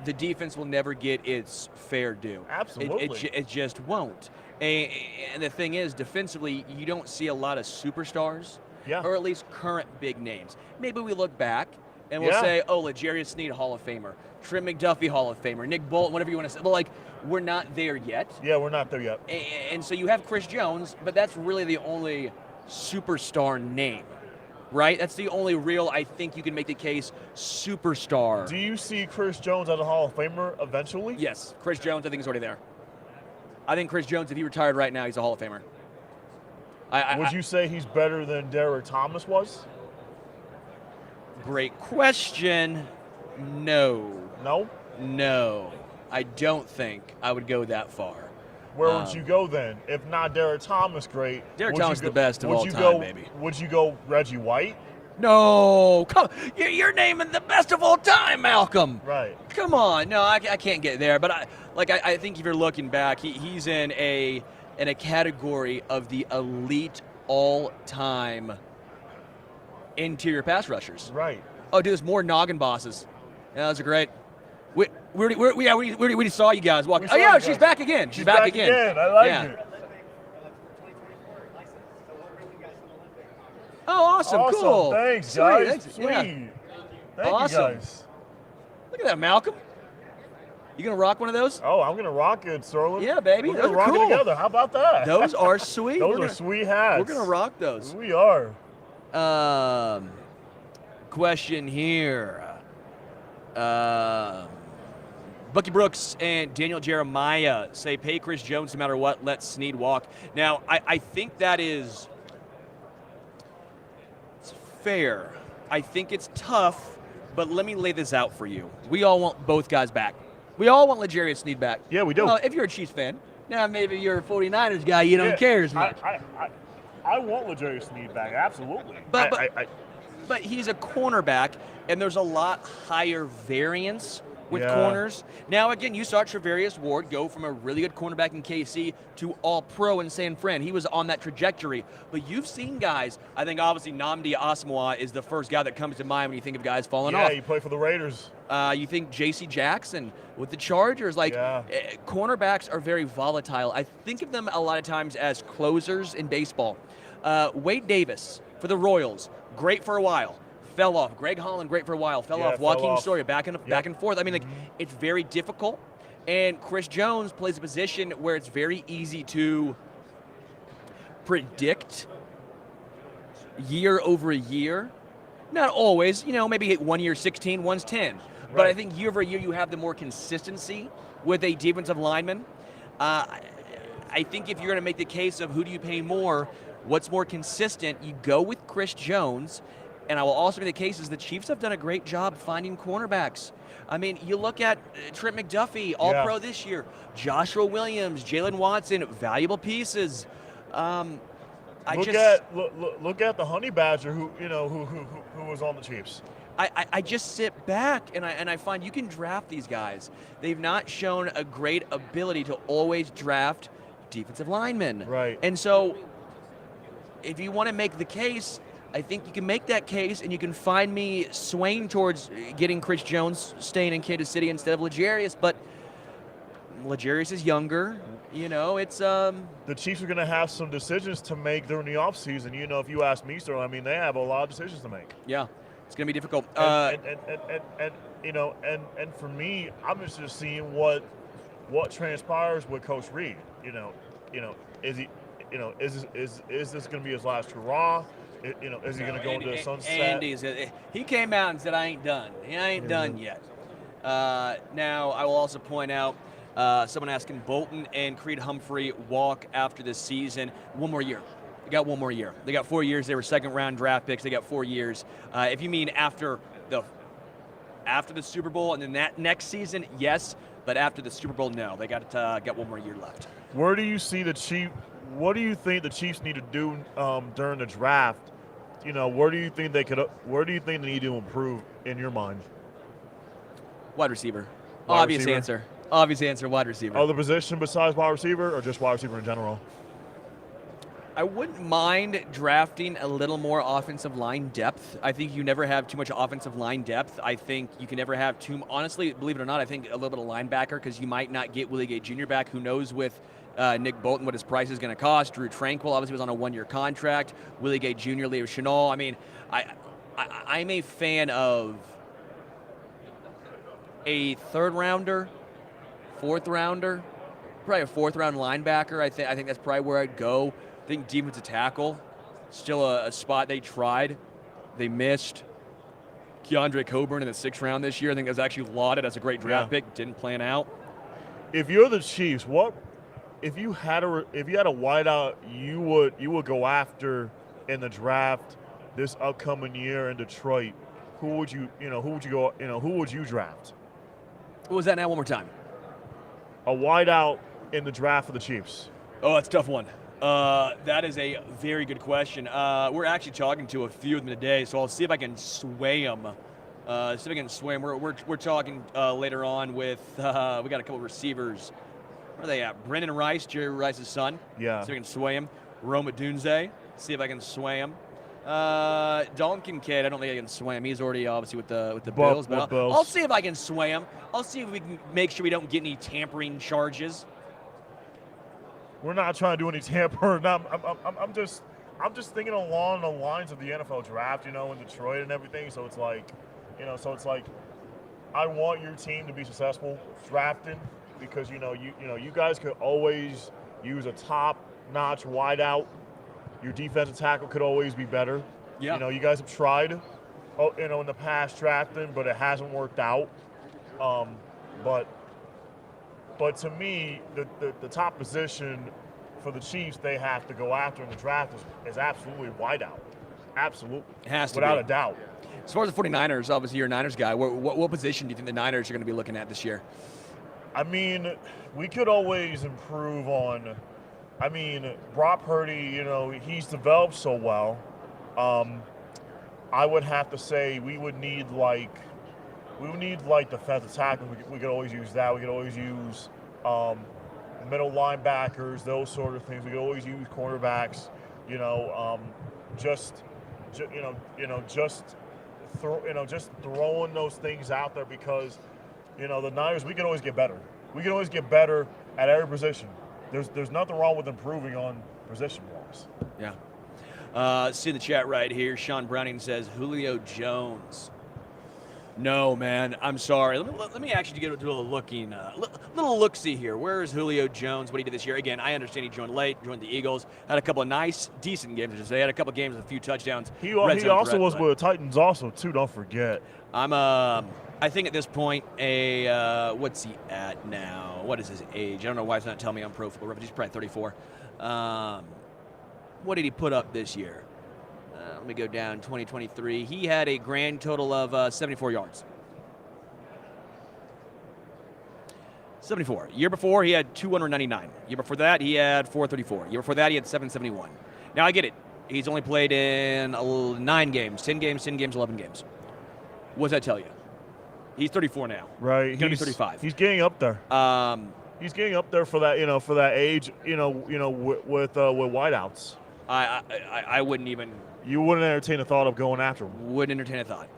the defense will never get its fair due. Absolutely. It just won't. And the thing is, defensively, you don't see a lot of superstars, Yeah. or at least current big names. Maybe we look back and we'll Yeah. say, oh, L'Jarius Sneed, Hall of Famer. Trim McDuffie, Hall of Famer. Nick Bolton, whatever you want to say. But, we're not there yet. Yeah, we're not there yet. And so you have Chris Jones, but that's really the only superstar name, right? That's the only real, I think you can make the case, superstar. Do you see Chris Jones as a Hall of Famer eventually? Yes, Chris Jones, I think, is already there. I think Chris Jones, if he retired right now, he's a Hall of Famer. Would you say he's better than Derek Thomas was? Great question. No. No? I don't think I would go that far. Where would you go then? If not Derek Thomas, great. Derek would you Thomas is go- the best of would all you time, go- baby. Would you go Reggie White? No, come. You're naming the best of all time, Malcolm. Right. Come on, no, I can't get there. But I think if you're looking back, he's in a category of the elite all-time interior pass rushers. Right. Oh, dude, there's more noggin bosses. Yeah, those are great. We already saw you guys walking. We Oh saw yeah, you she's guys. back again. She's back again. I like Yeah. it. Oh, awesome, cool. Thanks, Sweet, guys. thanks. Sweet. Yeah. Thank Awesome. you guys. Look at that, Malcolm. You gonna rock one of those? Oh, I'm gonna rock it, Sterling. Yeah, baby. We're Those gonna are rock cool. it together. How about that? Those are sweet. Those are sweet hats. We're gonna rock those. We are. Question here. Bucky Brooks and Daniel Jeremiah say pay Chris Jones no matter what, let Snead walk. Now, I think that is fair. I think it's tough, but let me lay this out for you. We all want both guys back. We all want L'Jarius Snead back. Yeah, we do. Well, if you're a Chiefs fan. Now, maybe you're a 49ers guy, you don't care as much. I want L'Jarius Snead back, absolutely. But he's a cornerback, and there's a lot higher variance with Yeah. corners. Now, again, you saw Travarius Ward go from a really good cornerback in KC to all-pro in San Fran. He was on that trajectory. But you've seen guys, I think obviously Nnamdi Asomugha is the first guy that comes to mind when you think of guys falling off. Yeah, he played for the Raiders. You think J.C. Jackson with the Chargers. Cornerbacks are very volatile. I think of them a lot of times as closers in baseball. Wade Davis for the Royals, great for a while. Fell off. Greg Holland, great for a while. Fell off. Joaquin Sawyer, back and forth. I mean, it's very difficult. And Chris Jones plays a position where it's very easy to predict year over year. Not always, maybe 1 year 16, one's 10. But Right. I think year over year you have the more consistency with a defensive lineman. I think if you're going to make the case of who do you pay more, what's more consistent, you go with Chris Jones. And I will also make the case is the Chiefs have done a great job finding cornerbacks. I mean, you look at Trent McDuffie, All-Pro this year, Joshua Williams, Jalen Watson, valuable pieces. Look at the Honey Badger who was on the Chiefs. I just sit back and I find you can draft these guys. They've not shown a great ability to always draft defensive linemen. Right. And so if you want to make the case, I think you can make that case, and you can find me swaying towards getting Chris Jones staying in Kansas City instead of L'Jarius, but L'Jarius is younger. It's The Chiefs are going to have some decisions to make during the offseason. If you ask me, Sterling, I mean, they have a lot of decisions to make. Yeah, it's going to be difficult. And for me, I'm just seeing what transpires with Coach Reed. Is he, is this going to be his last hurrah? Is he going to go into the sunset? He came out and said, I ain't done. He ain't done yet. Now, I will also point out someone asking Bolton and Creed Humphrey walk after this season. One more year. They got one more year. They got 4 years. They were second-round draft picks. They got 4 years. If you mean after the Super Bowl and then that next season, yes. But after the Super Bowl, no. They got 1 more year left. Where do you see the Chiefs? What do you think the Chiefs need to do during the draft? Where do you think they need to improve in your mind? Wide receiver. Wide Obvious receiver? answer. Obvious answer, wide receiver. Other position besides wide receiver, or just wide receiver in general? I wouldn't mind drafting a little more offensive line depth. I think you never have too much offensive line depth. I think you can never have honestly, believe it or not, I think a little bit of linebacker, because you might not get Willie Gay Jr. back. Who knows with Nick Bolton what his price is going to cost. Drew Tranquill obviously was on a 1-year contract. Willie Gay Jr., Leo Chenal. I mean, I'm a fan of a third-rounder, fourth-rounder, probably a fourth-round linebacker. I think that's probably where I'd go. I think defensive tackle, still a spot they tried. They missed. Keandre Coburn in the 6th round this year. I think that was actually lauded as a great draft pick. Didn't plan out. If you're the Chiefs, if you had a wideout you would go after in the draft this upcoming year in Detroit? Who would you draft? What was that now? One more time. A wideout in the draft for the Chiefs. Oh, that's a tough one. That is a very good question. We're actually talking to a few of them today, so I'll see if I can sway them. We're talking later on with we got a couple of receivers. Where are they at? Brendan Rice, Jerry Rice's son. Yeah. See if I can sway him. Roma Dunze. See if I can sway him. Dalton Kincaid, I don't think I can sway him. He's already obviously with the Bills, but I'll see if I can sway him. I'll see if we can make sure we don't get any tampering charges. We're not trying to do any tampering. I'm just thinking along the lines of the NFL draft, in Detroit and everything. So it's like, I want your team to be successful drafting because you guys could always use a top-notch wideout. Your defensive tackle could always be better. Yeah. You guys have tried, in the past drafting, but it hasn't worked out. But to me, the top position for the Chiefs they have to go after in the draft is absolutely wideout. Absolutely. It has to without be. a doubt. As far as the 49ers, obviously you're a Niners guy. What position do you think the Niners are going to be looking at this year? I mean, we could always improve on. I mean, Brock Purdy, he's developed so well. I would have to say we would need we need like defensive tackle. We could always use that. We could always use middle linebackers, those sort of things. We could always use cornerbacks. Just throwing those things out there because, the Niners, we can always get better. We can always get better at every position. There's nothing wrong with improving on position-wise. Yeah. See the chat right here. Sean Browning says Julio Jones. No, man. I'm sorry. Let me actually get to a little look-see here. Where is Julio Jones? What he did this year? Again, I understand he joined late, joined the Eagles, had a couple of nice, decent games. I should say, had a couple of games with a few touchdowns. He also was with the Titans, also too. Don't forget. I think at this point, what's he at now? What is his age? I don't know why it's not telling me on Pro Football Reference. He's probably 34. What did he put up this year? Let me go down. 2023. He had a grand total of 74 yards. 74. Year before, he had 299. Year before that, he had 434. Year before that, he had 771. Now, I get it. He's only played in 9 games, 10 games, 11 games. What does that tell you? He's 34 now. Right. He's going to be 35. He's getting up there. He's getting up there for that, for that age, with wideouts. I wouldn't even. You wouldn't entertain a thought of going after him. Wouldn't entertain a thought.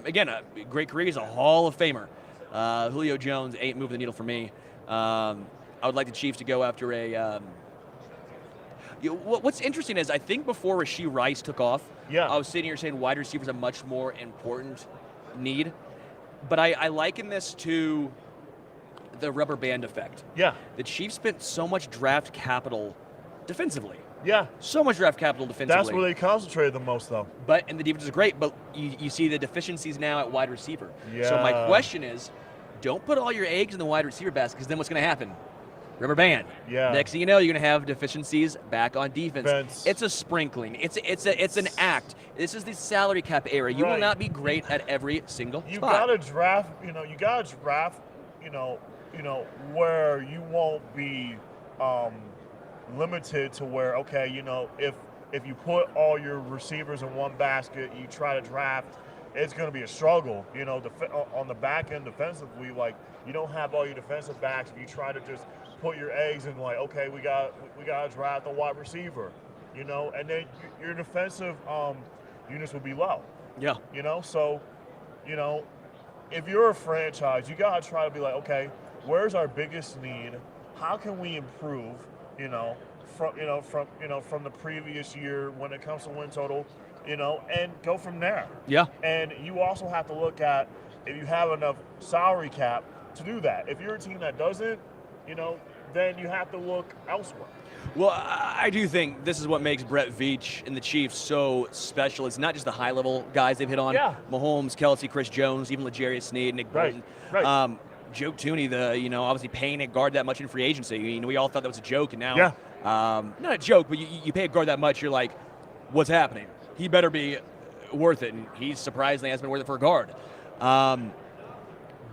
Again, a great career. He's a Hall of Famer. Julio Jones ain't moving the needle for me. I would like the Chiefs to go after a. What's interesting is I think before Rashee Rice took off, I was sitting here saying wide receivers a much more important need. But I liken this to the rubber band effect. Yeah. The Chiefs spent so much draft capital defensively. Yeah. So much draft capital defensively. That's where they concentrated the most, though. And the defense is great, but you see the deficiencies now at wide receiver. Yeah. So my question is, don't put all your eggs in the wide receiver basket, because then what's going to happen? Rubber band. Yeah. Next thing you know, you're going to have deficiencies back on defense. It's a sprinkling. It's an act. This is the salary cap era. You will not be great at every single spot. You gotta draft. Where you won't be limited to where if you put all your receivers in one basket, you try to draft, it's going to be a struggle. On the back end defensively, like you don't have all your defensive backs. If you try to just put your eggs in, like, okay, we got to draft a wide receiver, and then your defensive units will be low. Yeah. So, if you're a franchise, you got to try to be like, okay, where's our biggest need? How can we improve? From the previous year when it comes to win total, and go from there. Yeah. And you also have to look at if you have enough salary cap to do that. If you're a team that doesn't, then you have to look elsewhere. Well, I do think this is what makes Brett Veach and the Chiefs so special. It's not just the high-level guys they've hit on. Yeah. Mahomes, Kelsey, Chris Jones, even L'Jarius Sneed, Nick Bolton. Right. Joe Tooney, obviously paying a guard that much in free agency. We all thought that was a joke, and now, not a joke, but you pay a guard that much, you're like, what's happening? He better be worth it, and he surprisingly has been worth it for a guard.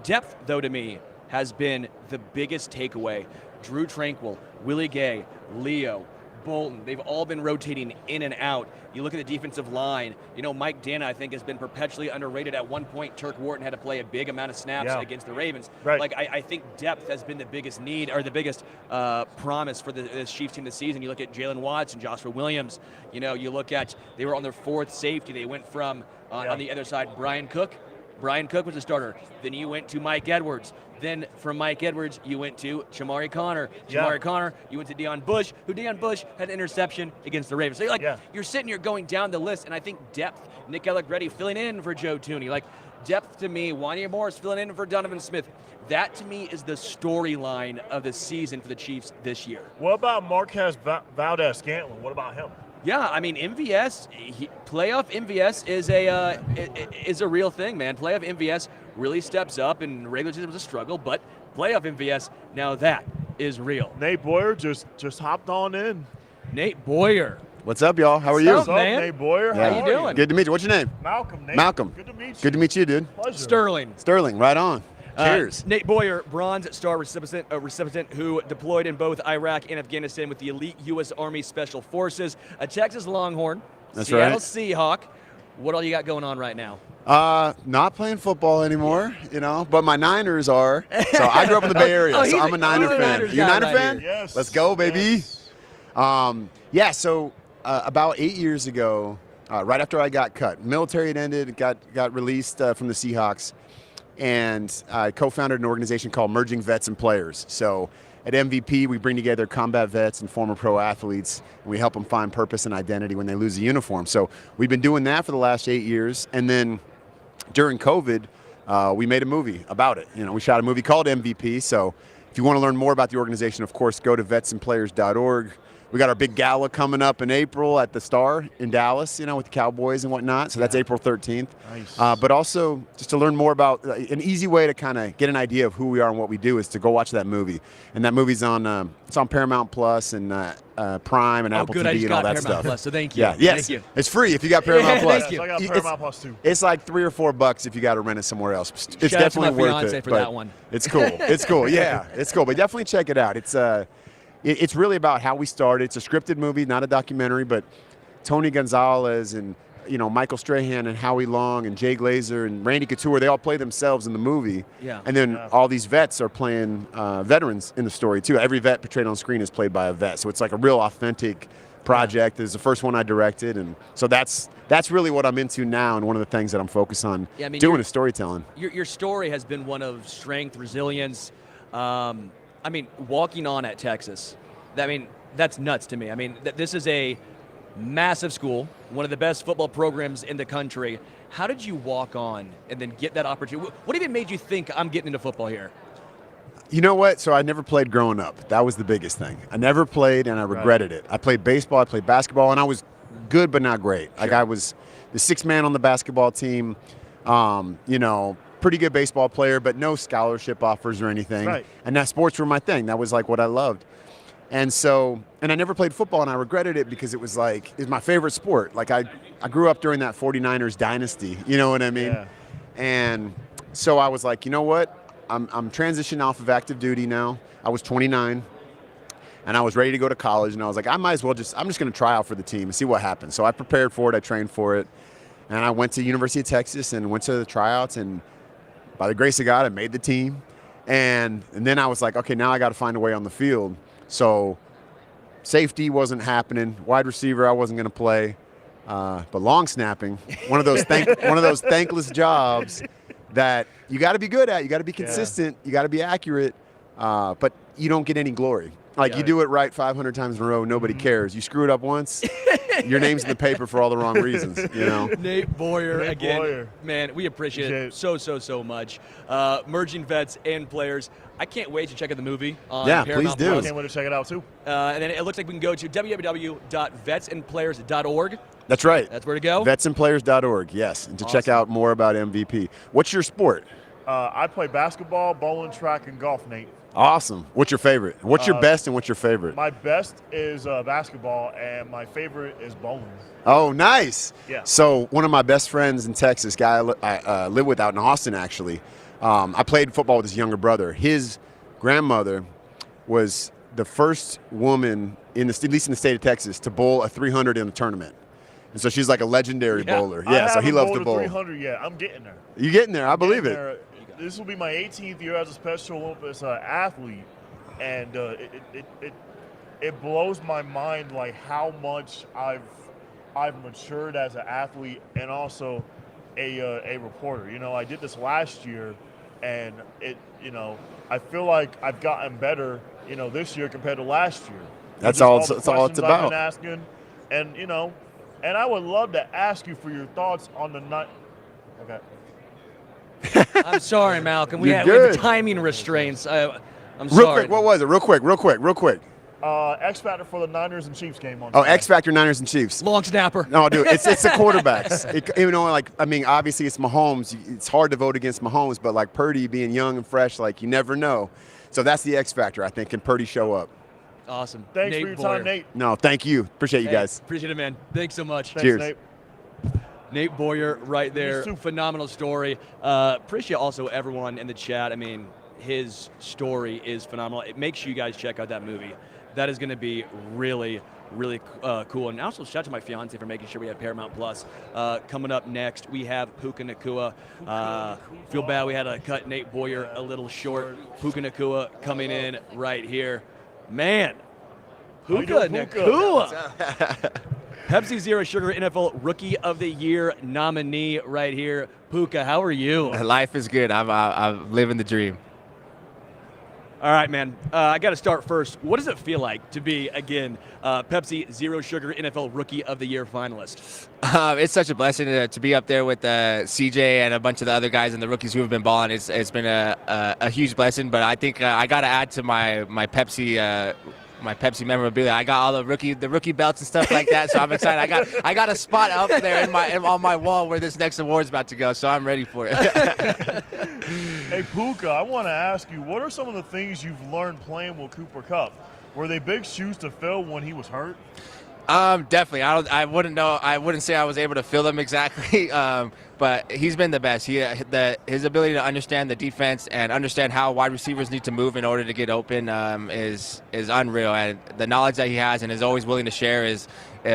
Depth, though, to me, has been the biggest takeaway. Drew Tranquill, Willie Gay, Leo, Bolton, they've all been rotating in and out. You look at the defensive line, Mike Dana, I think, has been perpetually underrated. At one point, Turk Wharton had to play a big amount of snaps against the Ravens. Right. Like, I think depth has been the biggest need, or the biggest promise for this Chiefs team this season. You look at Jalen Watson, Joshua Williams. You look at, they were on their 4th safety. They went from, on the other side, Brian Cook. Brian Cook was the starter. Then you went to Mike Edwards. Then from Mike Edwards, you went to Jamari Connor. Jamari Connor, you went to Deion Bush, who Deion Bush had an interception against the Ravens. So you're sitting here going down the list, and I think depth, Nick Allegretti filling in for Joe Tooney. Like, depth to me, Wanya Morris filling in for Donovan Smith. That, to me, is the storyline of the season for the Chiefs this year. What about Marquez Valdez-Scantling? What about him? Yeah, I mean, MVS, playoff MVS is a real thing, man. Playoff MVS really steps up, and regular season was a struggle, but playoff MVS, now that is real. Nate Boyer just hopped on in. Nate Boyer. What's up, y'all? How are you? What's up, man? Nate Boyer? Yeah. How you doing? Good to meet you. What's your name? Malcom. Nate. Malcom. Good to meet you. Good to meet you, dude. Pleasure. Sterling. Sterling, right on. Cheers. Nate Boyer, Bronze Star recipient who deployed in both Iraq and Afghanistan with the elite U.S. Army Special Forces, a Texas Longhorn, That's Seattle right. Seahawk, What all you got going on right now? Not playing football anymore, but my Niners are. So I grew up in the Bay Area, so I'm a Niner fan. Niners You a guy Niner right fan? here. Yes. Let's go, baby. Yes. So about 8 years ago, right after I got cut, military had ended, got released from the Seahawks, and I co-founded an organization called Merging Vets and Players. So at MVP, we bring together combat vets and former pro athletes, and we help them find purpose and identity when they lose a uniform. So we've been doing that for the last 8 years, and then during COVID, we made a movie about it. We shot a movie called MVP. So if you want to learn more about the organization, of course, go to vetsandplayers.org. We got our big gala coming up in April at the Star in Dallas, with the Cowboys and whatnot. So that's April 13th. Nice. But also, just to learn more about, an easy way to kind of get an idea of who we are and what we do is to go watch that movie. And that movie's on it's on Paramount Plus and Prime and Apple good. TV I just and all got that Paramount stuff. Plus, so thank you. Yeah, yes, Thank you. it's free if you got Paramount Plus. Thank you. I got Paramount Plus too. It's like $3 or $4 if you got to rent it somewhere else. It's Shout out to my definitely worth fiance it. for but that one. It's cool. It's cool. Yeah, it's cool. But definitely check it out. It's really about how we started. It's a scripted movie, not a documentary. But Tony Gonzalez and Michael Strahan and Howie Long and Jay Glazer and Randy Couture, they all play themselves in the movie. Yeah. And then all these vets are playing veterans in the story too. Every vet portrayed on screen is played by a vet. So it's like a real authentic project. It's the first one I directed, and so that's really what I'm into now, and one of the things that I'm focused on doing is storytelling. Your story has been one of strength, resilience. Walking on at Texas, that's nuts to me. This is a massive school, one of the best football programs in the country. How did you walk on and then get that opportunity? What even made you think I'm getting into football here? You know what? So I never played growing up. That was the biggest thing. I never played, and I regretted it. I played baseball, I played basketball, and I was good but not great. Like I was the sixth man on the basketball team, pretty good baseball player, but no scholarship offers or anything. Right. And that sports were my thing. That was like what I loved. And I never played football, and I regretted it because it was my favorite sport. Like I grew up during that 49ers dynasty, you know what I mean? Yeah. And so I was like, you know what? I'm transitioning off of active duty now. I was 29, and I was ready to go to college, and I was like, I'm just going to try out for the team and see what happens. So I prepared for it, I trained for it, and I went to University of Texas and went to the tryouts, and by the grace of God, I made the team. And then I was like, okay, now I got to find a way on the field. So safety wasn't happening. Wide receiver, I wasn't going to play. But long snapping, one of those thankless jobs that you got to be good at. You got to be consistent. You got to be accurate. But you don't get any glory. You do it right 500 times in a row, nobody cares. You screw it up once, your name's in the paper for all the wrong reasons. Nate Boyer Nate again. Boyer. Man, we appreciate it so much. Merging vets and players. I can't wait to check out the movie on Paramount please do. I Plus. can't wait to check it out too. And then it looks like we can go to www.vetsandplayers.org. That's right. That's where to go? Vetsandplayers.org, yes, and to check out more about MVP. What's your sport? I play basketball, bowling, track, and golf, Nate. Awesome. What's your favorite? What's your best and what's your favorite? My best is basketball, and my favorite is bowling. Oh, nice. Yeah. So one of my best friends in Texas, guy I live with out in Austin, actually, I played football with his younger brother. His grandmother was the first woman, at least in the state of Texas, to bowl a 300 in a tournament. And so she's like a legendary bowler. Yeah, so he loves to bowl. 300 yet. I'm getting there. You getting there? I believe it. There. This will be my 18th year as a Special Olympics athlete, and it blows my mind how much I've matured as an athlete and also a reporter. I did this last year, and I feel like I've gotten better this year compared to last year. That's Just all the it's all it's questions I've been about. asking, and I would love to ask you for your thoughts on the night. Okay. I'm sorry, Malcolm. We You're have good. timing restraints. I'm Real sorry. quick, what was it? Real quick. X Factor for the Niners and Chiefs game on. Oh, Sunday. X Factor, Niners and Chiefs. Long snapper. No, dude, it's the quarterbacks. Obviously it's Mahomes. It's hard to vote against Mahomes, but Purdy being young and fresh, you never know. So that's the X Factor, I think. Can Purdy show up? Awesome. Thanks Nate for your Boyer. time, Nate. No, thank you. Appreciate you guys. Appreciate it, man. Thanks so much. Thanks, Cheers. Nate. Nate Boyer right there. too. Phenomenal story. Appreciate also everyone in the chat. His story is phenomenal. It makes sure you guys check out that movie. That is going to be really, really cool. And also shout out to my fiance for making sure we have Paramount Plus. Coming up next, we have Puka Nacua. Feel bad we had to cut Nate Boyer a little short. Puka Nacua coming in right here. Man, Puka Nacua. Pepsi Zero Sugar NFL Rookie of the Year nominee right here. Puka, how are you? Life is good. I'm living the dream. All right, man. I got to start first. What does it feel like to be, again, Pepsi Zero Sugar NFL Rookie of the Year finalist? It's such a blessing to be up there with CJ and a bunch of the other guys and the rookies who have been balling. It's been a huge blessing, but I think I got to add to my Pepsi. My Pepsi memorabilia. I got all the rookie belts and stuff like that, so I'm excited. I got a spot up there on my wall where this next award's about to go, so I'm ready for it. Hey, Puka, I want to ask you, what are some of the things you've learned playing with Cooper Kupp? Were they big shoes to fill when he was hurt? Definitely. I wouldn't say I was able to fill them exactly, but he's been the best. His ability to understand the defense and understand how wide receivers need to move in order to get open is unreal. And the knowledge that he has and is always willing to share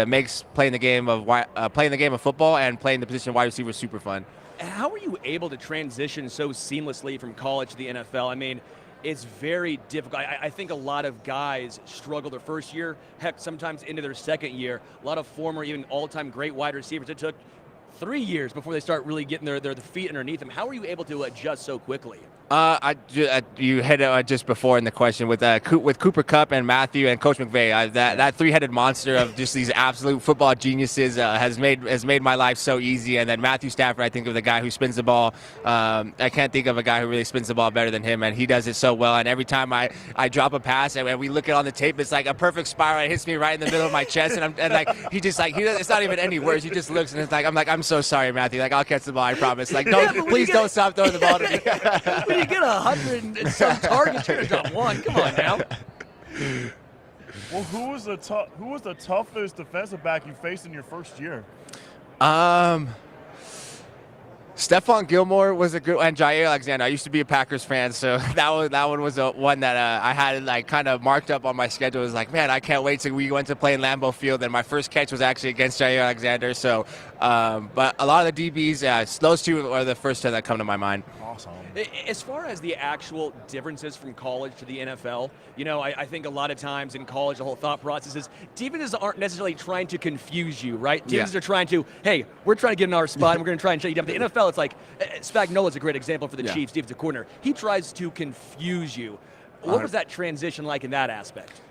makes playing the game of football and playing the position of wide receiver super fun. How were you able to transition so seamlessly from college to the NFL? I mean, it's very difficult. I think a lot of guys struggle their first year, heck, sometimes into their second year. A lot of former, even all-time great wide receivers, it took 3 years before they start really getting their feet underneath them. How were you able to adjust so quickly? You hit it just before in the question with Cooper Kupp and Matthew and Coach McVay. That three-headed monster of just these absolute football geniuses has made my life so easy. And then Matthew Stafford, I think of the guy who spins the ball. I can't think of a guy who really spins the ball better than him, and he does it so well. And every time I drop a pass and we look at it on the tape, it's like a perfect spiral. It hits me right in the middle of my chest, and it's not even any words. He just looks and I'm so sorry, Matthew. Like, I'll catch the ball, I promise. Like, please don't stop throwing the ball to me. You get 100 and some targets, you're gonna drop one. Come on now. Well, who was the toughest defensive back you faced in your first year? Stephon Gilmore was a good one, and Jair Alexander. I used to be a Packers fan, so that one was one that I had like kind of marked up on my schedule. It was like, man, I can't wait till we went to play in Lambeau Field, and my first catch was actually against Jair Alexander. So, but a lot of the DBs, those two are the first two that come to my mind. Awesome. As far as the actual differences from college to the NFL, I think a lot of times in college the whole thought process is defenses aren't necessarily trying to confuse you, right? Defenses are trying to, hey, we're trying to get in our spot and we're going to try and shut you down. But the NFL, it's like, Spagnola's a great example for the Chiefs defensive coordinator. He tries to confuse you. What was that transition like in that aspect?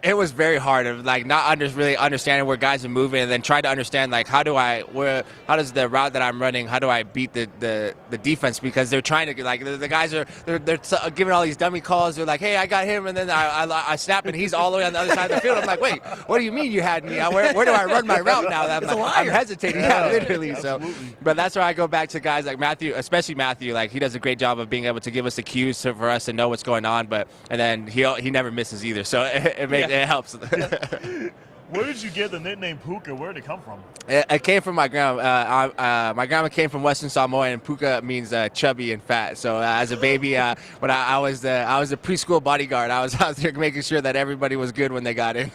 It was very hard of like not really understanding where guys are moving, and then try to understand like how does the route that I'm running, how do I beat the defense, because they're trying to like the guys are they're giving all these dummy calls. They're like, hey, I got him, and then I snap and he's all the way on the other side of the field. I'm like, wait, what do you mean you had me? Where do I run my route now? I'm hesitating. Yeah, literally. So, but that's where I go back to guys like Matthew, especially Matthew. Like, he does a great job of being able to give us the cues for us to know what's going on. And then he never misses either. So it helps. Where did you get the nickname Puka? Where did it come from? It came from my grandma. My grandma came from Western Samoa, and Puka means chubby and fat. So as a baby, when I was the preschool bodyguard, I was out there making sure that everybody was good when they got in.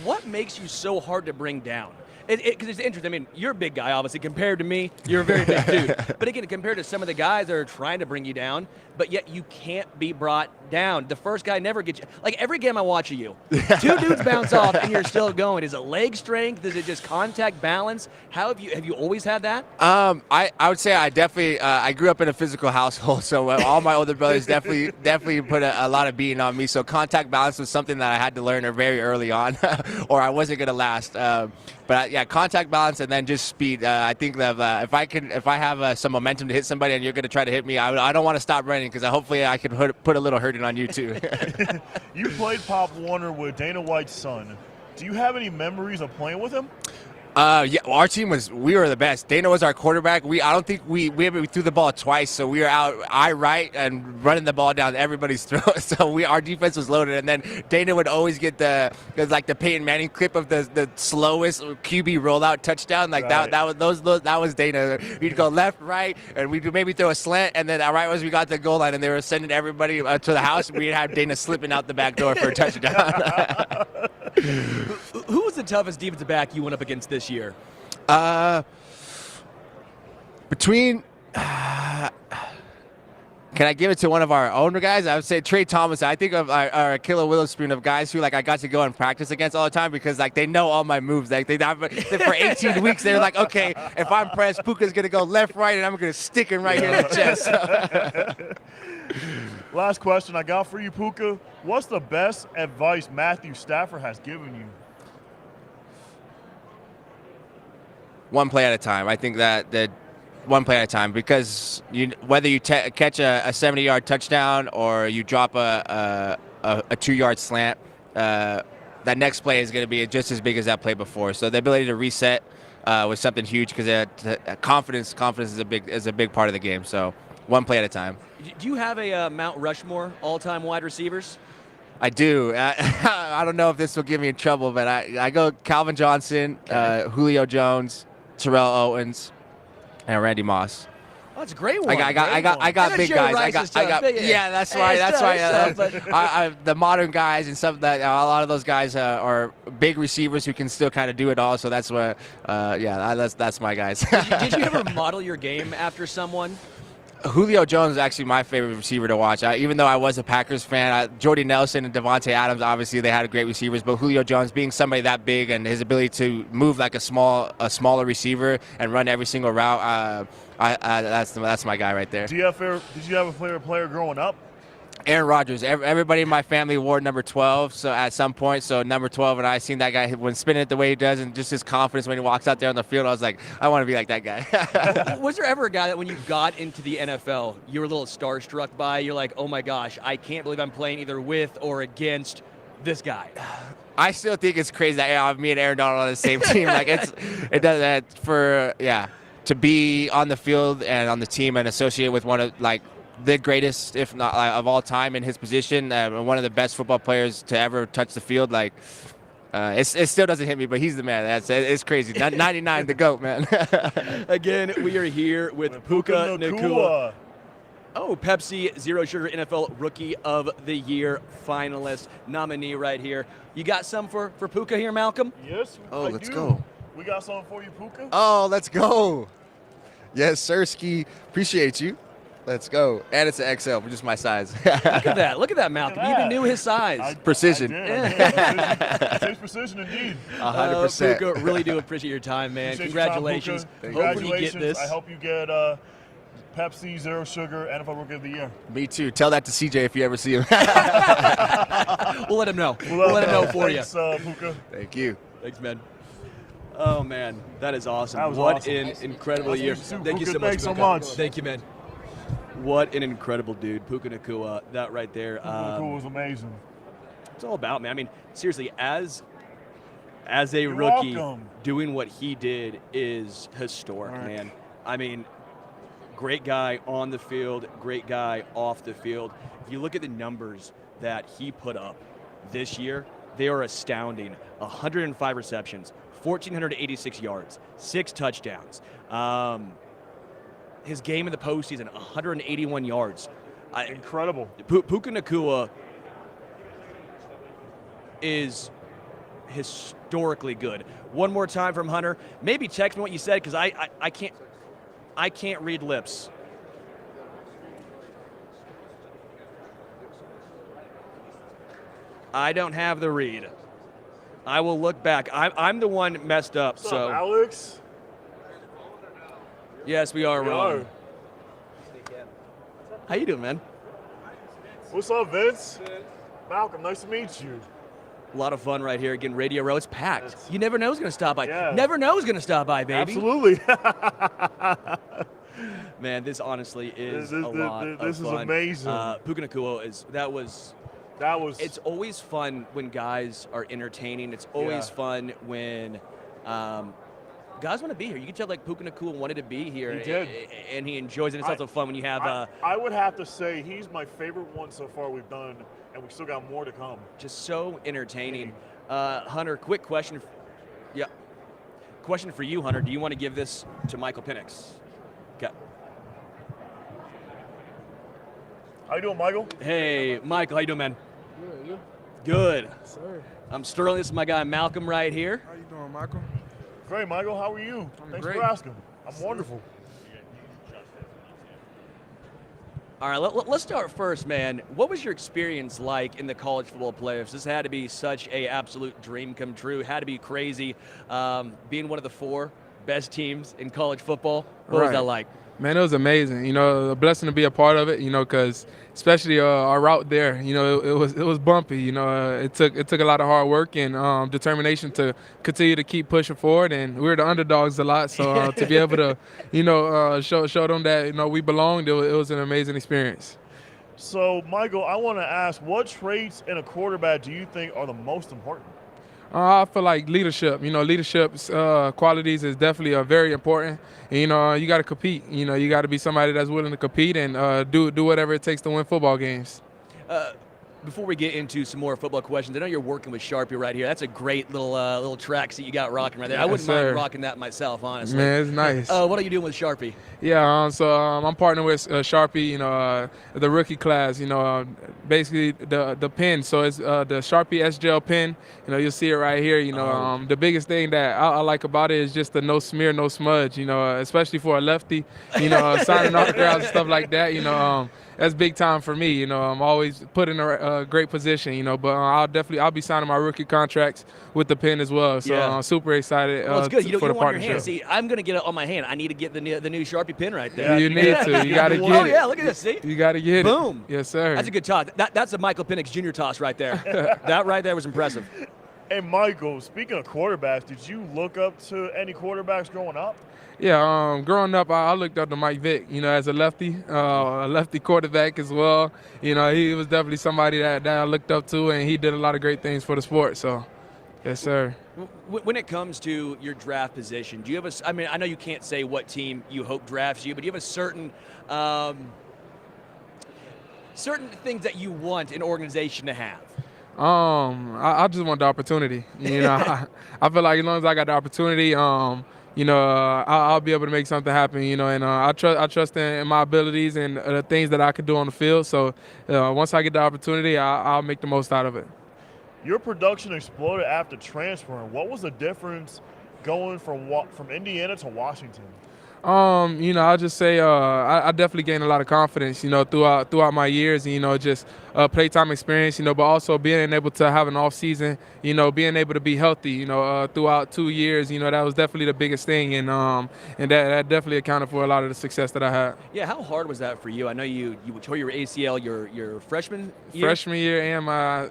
What makes you so hard to bring down? Because it's interesting. I mean, you're a big guy, obviously. Compared to me, you're a very big dude. But again, compared to some of the guys that are trying to bring you down, but yet you can't be brought down. The first guy never gets you. Like, every game I watch of you, 2 dudes bounce off and you're still going. Is it leg strength? Is it just contact balance? How have you always had that? I would say I definitely I grew up in a physical household, so all my older brothers definitely put a lot of beating on me. So contact balance was something that I had to learn very early on, or I wasn't gonna last. But yeah, contact balance and then just speed. I think that if I have some momentum to hit somebody and you're going to try to hit me, I don't want to stop running, because hopefully I can put a little hurting on you too. You played Pop Warner with Dana White's son. Do you have any memories of playing with him? Yeah, well, our team we were the best. Dana was our quarterback. I don't think we threw the ball twice, so we were out right and running the ball down everybody's throat. So our defense was loaded, and then Dana would always get the Peyton Manning clip of the slowest QB rollout touchdown. Like right. that was Dana. We'd go left, right, and we'd maybe throw a slant, and then right as we got to the goal line, and they were sending everybody to the house, we'd have Dana slipping out the back door for a touchdown. Who was the toughest defensive back you went up against this year? Between. Can I give it to one of our owner guys? I would say Trey Thomas. I think of our Killer Witherspoon, of guys who I got to go and practice against all the time because they know all my moves. They for 18 weeks they're like, okay, if I'm pressed, Puka's gonna go left, right, and I'm gonna stick him right here in the chest. Last question I got for you, Puka. What's the best advice Matthew Stafford has given you? One play at a time. I think that one play at a time, because whether you catch a 70-yard touchdown or you drop a 2-yard slant, that next play is going to be just as big as that play before. So the ability to reset was something huge, because confidence is a big part of the game. So one play at a time. Do you have a Mount Rushmore all-time wide receivers? I do. I don't know if this will get me in trouble, but I go Calvin Johnson, Julio Jones, Terrell Owens, and Randy Moss. Oh, that's a great one. I got big guys. Yeah, that's right. The modern guys and stuff, that a lot of those guys are big receivers who can still kind of do it all. So that's what, that's my guys. Did you ever model your game after someone? Julio Jones is actually my favorite receiver to watch. Even though I was a Packers fan, Jordy Nelson and Devontae Adams, obviously they had great receivers, but Julio Jones, being somebody that big and his ability to move like a smaller receiver and run every single route, that's my guy right there. Did you have a favorite player growing up? Aaron Rodgers. Everybody in my family wore number 12. So at some point, number 12, and I seen that guy when spinning it the way he does, and just his confidence when he walks out there on the field. I was like, I want to be like that guy. Was there ever a guy that when you got into the NFL, you were a little starstruck by? You're like, oh my gosh, I can't believe I'm playing either with or against this guy. I still think it's crazy that me and Aaron Donald on the same team. It does that to be on the field and on the team and associate with one of the greatest, if not of all time in his position, one of the best football players to ever touch the field. It still doesn't hit me, but he's the man. It's crazy. 99, the GOAT, man. Again, we are here with Puka Nacua. Oh, Pepsi Zero Sugar NFL Rookie of the Year finalist, nominee right here. You got some for Puka here, Malcom? Yes. Let's go. We got something for you, Puka. Oh, let's go. Yes, sir, Ski. Appreciate you. Let's go. And it's an XL, which is my size. Look at that, Malcom. You even knew his size. Precision. It takes precision indeed. 100%. Puka, really do appreciate your time, man. Appreciate Congratulations. your time, Hopefully Congratulations. you get this. I hope you get Pepsi Zero Sugar NFL Rookie of the Year. Me too. Tell that to CJ if you ever see him. We'll let him know. We'll let him know for Thanks, you. Puka. Thank you. Thanks, man. Oh, man. That is awesome. That was what awesome. an incredible year. Thank you so much. Thanks so Puka. much. Thank you, man. What an incredible dude. Puka Nacua, that right there. Puka Nacua was amazing. It's all about, man. I mean, seriously, as a You're rookie, welcome. doing what he did is historic, Right. man. I mean, great guy on the field, great guy off the field. If you look at the numbers that he put up this year, they are astounding. 105 receptions, 1,486 yards, 6 touchdowns. His game in the postseason, 181 yards. Incredible. Puka Nacua is historically good. One more time from Hunter. Maybe text me what you said, because I can't read lips. I don't have the read. I will look back. I'm the one messed up. What's so up, Alex? yes, we are We wrong. are. How you doing, man? What's up, Vince? Malcolm, nice to meet you. A lot of fun right here. Again, Radio Row. It's packed. Yes. You never know who's going to stop by. Yeah. Never know who's going to stop by, baby. Absolutely. Man, this honestly is This- a lot this- of this is fun. amazing. Puka Nacua that was. It's always fun when guys are entertaining. It's always Yeah. fun when guys want to be here. You can tell like Puka Nacua wanted to be here. He did. And he enjoys it. It's also fun when you have I would have to say he's my favorite one so far we've done, and we still got more to come. just so entertaining. Hunter, quick question. Yeah. Question for you, Hunter. Do you want to give this to Michael Penix? Okay. How you doing, Michael? Hey, Michael, how you doing, man? Good, you? Good. Sir. I'm Sterling. This is my guy Malcom right here. How you doing, Michael? Great, Michael. How are you? I'm Thanks great. for asking. I'm wonderful. All right, let's start first, man. What was your experience like in the college football playoffs? This had to be such a absolute dream come true. It had to be crazy. Being one of the 4 best teams in college football. What was that like? Man, it was amazing. You know, a blessing to be a part of it. You know, because especially our route there. You know, it was bumpy. You know, it took a lot of hard work and determination to continue to keep pushing forward. And we were the underdogs a lot, so to be able to, you know, show them that we belonged. It was an amazing experience. So, Michael, I want to ask, what traits in a quarterback do you think are the most important? I feel like leadership. You know, leadership's qualities is definitely very important. And, you know, you got to compete. You know, you got to be somebody that's willing to compete and do whatever it takes to win football games. Before we get into some more football questions, I know you're working with Sharpie right here. That's a great little tracksuit you got rocking right there. I wouldn't mind rocking that myself, honestly. Man, it's nice. What are you doing with Sharpie? Yeah, so I'm partnering with Sharpie, you know, the rookie class, you know, basically the pen. So it's the Sharpie S-Gel pen. You know, you'll see it right here. You know, the biggest thing that I like about it is just the no smear, no smudge, you know, especially for a lefty, you know, signing autographs and stuff like that, you know. That's big time for me. You know, I'm always put in a great position, you know, but I'll be signing my rookie contracts with the pen as well. So I'm super excited well, it's good. You for don't the want your partnership. hand. See, I'm going to get it on my hand. I need to get the new Sharpie pen right there. You need to. You got to get it. Oh, yeah, look at this. See? You got to get Boom. it. Yes, sir. That's a good toss. That's a Michael Penix Jr. toss right there. That right there was impressive. Hey, Michael, speaking of quarterbacks, did you look up to any quarterbacks growing up? Yeah, growing up, I looked up to Mike Vick, you know, as a lefty quarterback as well. You know, he was definitely somebody that I looked up to, and he did a lot of great things for the sport. So, yes, sir. When it comes to your draft position, do you have I mean, I know you can't say what team you hope drafts you, but do you have a certain things that you want an organization to have? I just want the opportunity. You know, I feel like as long as I got the opportunity, you know, I'll be able to make something happen, you know, and I trust in my abilities and the things that I can do on the field. So once I get the opportunity, I'll make the most out of it. Your production exploded after transferring. What was the difference going from Indiana to Washington? You know, I'll just say I definitely gained a lot of confidence, you know, throughout my years, and, you know, just playtime experience, you know, but also being able to have an off season, you know, being able to be healthy, you know, throughout 2 years, you know, that was definitely the biggest thing, and that definitely accounted for a lot of the success that I had. Yeah, how hard was that for you? I know you tore your ACL your freshman year. Freshman year and my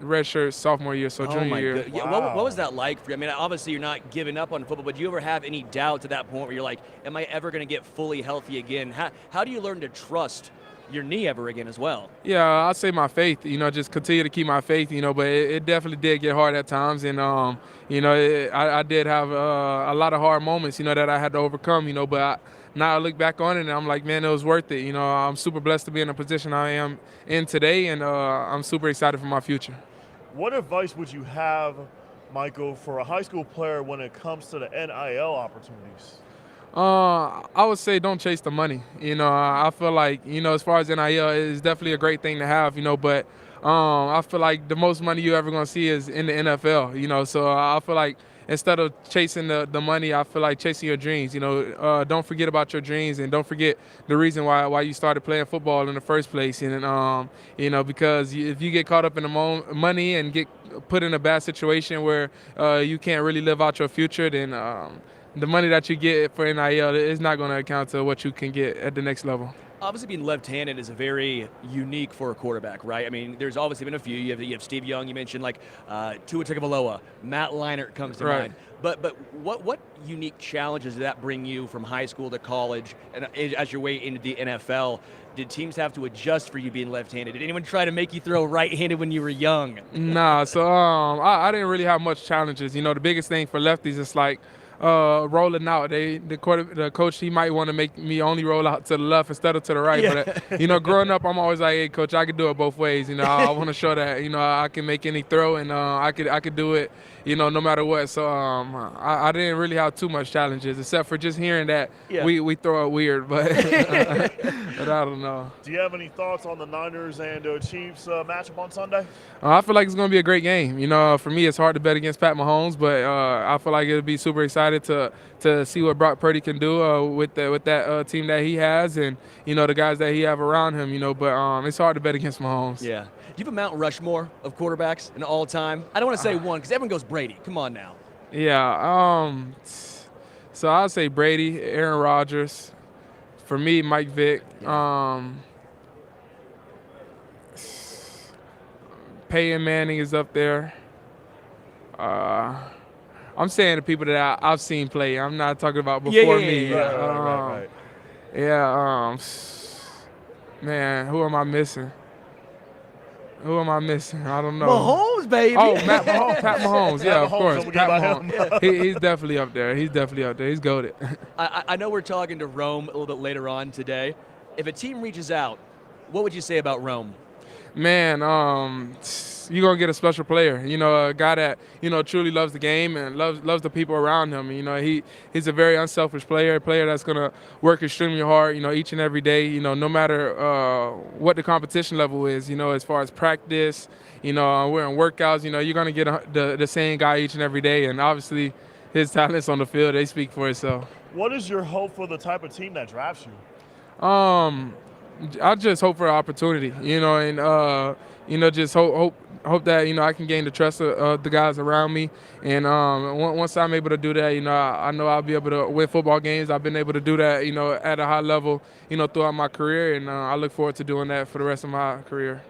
redshirt sophomore year, so junior year. Yeah, what was that like for you? I mean, obviously you're not giving up on football, but do you ever have any doubt to that point where you're like, am I ever going to get fully healthy again? How do you learn to trust your knee ever again as well? Yeah, I'd say my faith, you know, just continue to keep my faith, you know, but it definitely did get hard at times. And, you know, I did have a lot of hard moments, you know, that I had to overcome, you know, but now I look back on it and I'm like, man, it was worth it. You know, I'm super blessed to be in the position I am in today, and I'm super excited for my future. What advice would you have, Michael, for a high school player when it comes to the NIL opportunities? I would say don't chase the money. You know, I feel like, you know, as far as NIL, it's definitely a great thing to have, you know, but I feel like the most money you're ever going to see is in the NFL, you know, so I feel like instead of chasing the money, I feel like chasing your dreams. You know, don't forget about your dreams, and don't forget the reason why you started playing football in the first place. And you know, because if you get caught up in the money and get put in a bad situation where you can't really live out your future, then the money that you get for NIL is not going to account to what you can get at the next level. Obviously, being left-handed is a very unique for a quarterback, right? I mean, there's obviously been a few. You have Steve Young. You mentioned like Tua Tagovailoa, Matt Leinart comes to mind. But what unique challenges did that bring you from high school to college, and as your way into the NFL? Did teams have to adjust for you being left-handed? Did anyone try to make you throw right-handed when you were young? Nah, so I didn't really have much challenges. You know, the biggest thing for lefties is like, rolling out. The coach, he might want to make me only roll out to the left instead of to the right. Yeah. But growing up, I'm always like, hey, coach, I can do it both ways. I want to show that I can make any throw, and I could do it. No matter what. So I didn't really have too much challenges, except for just hearing that we throw it weird. But, but I don't know. Do you have any thoughts on the Niners and Chiefs matchup on Sunday? I feel like it's going to be a great game. For me, it's hard to bet against Pat Mahomes, but I feel like it'll be super excited to see what Brock Purdy can do with that team that he has, and the guys that he have around him. But it's hard to bet against Mahomes. Yeah. Do you have a Mount Rushmore of quarterbacks in all time? I don't want to say one because everyone goes Brady. Come on now. Yeah. So I'll say Brady, Aaron Rodgers. For me, Mike Vick. Peyton Manning is up there. I'm saying the people that I've seen play. I'm not talking about before me. Right. Yeah. Man, who am I missing? I don't know. Mahomes, baby. Oh, Pat Mahomes. Yeah, of course. Don't Pat forget about Mahomes. He's definitely up there. He's goated. I know we're talking to Rome a little bit later on today. If a team reaches out, what would you say about Rome? Man, you're going to get a special player. A guy that, truly loves the game and loves the people around him. He's a very unselfish player, a player that's going to work extremely hard, each and every day, no matter what the competition level is, as far as practice, we're in workouts, you're going to get the same guy each and every day. And obviously his talents on the field, they speak for itself. What is your hope for the type of team that drafts you? I just hope for an opportunity, and just hope that I can gain the trust of the guys around me, and once I'm able to do that, I know I'll be able to win football games. I've been able to do that, at a high level, throughout my career, and I look forward to doing that for the rest of my career.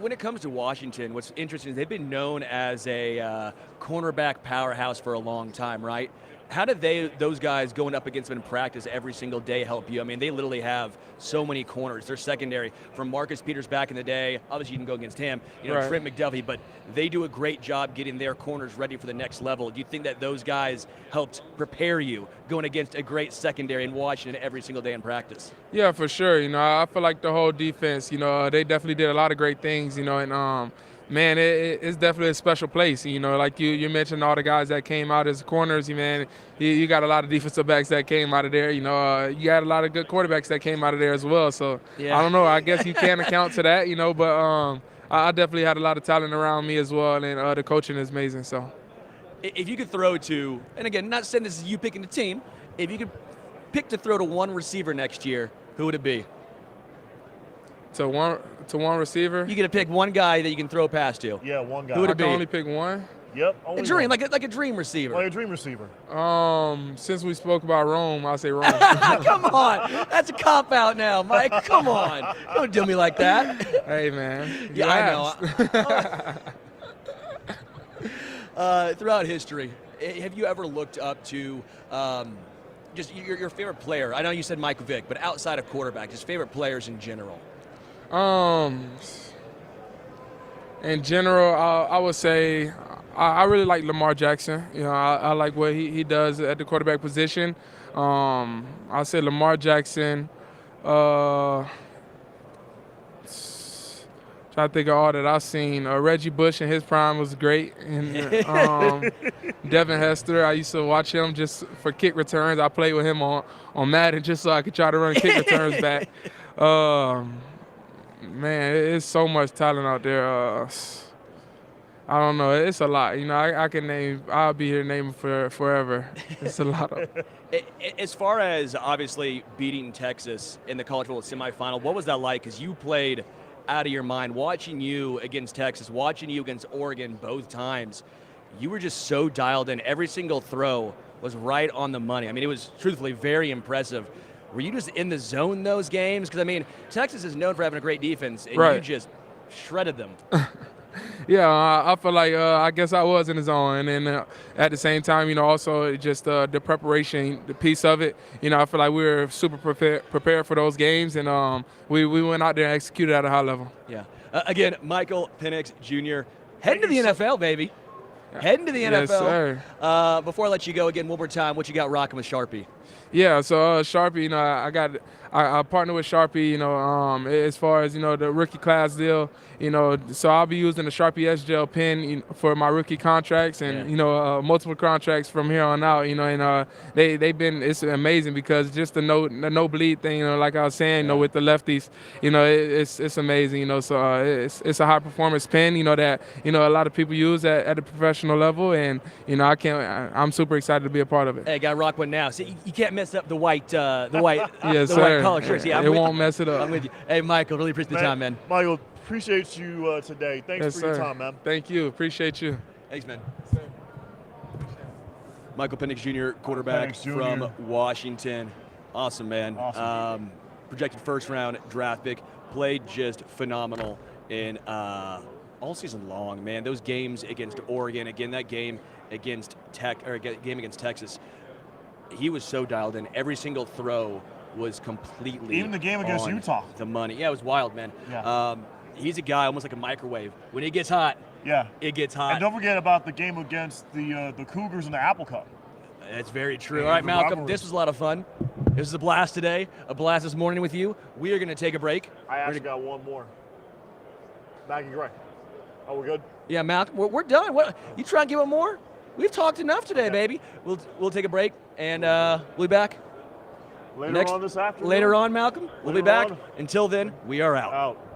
When it comes to Washington, what's interesting is they've been known as a cornerback powerhouse for a long time, right? How do those guys going up against them in practice every single day help you? I mean, they literally have so many corners. They're secondary from Marcus Peters back in the day. Obviously, you can go against him, Right. Trent McDuffie, but they do a great job getting their corners ready for the next level. Do you think that those guys helped prepare you going against a great secondary in Washington every single day in practice? Yeah, for sure. I feel like the whole defense, they definitely did a lot of great things, and man, it's definitely a special place. Like you mentioned all the guys that came out as corners, man. You got a lot of defensive backs that came out of there. You got a lot of good quarterbacks that came out of there as well. So Yeah. I don't know. I guess you can account to that, but I definitely had a lot of talent around me as well, and the coaching is amazing. So If you could throw to, and again, not saying this is you picking the team, if you could pick to throw to one receiver next year, who would it be? to one receiver, You get to pick one guy that you can throw past to. Yeah, one guy. Who would I it can be? only pick one. Yep. A Only dream, one. like a dream receiver. Like a dream receiver. Since we spoke about Rome, I'll say Rome. Come on, that's a cop out now, Mike. Come on, don't do me like that. Hey, man. Yeah, I know. Throughout history, have you ever looked up to just your favorite player? I know you said Mike Vick, but outside of quarterback, just favorite players in general. In general, I would say I really like Lamar Jackson. I like what he does at the quarterback position. I'll say Lamar Jackson. Trying to think of all that I've seen. Reggie Bush in his prime was great. And Devin Hester, I used to watch him just for kick returns. I played with him on Madden just so I could try to run kick returns back. Man, it's so much talent out there. I don't know. It's a lot. I can name. I'll be here naming for forever. It's a lot of. As far as obviously beating Texas in the college football semifinal, what was that like? Because you played out of your mind. Watching you against Texas, watching you against Oregon both times, you were just so dialed in. Every single throw was right on the money. I mean, it was truthfully very impressive. Were you just in the zone those games? Because, I mean, Texas is known for having a great defense, and Right. you just shredded them. Yeah, I feel like I guess I was in the zone, and then at the same time, also just the preparation, the piece of it. I feel like we were super prepared for those games, and we went out there and executed at a high level. Yeah. Again, Michael Penix Jr. heading to the NFL, baby. heading to the NFL. Yes, sir. Before I let you go again, one more time, what you got rocking with Sharpie? Yeah, so Sharpie, I partner with Sharpie, as far as, the rookie class deal, so I'll be using the Sharpie S Gel pen for my rookie contracts and, multiple contracts from here on out, and it's amazing because just the no bleed thing, like I was saying, with the lefties, it's amazing, so it's a high performance pen, that, a lot of people use at the professional level, and, I'm super excited to be a part of it. Hey, got to rock one now. See, you can't mess up the white, Yes, white sir. collar shirts. Yeah, it won't mess it up. I'm with you. Hey, Michael, really appreciate the time, man. Michael, appreciate you today. Thanks Yes, for your sir. time, man. Thank you. Appreciate you. Thanks, man. Michael Penix Jr., quarterback Penix Jr. from Washington. Awesome, man. Awesome. Projected first-round draft pick. Played just phenomenal in all season long, man. Those games against Oregon, again, that game against game against Texas, he was so dialed in. Every single throw was completely Even the game against on Utah. the money. Yeah, it was wild, man. Yeah. He's a guy almost like a microwave. When it gets hot, Yeah. it gets hot. And don't forget about the game against the Cougars in the Apple Cup. That's very true. Yeah, All right, the Malcolm, rivalry. this was a lot of fun. This was a blast today, a blast this morning with you. We are going to take a break. I actually got one more. Maggie Gray. Oh, we're good? Yeah, Malcolm, we're done. What, you trying to get one more? We've talked enough today, baby. We'll take a break, and we'll be back. Later on this afternoon? Later on, Malcolm. We'll be Later back. on. Until then, we are out. Out.